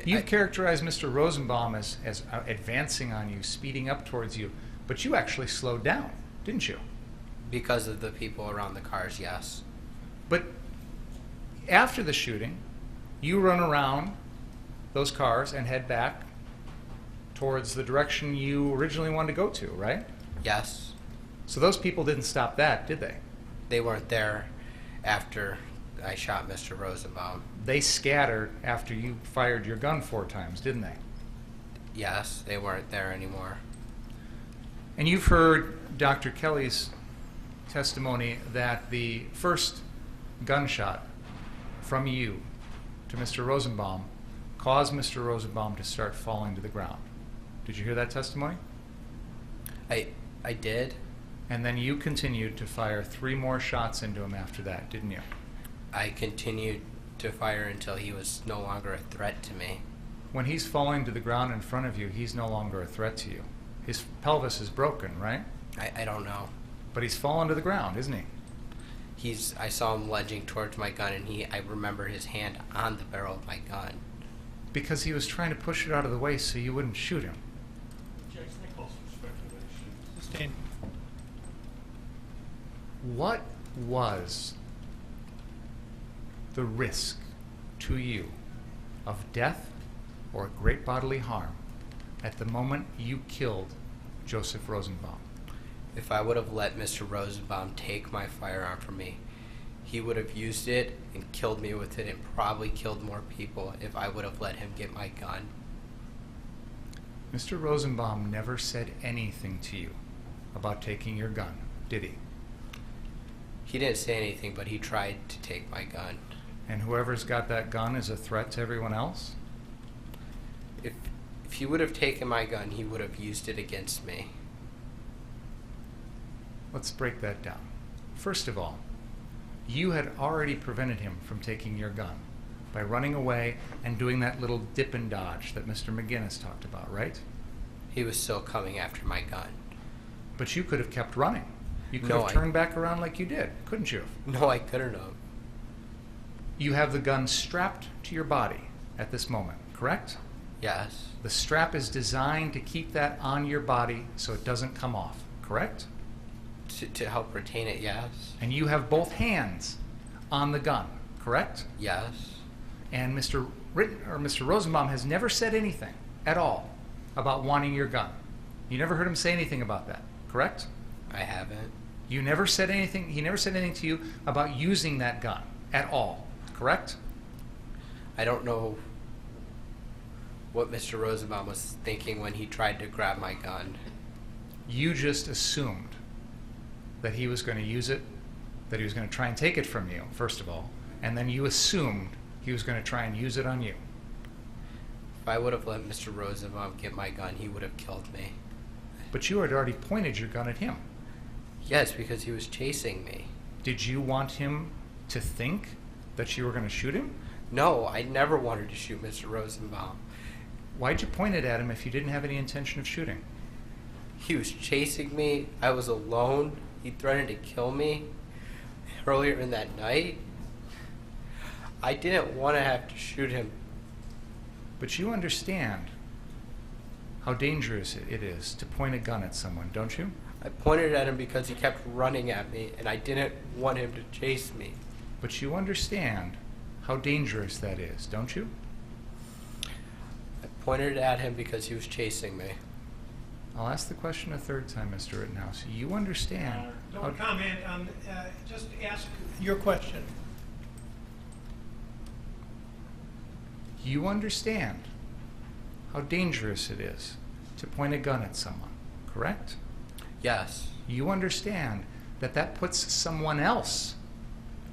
You've characterized Mr. Rosenbaum as advancing on you, speeding up towards you, but you actually slowed down, didn't you? Because of the people around the cars, yes. But after the shooting, you run around those cars and head back towards the direction you originally wanted to go to, right? Yes. So those people didn't stop that, did they? They weren't there after I shot Mr. Rosenbaum. They scattered after you fired your gun 4 times, didn't they? Yes, they weren't there anymore. And you've heard Dr. Kelly's testimony that the first gunshot from you to Mr. Rosenbaum caused Mr. Rosenbaum to start falling to the ground. Did you hear that testimony? I did. And then you continued to fire 3 more shots into him after that, didn't you? I continued to fire until he was no longer a threat to me. When he's falling to the ground in front of you, he's no longer a threat to you. His pelvis is broken, right? I don't know. But he's fallen to the ground, isn't he? I saw him lunging towards my gun, and I remember his hand on the barrel of my gun. Because he was trying to push it out of the way so you wouldn't shoot him. Sustained. What was the risk to you of death or great bodily harm at the moment you killed Joseph Rosenbaum? If I would have let Mr. Rosenbaum take my firearm from me, he would have used it and killed me with it and probably killed more people if I would have let him get my gun. Mr. Rosenbaum never said anything to you about taking your gun, did he? He didn't say anything, but he tried to take my gun. And whoever's got that gun is a threat to everyone else? If he would have taken my gun, he would have used it against me. Let's break that down. First of all, you had already prevented him from taking your gun by running away and doing that little dip and dodge that Mr. McGinnis talked about, right? He was still coming after my gun. But you could have kept running. You could No, have turned back around like you did, couldn't you? No, I couldn't have. You have the gun strapped to your body at this moment, correct? Yes. The strap is designed to keep that on your body so it doesn't come off, correct? To help retain it, yes. And you have both hands on the gun, correct? Yes. And Mr. Rosenbaum has never said anything at all about wanting your gun. You never heard him say anything about that, correct? I haven't. You never said anything, he never said anything to you about using that gun at all, correct? I don't know what Mr. Rosenbaum was thinking when he tried to grab my gun. You just assumed that he was going to use it, that he was going to try and take it from you, first of all, and then you assumed he was going to try and use it on you. If I would have let Mr. Rosenbaum get my gun, he would have killed me. But you had already pointed your gun at him. Yes, because he was chasing me. Did you want him to think that you were going to shoot him? No, I never wanted to shoot Mr. Rosenbaum. Why'd you point it at him if you didn't have any intention of shooting? He was chasing me. I was alone. He threatened to kill me earlier in that night. I didn't want to have to shoot him. But you understand how dangerous it is to point a gun at someone, don't you? I pointed at him because he kept running at me, and I didn't want him to chase me. But you understand how dangerous that is, don't you? I pointed at him because he was chasing me. I'll ask the question a third time, Mr. Rittenhouse. You understand Don't comment on, just ask your question. You understand how dangerous it is to point a gun at someone, correct? Yes. You understand that that puts someone else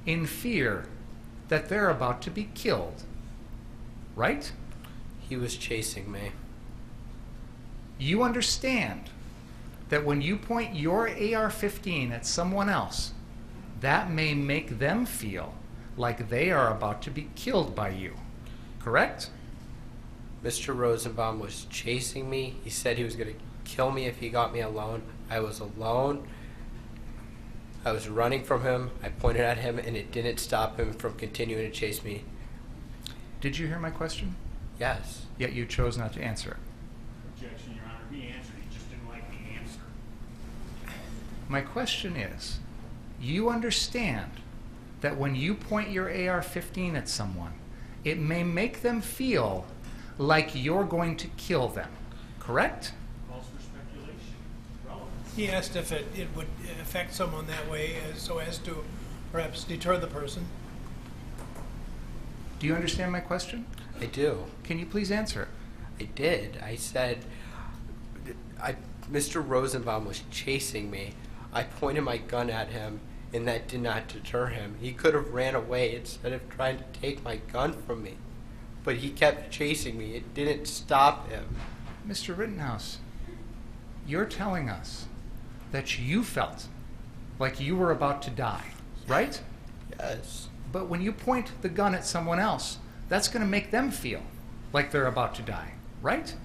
in fear that they're about to be killed, right? He was chasing me. You understand that when you point your AR-15 at someone else, that may make them feel like they are about to be killed by you, correct? Mr. Rosenbaum was chasing me. He said he was going to kill me if he got me alone. I was alone. I was running from him. I pointed at him, and it didn't stop him from continuing to chase me. Did you hear my question? Yes. Yet you chose not to answer it. Objection, Your Honor. He answered. He just didn't like the answer. My question is, you understand that when you point your AR-15 at someone, it may make them feel like you're going to kill them, correct? Calls for speculation. Relevance. He asked if it would affect someone that way so as to perhaps deter the person. Do you understand my question? I do. Can you please answer it? I did. I said, Mr. Rosenbaum was chasing me. I pointed my gun at him, and that did not deter him. He could have ran away instead of trying to take my gun from me. But he kept chasing me. It didn't stop him. Mr. Rittenhouse, you're telling us that you felt like you were about to die, right? Yes. But when you point the gun at someone else, that's going to make them feel like they're about to die, right?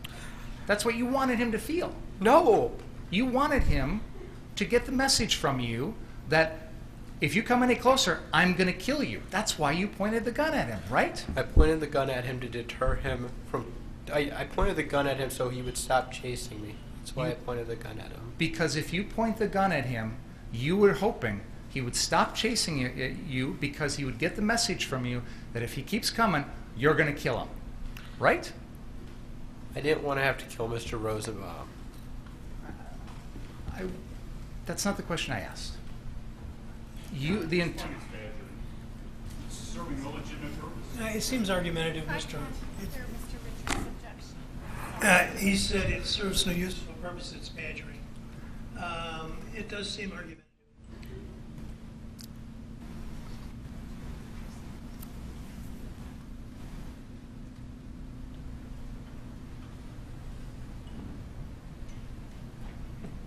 That's what you wanted him to feel. No. You wanted him to get the message from you that if you come any closer, I'm going to kill you. That's why you pointed the gun at him, right? I pointed the gun at him to deter him from... I pointed the gun at him so he would stop chasing me. That's why I pointed the gun at him. Because if you point the gun at him, you were hoping he would stop chasing you because he would get the message from you that if he keeps coming, you're going to kill him, right? I didn't want to have to kill Mr. Rosenbaum. That's not the question I asked. Serving a legitimate purpose. It seems argumentative, Mr. He said it serves no useful purpose, it's badgering. It does seem argumentative.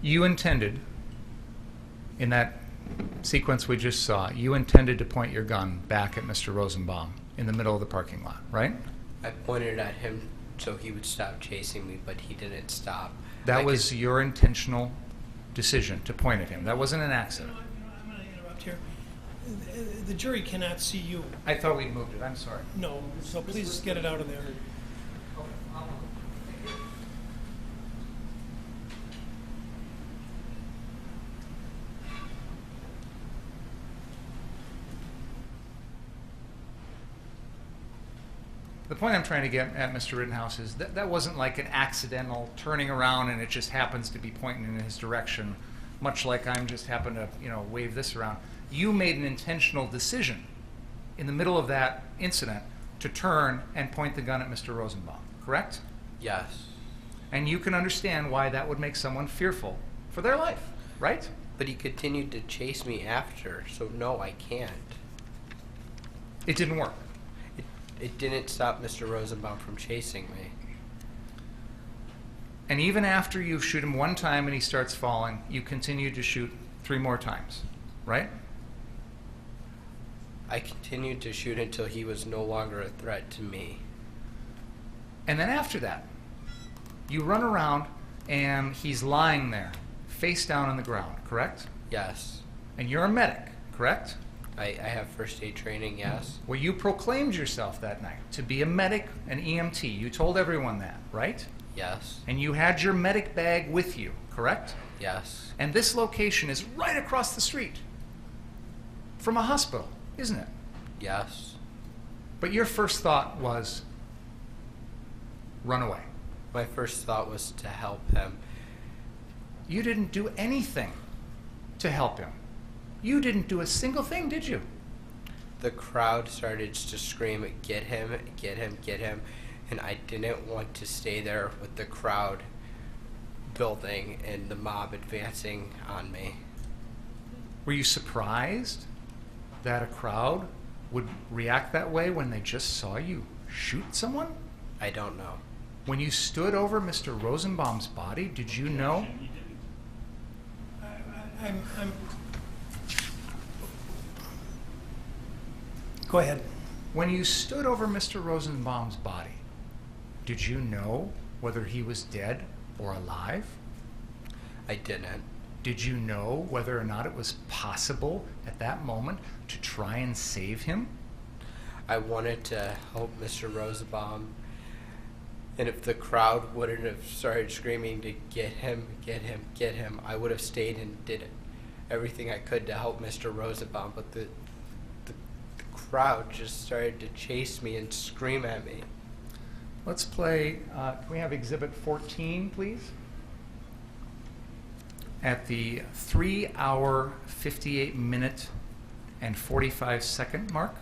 You intended, in that sequence we just saw, you intended to point your gun back at Mr. Rosenbaum in the middle of the parking lot, right? I pointed at him so he would stop chasing me, but he didn't stop. That was your intentional decision to point at him. That wasn't an accident. I'm going to interrupt here. The jury cannot see you. I thought we'd moved it. I'm sorry. No, so please get it out of there. The point I'm trying to get at, Mr. Rittenhouse, is that wasn't like an accidental turning around and it just happens to be pointing in his direction, much like I'm just happen to, wave this around. You made an intentional decision in the middle of that incident to turn and point the gun at Mr. Rosenbaum, correct? Yes. And you can understand why that would make someone fearful for their life, right? But he continued to chase me after, so no, I can't. It didn't work. It didn't stop Mr. Rosenbaum from chasing me. And even after you shoot him one time and he starts falling, you continue to shoot 3 more times, right? I continued to shoot until he was no longer a threat to me. And then after that, you run around and he's lying there, face down on the ground, correct? Yes. And you're a medic, correct? I have first aid training, yes. Well, you proclaimed yourself that night to be a medic, an EMT. You told everyone that, right? Yes. And you had your medic bag with you, correct? Yes. And this location is right across the street from a hospital, isn't it? Yes. But your first thought was run away. My first thought was to help him. You didn't do anything to help him. You didn't do a single thing, did you? The crowd started to scream, "Get him, get him, get him," and I didn't want to stay there with the crowd building and the mob advancing on me. Were you surprised that a crowd would react that way when they just saw you shoot someone? I don't know. When you stood over Mr. Rosenbaum's body, did you know? Go ahead. When you stood over Mr. Rosenbaum's body, did you know whether he was dead or alive? I didn't. Did you know whether or not it was possible at that moment to try and save him? I wanted to help Mr. Rosenbaum, and if the crowd wouldn't have started screaming to get him, get him, get him, I would have stayed and did everything I could to help Mr. Rosenbaum, but the crowd just started to chase me and scream at me. Let's play, can we have Exhibit 14, please? At the 3-hour, 58-minute, and 45-second mark.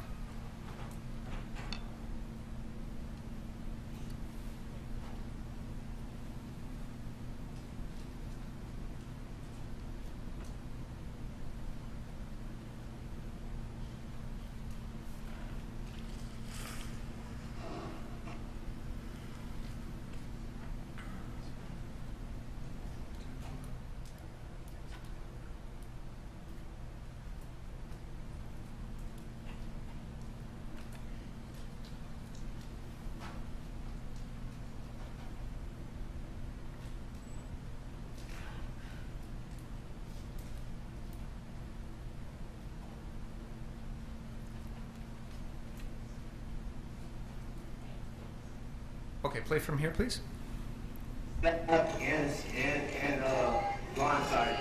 Okay, play from here, please. And blindside.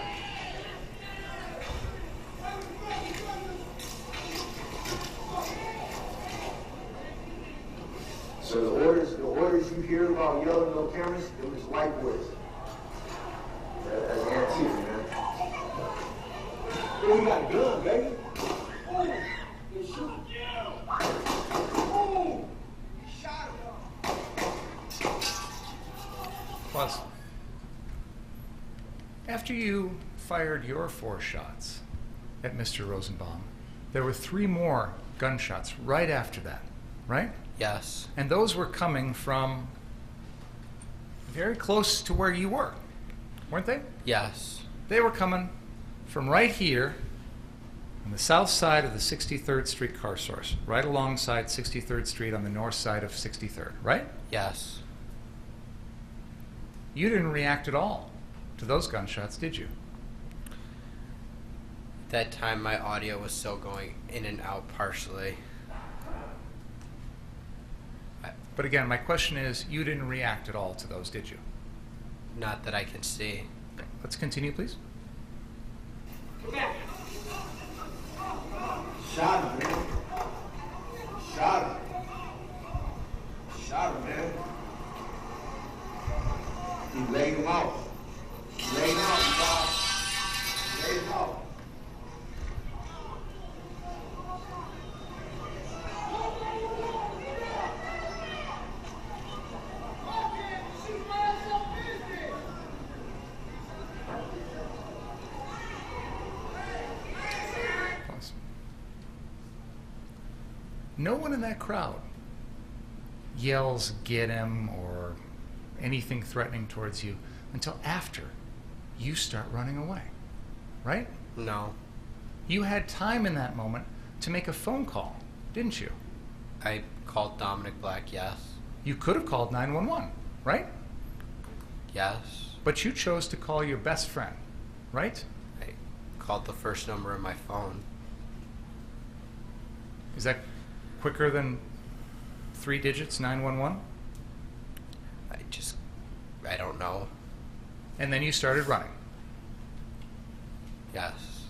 So the orders you hear about yelling no cameras, it was white boys. That's Antifa, man. Oh, you got a gun, baby. Oh, you shoot. Oh, you shot him. Pause. After you fired your 4 shots at Mr. Rosenbaum, there were 3 more gunshots right after that, right? Yes. And those were coming from very close to where you were, weren't they? Yes. They were coming from right here on the south side of the 63rd Street car source, right alongside 63rd Street on the north side of 63rd, right? Yes. You didn't react at all to those gunshots, did you? At that time, my audio was still going in and out partially. But again, my question is, you didn't react at all to those, did you? Not that I can see. Let's continue, please. Shot him, man. Shot him. Shot him, man. He laid him out. He laid him out, Bob. He laid him out. Pause. No one in that crowd yells, "Get him," or anything threatening towards you until after you start running away, right? No. You had time in that moment to make a phone call, didn't you? I called Dominic Black, yes. You could have called 911, right? Yes. But you chose to call your best friend, right? I called the first number on my phone. Is that quicker than 3 digits, 911? I don't know. And then you started running. Yes.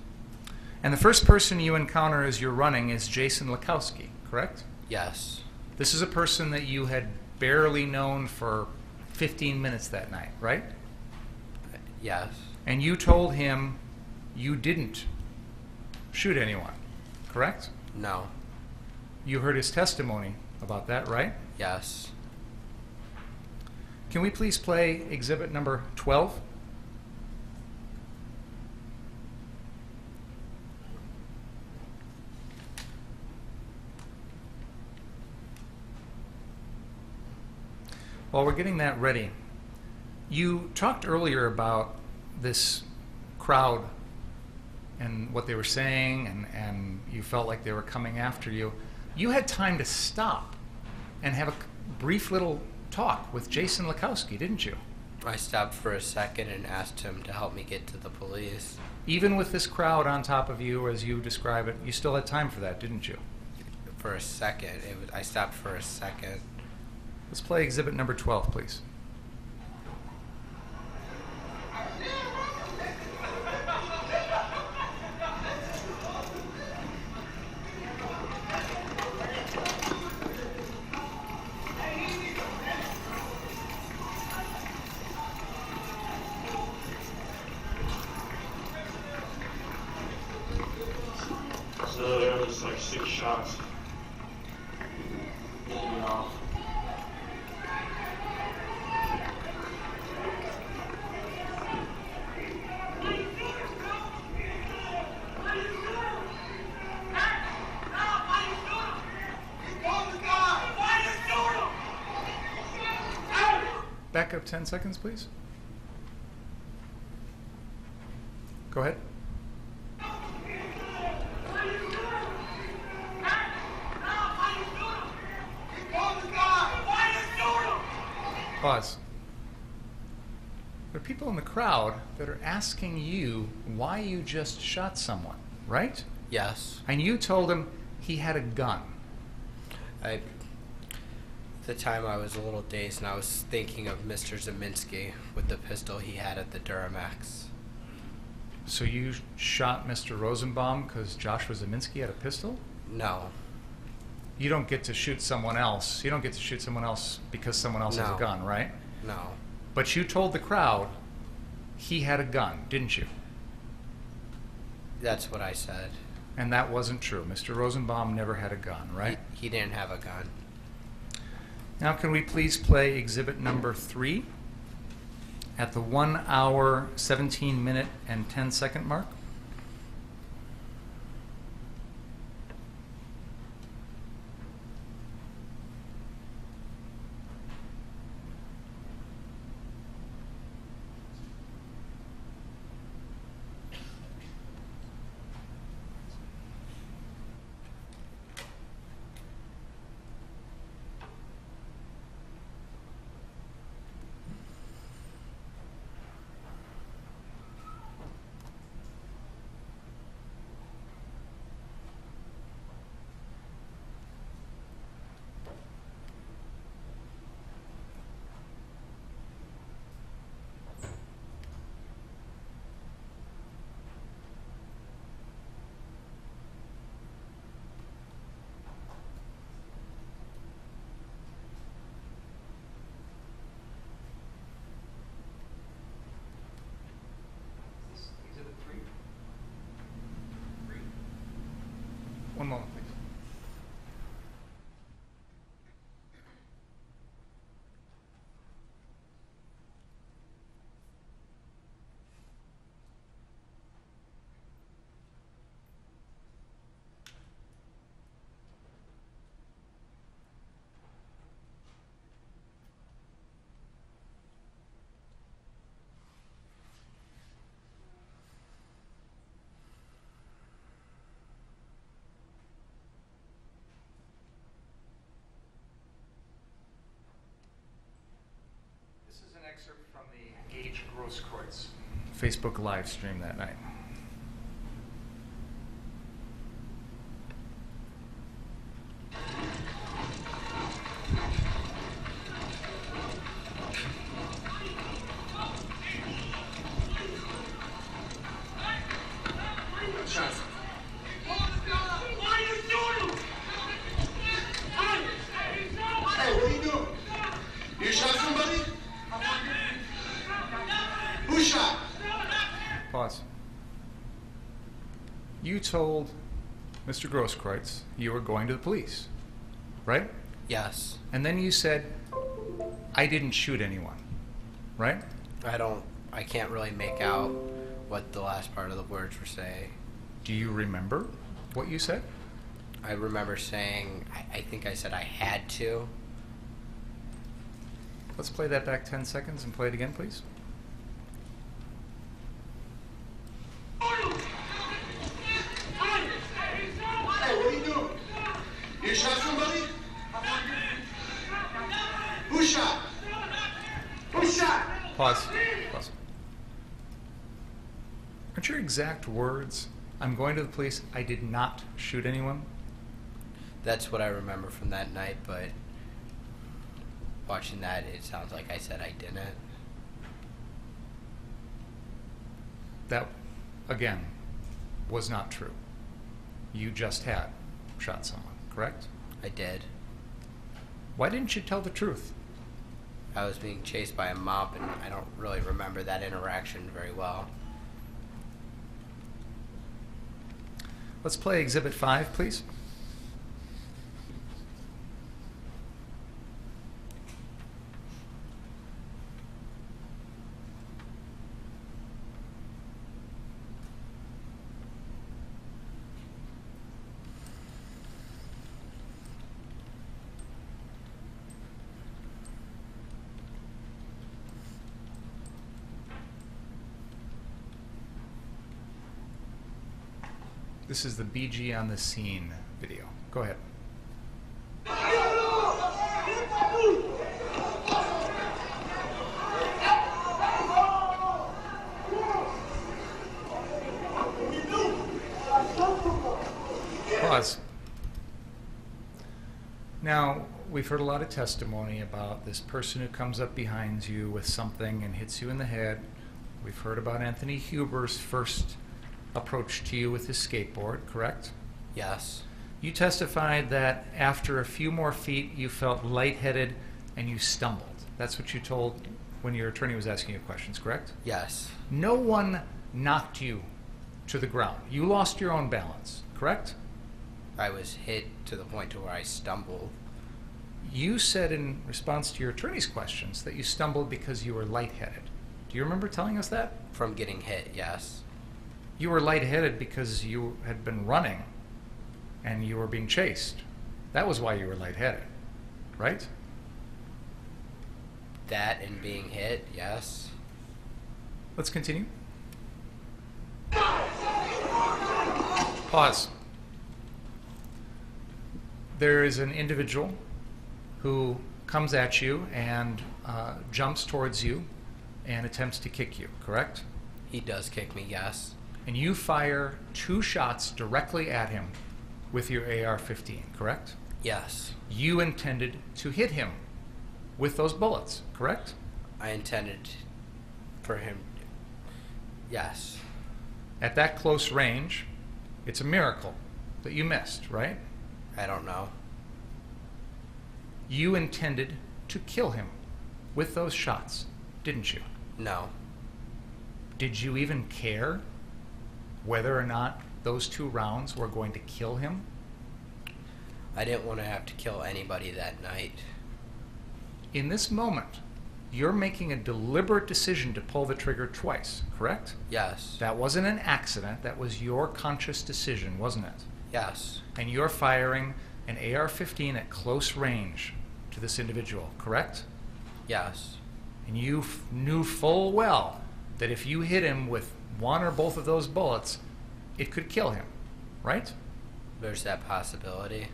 And the first person you encounter as you're running is Jason Lakowski, correct? Yes. This is a person that you had barely known for 15 minutes that night, right? Yes. And you told him you didn't shoot anyone, correct? No. You heard his testimony about that, right? Yes. Can we please play exhibit number 12? While we're getting that ready, you talked earlier about this crowd and what they were saying, and you felt like they were coming after you. You had time to stop and have a brief little talk with Jason Lakowski, didn't you? I stopped for a second and asked him to help me get to the police. Even with this crowd on top of you, as you describe it, you still had time for that, didn't you? For a second. I stopped for a second. Let's play exhibit number 12, please. So there was like 6 shots. Back up 10 seconds, please. Go ahead. Pause. There are people in the crowd that are asking you why you just shot someone, right? Yes. And you told him he had a gun. the time I was a little dazed and I was thinking of Mr. Zeminski with the pistol he had at the Duramax. So you shot Mr. Rosenbaum because Joshua Zeminski had a pistol? No. You don't get to shoot someone else. You don't get to shoot someone else because someone else has a No. gun, right? No. But you told the crowd he had a gun, didn't you? That's what I said. And that wasn't true. Mr. Rosenbaum never had a gun, right? He didn't have a gun. Now can we please play exhibit number 3 at the 1 hour, 17 minute, and 10 second mark? One moment, please. This is an excerpt from the Gage Grosskreutz Facebook live stream that night. Hey, what are you doing? You shot somebody? Who shot? Pause. You told Mr. Grosskreutz you were going to the police, right? Yes. And then you said, I didn't shoot anyone, right? I can't really make out what the last part of the words were saying. Do you remember what you said? I remember saying, I think I said I had to. Let's play that back 10 seconds and play it again, please. Hey, what are you doing? You shot somebody? Who shot? Who shot? Pause. Pause. Aren't your exact words, I'm going to the police, I did not shoot anyone? That's what I remember from that night, but watching that, it sounds like I said I didn't. That, again, was not true. You just had shot someone, correct? I did. Why didn't you tell the truth? I was being chased by a mob, and I don't really remember that interaction very well. Let's play Exhibit 5, please. This is the BG on the Scene video. Go ahead. Pause. Now, we've heard a lot of testimony about this person who comes up behind you with something and hits you in the head. We've heard about Anthony Huber's first approach to you with his skateboard, correct? Yes. You testified that after a few more feet, you felt lightheaded and you stumbled. That's what you told when your attorney was asking you questions, correct? Yes. No one knocked you to the ground. You lost your own balance, correct? I was hit to the point to where I stumbled. You said in response to your attorney's questions that you stumbled because you were lightheaded. Do you remember telling us that? From getting hit, yes. You were lightheaded because you had been running and you were being chased. That was why you were lightheaded, right? That and being hit, yes. Let's continue. Pause. There is an individual who comes at you and jumps towards you and attempts to kick you, correct? He does kick me, yes. And you fire 2 shots directly at him with your AR-15, correct? Yes. You intended to hit him with those bullets, correct? I intended for him, yes. At that close range, it's a miracle that you missed, right? I don't know. You intended to kill him with those shots, didn't you? No. Did you even care whether or not those 2 rounds were going to kill him? I didn't want to have to kill anybody that night. In this moment, you're making a deliberate decision to pull the trigger twice, correct? Yes. That wasn't an accident. That was your conscious decision, wasn't it? Yes. And you're firing an AR-15 at close range to this individual, correct? Yes. And you knew full well that if you hit him with 1 or both of those bullets, it could kill him, right? There's that possibility.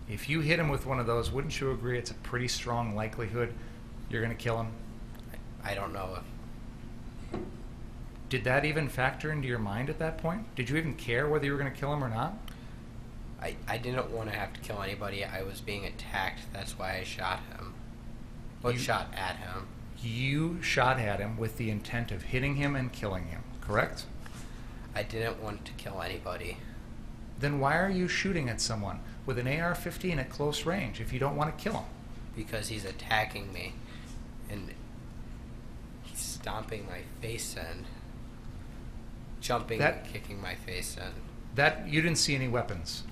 If you hit him with one of those, wouldn't you agree it's a pretty strong likelihood you're going to kill him? I don't know if... Did that even factor into your mind at that point? Did you even care whether you were going to kill him or not? I didn't want to have to kill anybody. I was being attacked. That's why I shot him. Or shot at him. You shot at him with the intent of hitting him and killing him, correct? I didn't want to kill anybody. Then why are you shooting at someone with an AR-15 at close range if you don't want to kill him? Because he's attacking me. And he's stomping my face in. Jumping and kicking my face in. You didn't see any weapons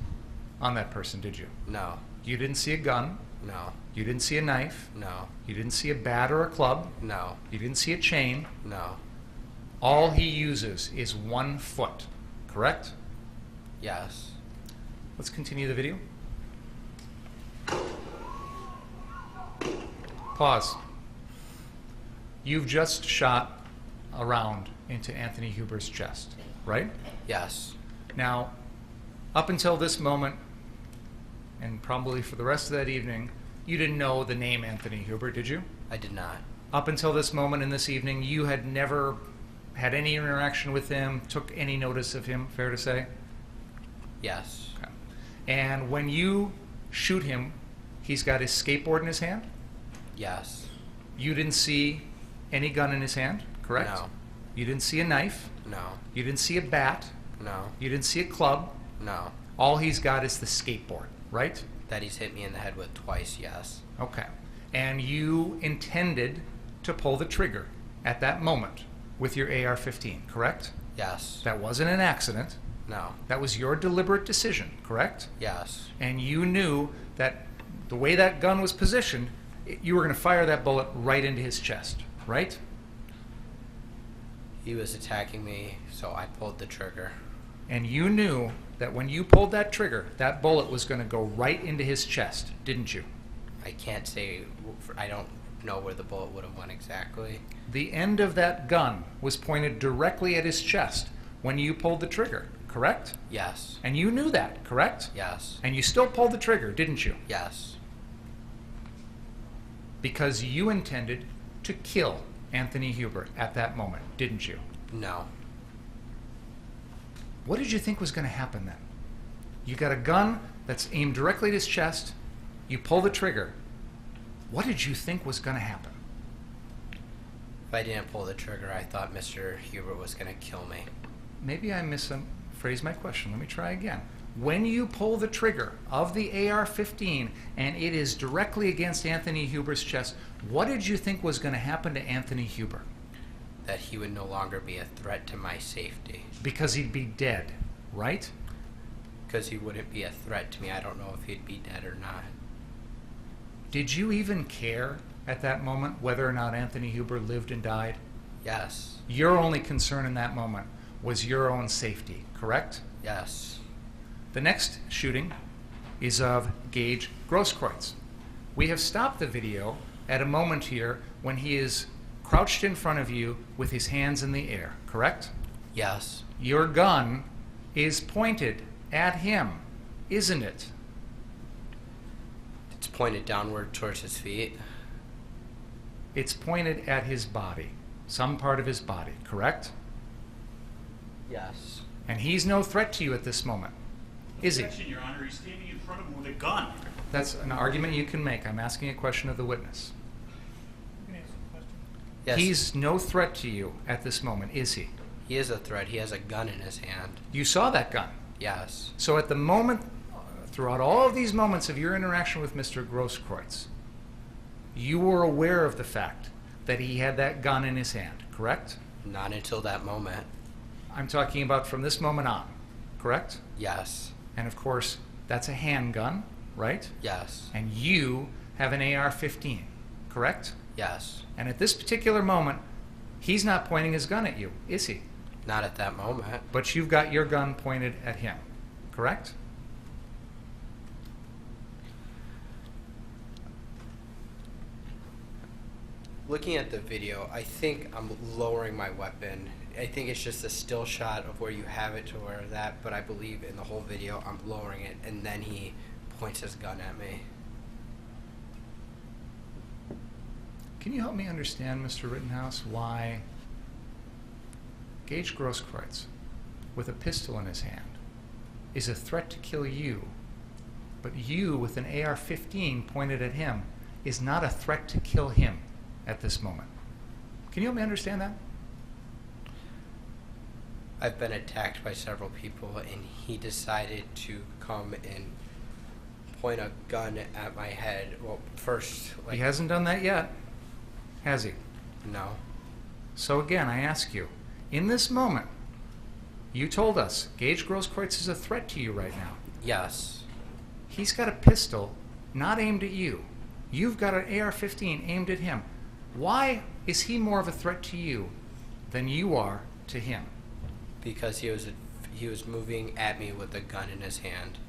on that person, did you? No. You didn't see a gun? No. You didn't see a knife? No. You didn't see a bat or a club? No. You didn't see a chain? No. All he uses is 1 foot, correct? Yes. Let's continue the video. Pause. You've just shot a round into Anthony Huber's chest, right? Yes. Now, up until this moment, and probably for the rest of that evening, you didn't know the name Anthony Huber, did you? I did not. Up until this moment in this evening, you had never had any interaction with him, took any notice of him, fair to say? Yes. Okay. And when you shoot him, he's got his skateboard in his hand? Yes. You didn't see any gun in his hand, correct? No. You didn't see a knife? No. You didn't see a bat? No. You didn't see a club? No. All he's got is the skateboard, right? That he's hit me in the head with twice, yes. Okay. And you intended to pull the trigger at that moment with your AR-15, correct? Yes. That wasn't an accident. No. That was your deliberate decision, correct? Yes. And you knew that the way that gun was positioned, you were going to fire that bullet right into his chest, right? He was attacking me, so I pulled the trigger. And you knew that when you pulled that trigger, that bullet was going to go right into his chest, didn't you? I can't say, I don't know where the bullet would have went exactly. The end of that gun was pointed directly at his chest when you pulled the trigger, correct? Yes. And you knew that, correct? Yes. And you still pulled the trigger, didn't you? Yes. Because you intended to kill Anthony Huber at that moment, didn't you? No. What did you think was going to happen then? You got a gun that's aimed directly at his chest. You pull the trigger. What did you think was going to happen? If I didn't pull the trigger, I thought Mr. Hubert was going to kill me. Maybe I misphrased my question. Let me try again. When you pull the trigger of the AR-15 and it is directly against Anthony Huber's chest, what did you think was going to happen to Anthony Huber? That he would no longer be a threat to my safety. Because he'd be dead, right? Because he wouldn't be a threat to me. I don't know if he'd be dead or not. Did you even care at that moment whether or not Anthony Huber lived and died? Yes. Your only concern in that moment was your own safety, correct? Yes. The next shooting is of Gage Grosskreutz. We have stopped the video at a moment here when he is crouched in front of you with his hands in the air, correct? Yes. Your gun is pointed at him, isn't it? It's pointed downward towards his feet. It's pointed at his body, some part of his body, correct? Yes. And he's no threat to you at this moment, is he? Objection, Your Honor. He's standing in front of him with a gun. That's an argument you can make. I'm asking a question of the witness. Yes. He's no threat to you at this moment, is he? He is a threat. He has a gun in his hand. You saw that gun. Yes. So at the moment, throughout all of these moments of your interaction with Mr. Grosskreutz, you were aware of the fact that he had that gun in his hand, correct? Not until that moment. I'm talking about from this moment on, correct? Yes. And of course, that's a handgun, right? Yes. And you have an AR-15, correct? Yes. And at this particular moment, he's not pointing his gun at you, is he? Not at that moment. But you've got your gun pointed at him, correct? Looking at the video, I think I'm lowering my weapon. I think it's just a still shot of where you have it to where that, but I believe in the whole video I'm lowering it, and then he points his gun at me. Can you help me understand, Mr. Rittenhouse, why Gage Grosskreutz, with a pistol in his hand, is a threat to kill you, but you, with an AR-15 pointed at him, is not a threat to kill him at this moment? Can you help me understand that? I've been attacked by several people, and he decided to come and point a gun at my head. Well, first, He hasn't done that yet, has he? No. So again, I ask you, in this moment, you told us Gage Grosskreutz is a threat to you right now. Yes. He's got a pistol not aimed at you. You've got an AR-15 aimed at him. Why is he more of a threat to you than you are to him? Because he was moving at me with a gun in his hand.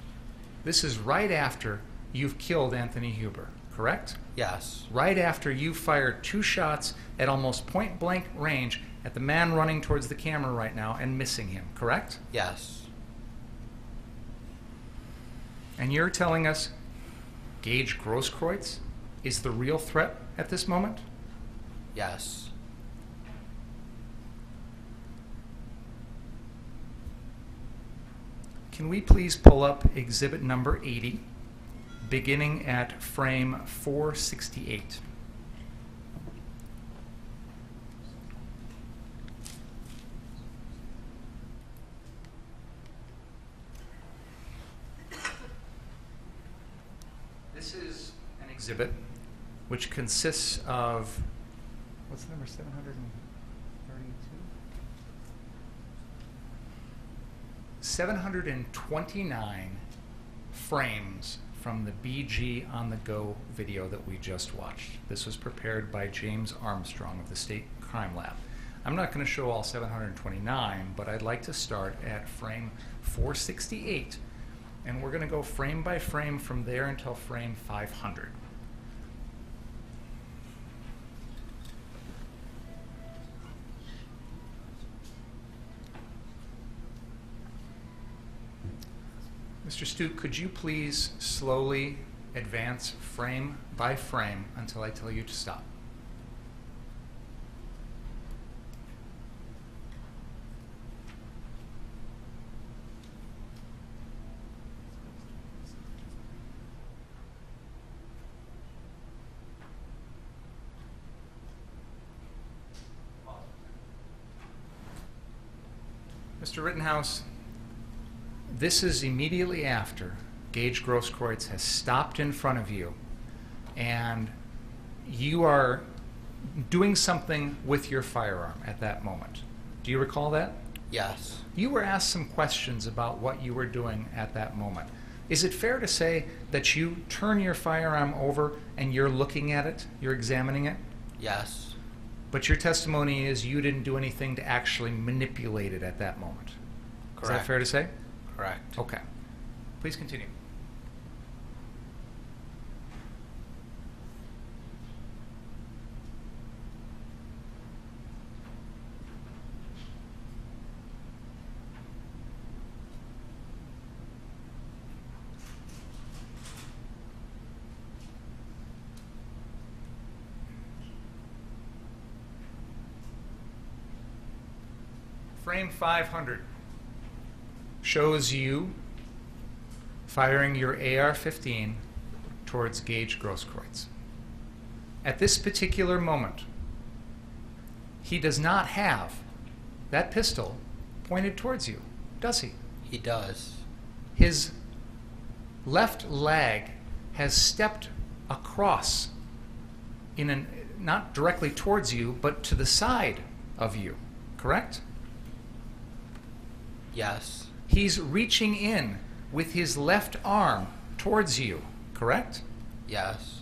This is right after you've killed Anthony Huber, correct? Yes. Right after you fired 2 shots at almost point-blank range at the man running towards the camera right now and missing him, correct? Yes. And you're telling us Gage Grosskreutz is the real threat at this moment? Yes. Can we please pull up exhibit number 80, beginning at frame 468? This is an exhibit which consists of, what's the number, 732? 729 frames from the BG on the Go video that we just watched. This was prepared by James Armstrong of the State Crime Lab. I'm not going to show all 729, but I'd like to start at frame 468, and we're going to go frame by frame from there until frame 500. Mr. Stute, could you please slowly advance frame by frame until I tell you to stop? Mr. Rittenhouse, this is immediately after Gage Grosskreutz has stopped in front of you and you are doing something with your firearm at that moment. Do you recall that? Yes. You were asked some questions about what you were doing at that moment. Is it fair to say that you turn your firearm over and you're looking at it, you're examining it? Yes. But your testimony is you didn't do anything to actually manipulate it at that moment. Correct. Is that fair to say? Correct. Okay. Please continue. Frame 500 shows you firing your AR-15 towards Gage Grosskreutz. At this particular moment, he does not have that pistol pointed towards you, does he? He does. His left leg has stepped across not directly towards you, but to the side of you, correct? Yes. He's reaching in with his left arm towards you, correct? Yes.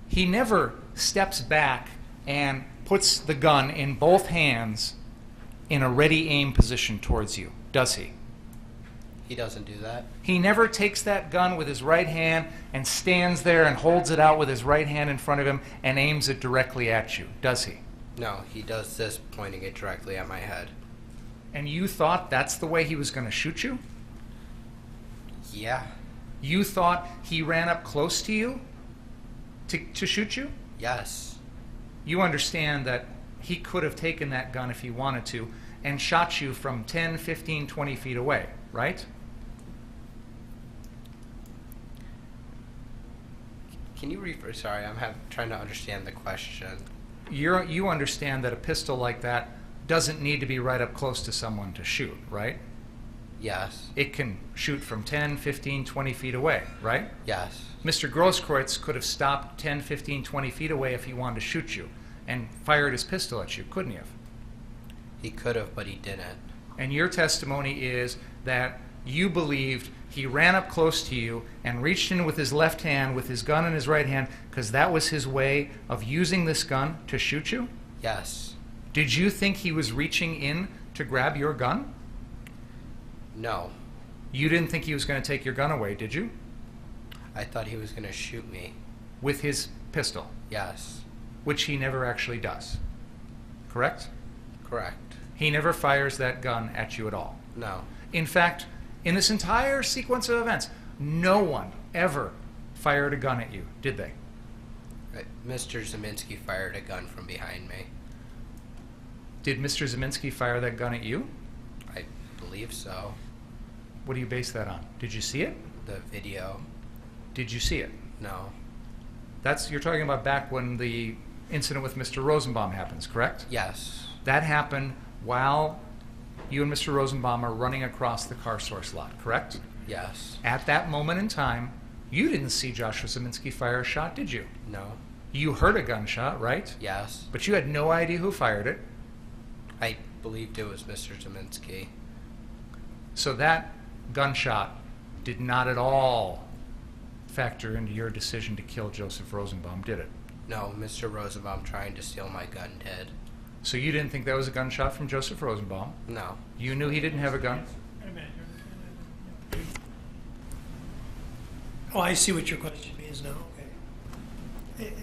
He never steps back and puts the gun in both hands in a ready aim position towards you, does he? He doesn't do that. He never takes that gun with his right hand and stands there and holds it out with his right hand in front of him and aims it directly at you, does he? No, he does this, pointing it directly at my head. And you thought that's the way he was going to shoot you? Yeah. You thought he ran up close to you to shoot you? Yes. You understand that he could have taken that gun if he wanted to and shot you from 10, 15, 20 feet away, right? Can you rephrase? Sorry, I'm trying to understand the question. You understand that a pistol like that doesn't need to be right up close to someone to shoot, right? Yes. It can shoot from 10, 15, 20 feet away, right? Yes. Mr. Grosskreutz could have stopped 10, 15, 20 feet away if he wanted to shoot you and fired his pistol at you, couldn't he have? He could have, but he didn't. And your testimony is that you believed he ran up close to you and reached in with his left hand with his gun in his right hand because that was his way of using this gun to shoot you? Yes. Did you think he was reaching in to grab your gun? No. You didn't think he was going to take your gun away, did you? I thought he was going to shoot me. With his pistol? Yes. Which he never actually does. Correct? Correct. He never fires that gun at you at all. No. In fact, in this entire sequence of events, no one ever fired a gun at you, did they? Mr. Zeminski fired a gun from behind me. Did Mr. Zeminski fire that gun at you? I believe so. What do you base that on? Did you see it? The video. Did you see it? No. You're talking about back when the incident with Mr. Rosenbaum happens, correct? Yes. That happened while you and Mr. Rosenbaum are running across the car source lot, correct? Yes. At that moment in time, you didn't see Joshua Zeminski fire a shot, did you? No. You heard a gunshot, right? Yes. But you had no idea who fired it. I believed it was Mr. Zeminski. So that gunshot did not at all factor into your decision to kill Joseph Rosenbaum, did it? No, Mr. Rosenbaum trying to steal my gun did. So you didn't think that was a gunshot from Joseph Rosenbaum? No. You knew he didn't have a gun? Oh, I see what your question is now. Okay.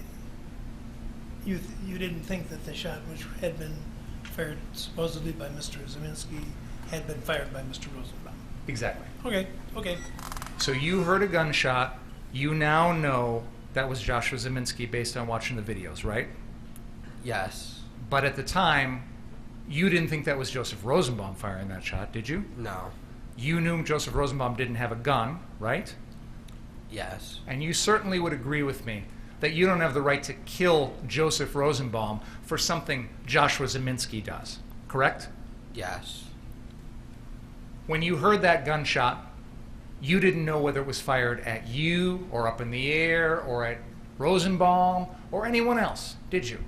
You didn't think that the shot which had been fired supposedly by Mr. Zeminski had been fired by Mr. Rosenbaum. Exactly. Okay. Okay. So you heard a gunshot. You now know that was Joshua Zeminski based on watching the videos, right? Yes. But at the time, you didn't think that was Joseph Rosenbaum firing that shot, did you? No. You knew Joseph Rosenbaum didn't have a gun, right? Yes. And you certainly would agree with me that you don't have the right to kill Joseph Rosenbaum for something Joshua Zeminski does, correct? Yes. When you heard that gunshot, you didn't know whether it was fired at you or up in the air or at Rosenbaum or anyone else, did you?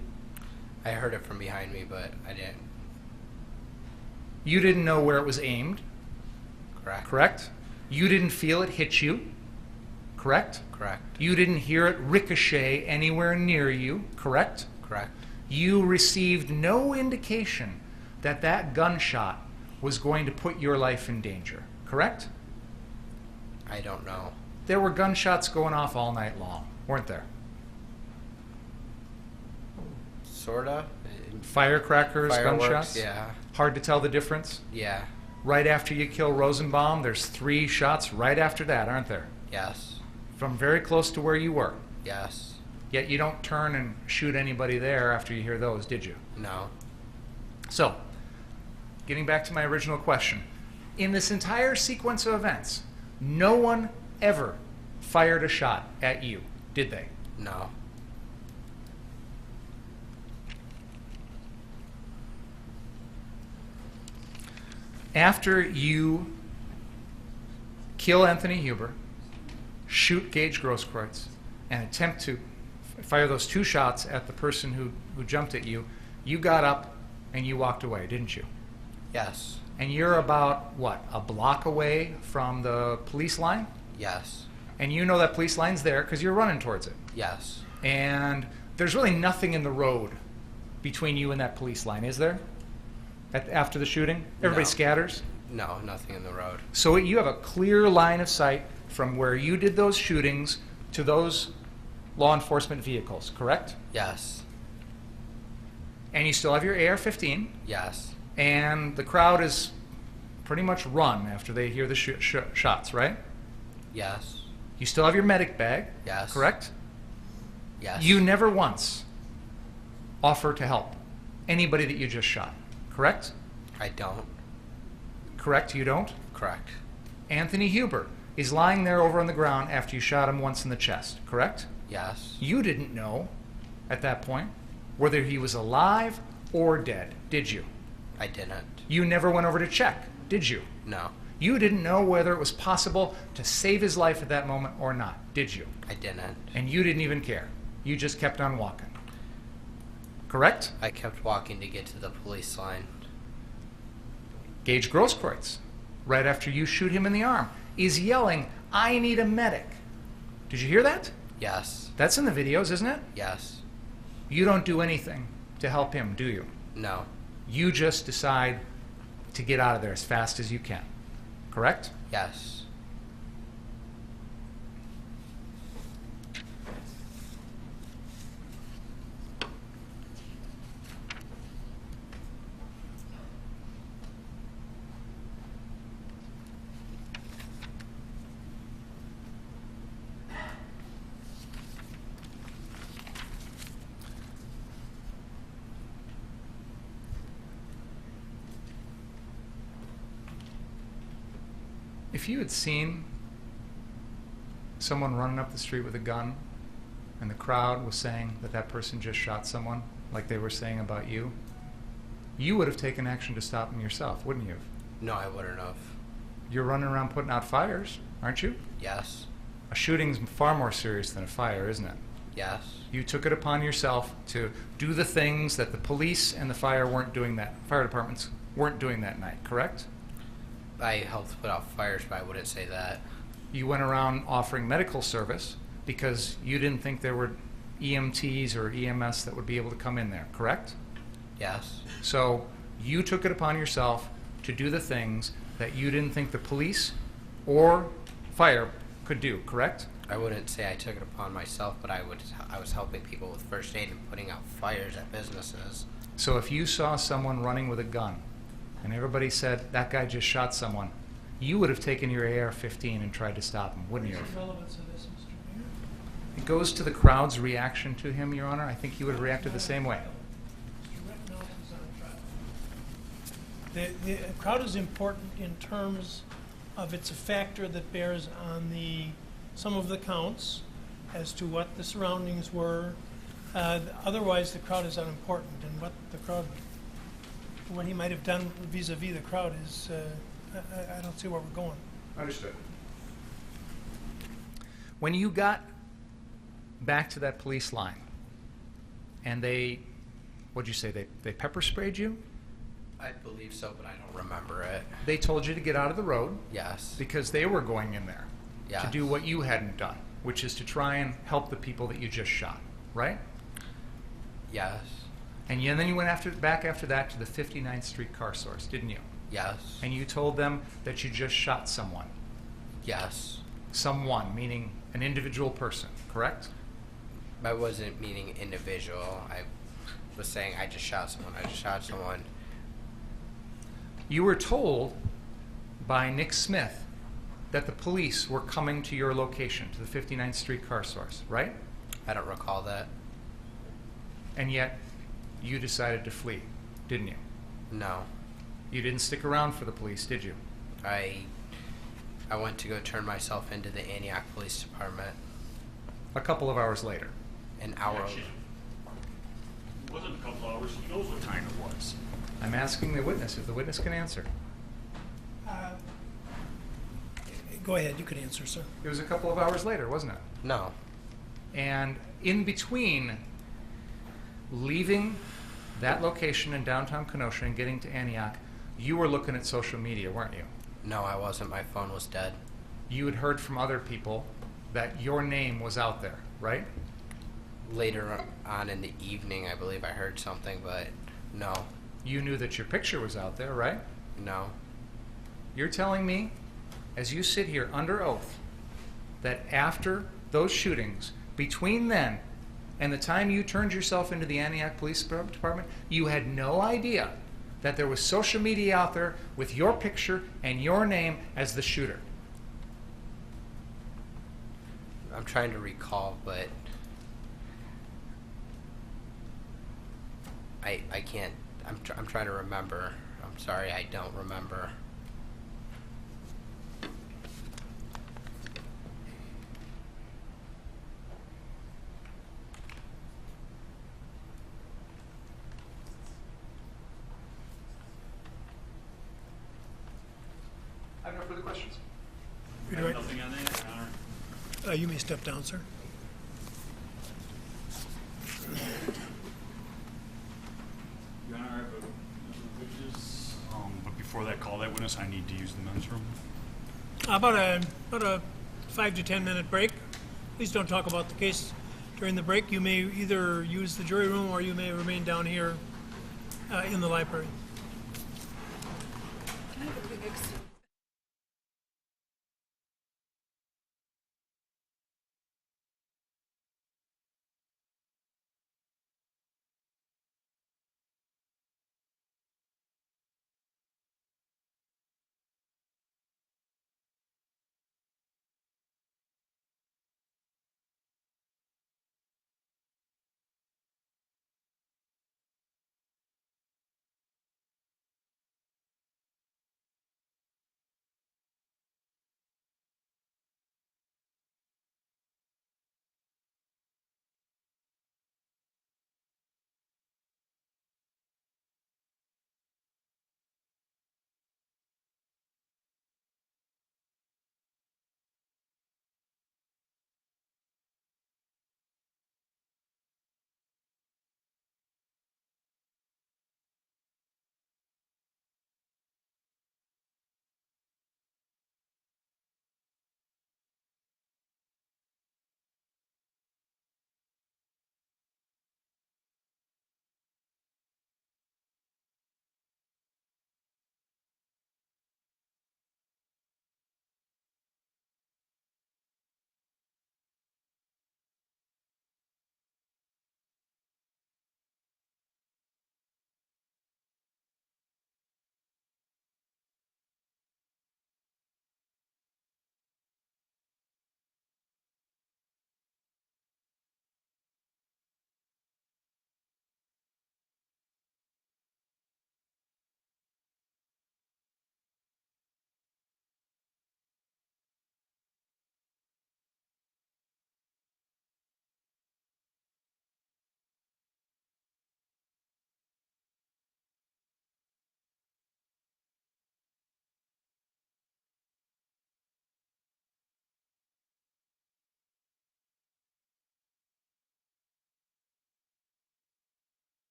I heard it from behind me, but I didn't. You didn't know where it was aimed, Correct. correct? You didn't feel it hit you, correct? Correct. You didn't hear it ricochet anywhere near you, correct? Correct. You received no indication that that gunshot was going to put your life in danger, correct? I don't know. There were gunshots going off all night long, weren't there? Sorta. Firecrackers, Fireworks, gunshots? yeah. Hard to tell the difference? Yeah. Right after you kill Rosenbaum, there's 3 shots right after that, aren't there? Yes. From very close to where you were. Yes. Yet you don't turn and shoot anybody there after you hear those, did you? No. So, getting back to my original question. In this entire sequence of events, no one ever fired a shot at you, did they? No. After you kill Anthony Huber, shoot Gage Grosskreutz, and attempt to fire those 2 shots at the person who jumped at you, you got up and you walked away, didn't you? Yes. And you're about, what, a block away from the police line? Yes. And you know that police line's there because you're running towards it. Yes. And there's really nothing in the road between you and that police line, is there? After the shooting? Everybody No. scatters? No, nothing in the road. So you have a clear line of sight from where you did those shootings to those law enforcement vehicles, correct? Yes. And you still have your AR-15, Yes. and the crowd is pretty much run after they hear the shots, right? Yes. You still have your medic bag, Yes. correct? Yes. You never once offer to help anybody that you just shot, correct? I don't. Correct, you don't? Correct. Anthony Huber is lying there over on the ground after you shot him once in the chest, correct? Yes. You didn't know at that point whether he was alive or dead, did you? I didn't. You never went over to check, did you? No. You didn't know whether it was possible to save his life at that moment or not, did you? I didn't. And you didn't even care. You just kept on walking. Correct? I kept walking to get to the police line. Gage Grosskreutz, right after you shoot him in the arm, is yelling, "I need a medic." Did you hear that? Yes. That's in the videos, isn't it? Yes. You don't do anything to help him, do you? No. You just decide to get out of there as fast as you can. Correct? Yes. If you had seen someone running up the street with a gun and the crowd was saying that that person just shot someone, like they were saying about you, you would have taken action to stop them yourself, wouldn't you have? No, I wouldn't have. You're running around putting out fires, aren't you? Yes. A shooting's far more serious than a fire, isn't it? Yes. You took it upon yourself to do the things that the police and the fire departments weren't doing that night, correct? I helped put out fires, but I wouldn't say that. You went around offering medical service because you didn't think there were EMTs or EMS that would be able to come in there, correct? Yes. So you took it upon yourself to do the things that you didn't think the police or fire could do, correct? I wouldn't say I took it upon myself, but I was helping people with first aid and putting out fires at businesses. So if you saw someone running with a gun and everybody said, that guy just shot someone, you would have taken your AR-15 and tried to stop him, wouldn't you? What's the relevance of this, Mr. Mayor? It goes to the crowd's reaction to him, Your Honor. I think he would have reacted the same way. Mr. Rittenhouse is on trial. The crowd is important in terms of it's a factor that bears on some of the counts as to what the surroundings were. Otherwise, the crowd is unimportant, and what he might have done vis-a-vis the crowd is I don't see where we're going. Understood. When you got back to that police line, and what'd you say, they pepper sprayed you? I believe so, but I don't remember it. They told you to get out of the road Yes. because they were going in there to Yes. do what you hadn't done, which is to try and help the people that you just shot, right? Yes. And then you went back after that to the 59th Street car source, didn't you? Yes. And you told them that you just shot someone. Yes. Someone, meaning an individual person, correct? I wasn't meaning individual. I was saying I just shot someone. I just shot someone. You were told by Nick Smith that the police were coming to your location, to the 59th Street car source, right? I don't recall that. And yet, you decided to flee, didn't you? No. You didn't stick around for the police, did you? I went to go turn myself into the Antioch Police Department. A couple of hours later. An hour. Actually, it wasn't a couple hours. He knows what time it was. I'm asking the witness if the witness can answer. Go ahead, you can answer, sir. It was a couple of hours later, wasn't it? No. And in between leaving that location in downtown Kenosha and getting to Antioch, you were looking at social media, weren't you? No, I wasn't. My phone was dead. You had heard from other people that your name was out there, right? Later on in the evening, I believe I heard something, but no. You knew that your picture was out there, right? No. You're telling me, as you sit here under oath, that after those shootings, between then and the time you turned yourself into the Antioch Police Department, you had no idea that there was social media out there with your picture and your name as the shooter? I'm trying to recall, but I can't. I'm trying to remember. I'm sorry, I don't remember. I have no further questions. I have nothing on that, Your Honor. You may step down, sir. Your Honor, I have a witness. But before that, call that witness, I need to use the men's room. About a 5 to 10 minute break. Please don't talk about the case during the break. You may either use the jury room or you may remain down here in the library.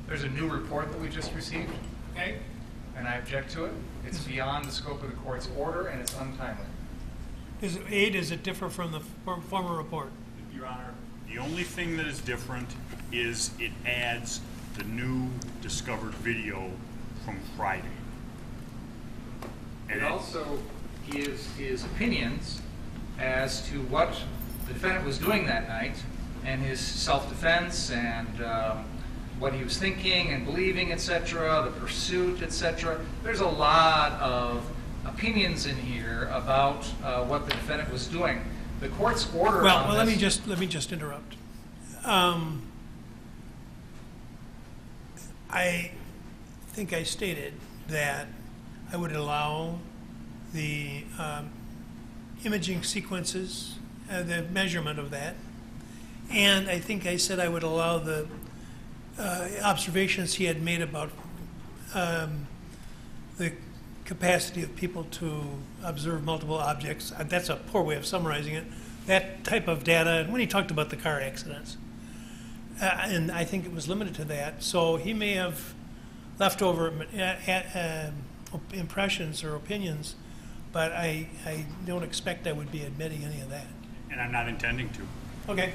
There's a new report that we just received, okay? And I object to it. It's beyond the scope of the court's order, and it's untimely. Does it differ from the former report? Your Honor, the only thing that is different is it adds the new discovered video from Friday. It also gives his opinions as to what the defendant was doing that night and his self-defense and what he was thinking and believing, etc., the pursuit, etc. There's a lot of opinions in here about what the defendant was doing. The court's order Well, on well, this... let me just interrupt. I think I stated that I would allow the imaging sequences, the measurement of that, and I think I said I would allow the observations he had made about the capacity of people to observe multiple objects. That's a poor way of summarizing it. That type of data, when he talked about the car accidents, and I think it was limited to that. So he may have left over impressions or opinions, but I don't expect I would be admitting any of that. And I'm not intending to. Okay.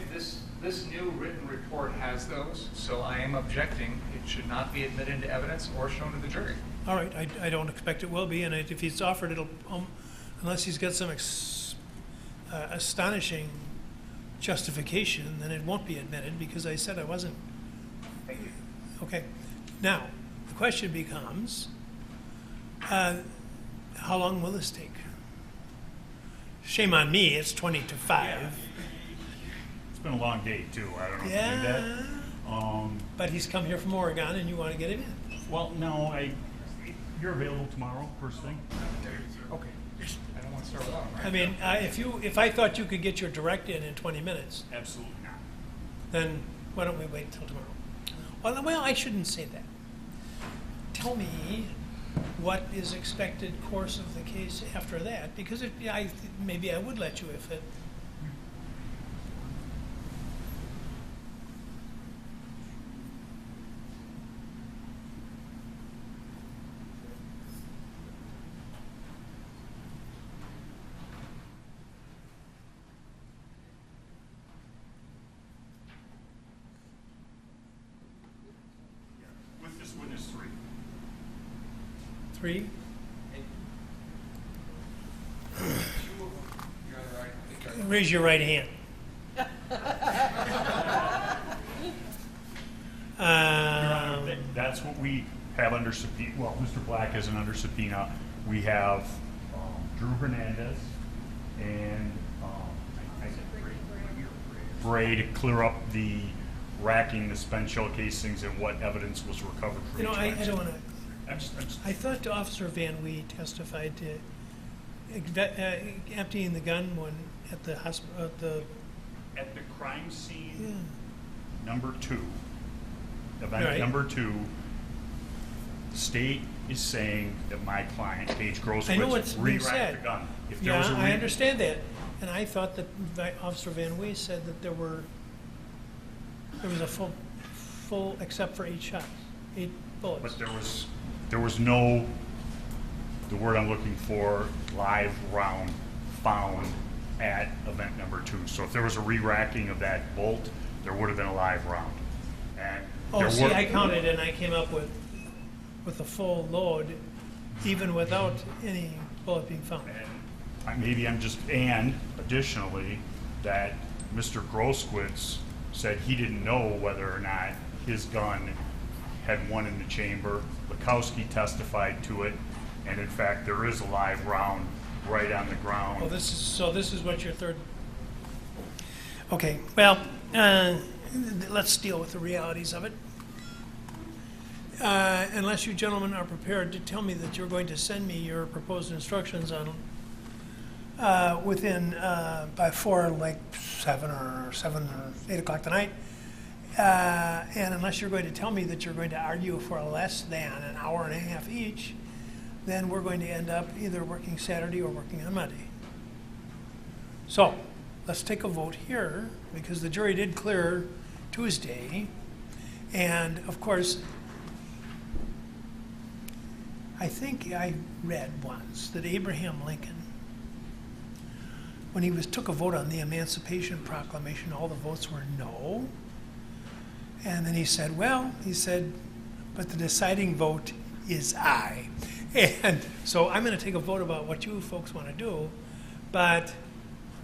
This new written report has those, so I am objecting. It should not be admitted into evidence or shown to the jury. All right. I don't expect it will be, and if he's offered, it'll unless he's got some astonishing justification, then it won't be admitted because I said I wasn't. Thank you. Okay. Now, the question becomes, how long will this take? Shame on me, it's 20 to 5. It's been a long day, too. I don't know Yeah. if you knew that. But he's come here from Oregon and you want to get him in. Well, no, you're available tomorrow, first thing? Okay. I don't want to start with that, right? I mean, if I thought you could get your direct in 20 minutes, Absolutely not. then why don't we wait until tomorrow? Well, I shouldn't say that. Tell me what is expected course of the case after that, because maybe I would let you if it. With this witness 3. 3? Raise your right hand. That's what we have under subpoena. Well, Mr. Black isn't under subpoena. We have Drew Hernandez and Bray to clear up the racking, the spent shell casings, and what evidence was recovered from each I don't want to. I'm I thought Officer Van Wee testified to emptying the gun when at the hospital. At the crime scene, Yeah. number 2, event Right. number 2, the state is saying that my client, Paige I know what's Grosswitz, being re-racked said. the gun. If there was Yeah, a I understand that, and I thought that Officer Van Wee said that there was a full except for 8 shots, 8 bullets. But there was no, the word I'm looking for, live round found at event number 2. So if there was a re-racking of that bolt, there would have been a live round. And Oh, see, I counted and I came up with a full load, even without any bullet being found. And additionally, that Mr. Grosswitz said he didn't know whether or not his gun had one in the chamber. Lukowski testified to it, and in fact, there is a live round right on the ground. Oh, this is what your third. Okay, well, let's deal with the realities of it. Unless you gentlemen are prepared to tell me that you're going to send me your proposed instructions on within by 7 or 8 o'clock tonight, and unless you're going to tell me that you're going to argue for less than an hour and a half each, then we're going to end up either working Saturday or working on Monday. So let's take a vote here, because the jury did clear Tuesday, And of course, I think I read once that Abraham Lincoln, when he took a vote on the Emancipation Proclamation, all the votes were no. And then he said, but the deciding vote is aye. And so I'm going to take a vote about what you folks want to do, but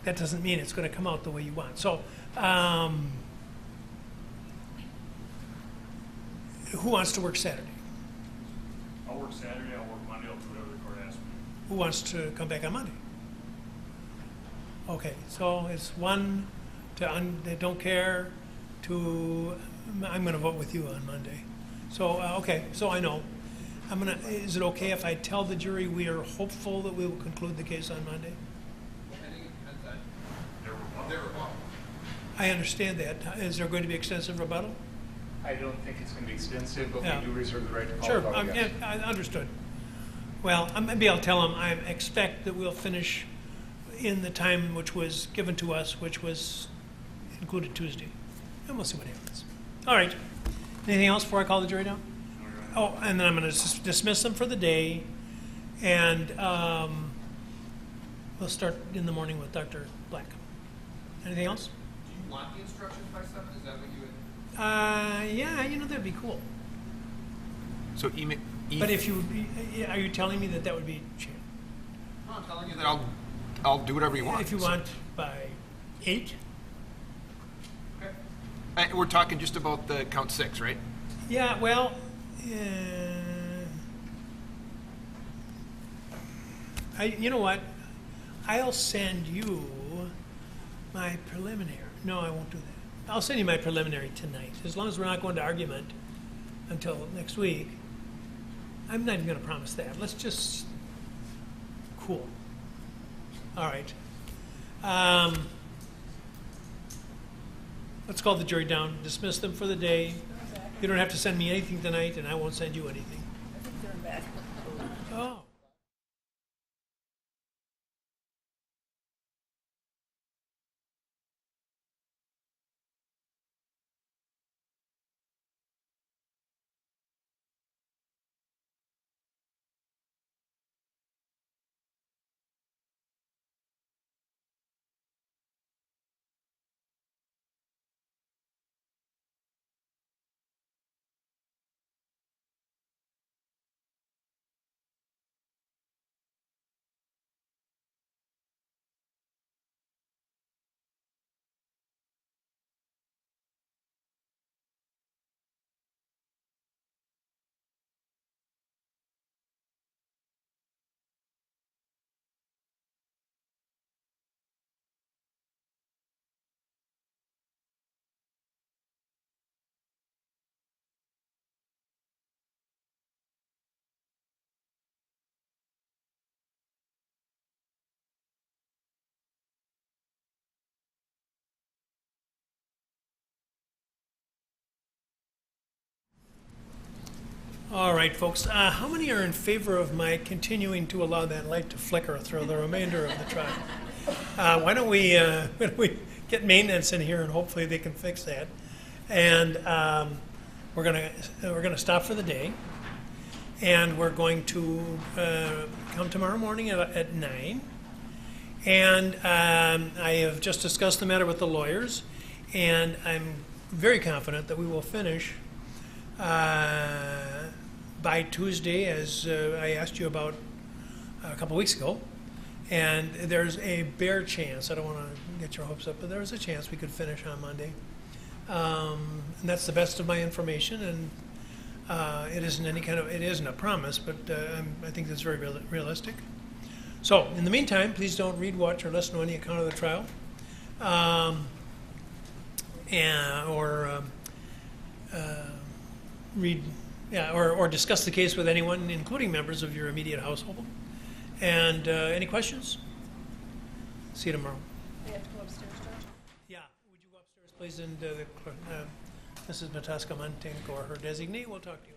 that doesn't mean it's going to come out the way you want. So who wants to work Saturday? I'll work Saturday, I'll work Monday, I'll do whatever the court asks me. Who wants to come back on Monday? Okay, so it's one to they don't care to I'm going to vote with you on Monday. So okay, so I know. Is it okay if I tell the jury we are hopeful that we will conclude the case on Monday? I understand that. Is there going to be extensive rebuttal? I don't think it's going to be extensive, but Yeah. we do reserve the right to call Sure, rebuttal, yes. yeah, I understood. Well, maybe I'll tell them I expect that we'll finish in the time which was given to us, which was included Tuesday. And we'll see what happens. All right. Anything else before I call the jury down? Oh, and then I'm going to dismiss them for the day, and we'll start in the morning with Dr. Black. Anything else? Do you want the instructions by 7? Is that what you would? Yeah, that'd be cool. So email. But if you, are you telling me that would be? No, I'm telling you that I'll do whatever you want. If you want by 8. Okay. We're talking just about the count 6, right? Yeah. Well. You know what? I'll send you my preliminary. No, I won't do that. I'll send you my preliminary tonight, as long as we're not going to argument until next week. I'm not even going to promise that. Let's just, cool. All right. Let's call the jury down, dismiss them for the day. You don't have to send me anything tonight, and I won't send you anything. I think they're in bed. Oh. All right, folks. How many are in favor of my continuing to allow that light to flicker through the remainder of the trial? Why don't we get maintenance in here, and hopefully they can fix that. And we're gonna stop for the day, and we're going to come tomorrow morning at 9. And I have just discussed the matter with the lawyers, and I'm very confident that we will finish by Tuesday, as I asked you about a couple weeks ago. And there's a bare chance, I don't want to get your hopes up, but there's a chance we could finish on Monday. And that's the best of my information, and it isn't a promise, but I think that's very realistic. So, in the meantime, please don't read, watch, or listen to any account of the trial, or discuss the case with anyone, including members of your immediate household. And any questions? See you tomorrow. We have to go upstairs, Judge? Yeah, would you go upstairs, please, and Mrs. Mataska Muntink or her designee will talk to you.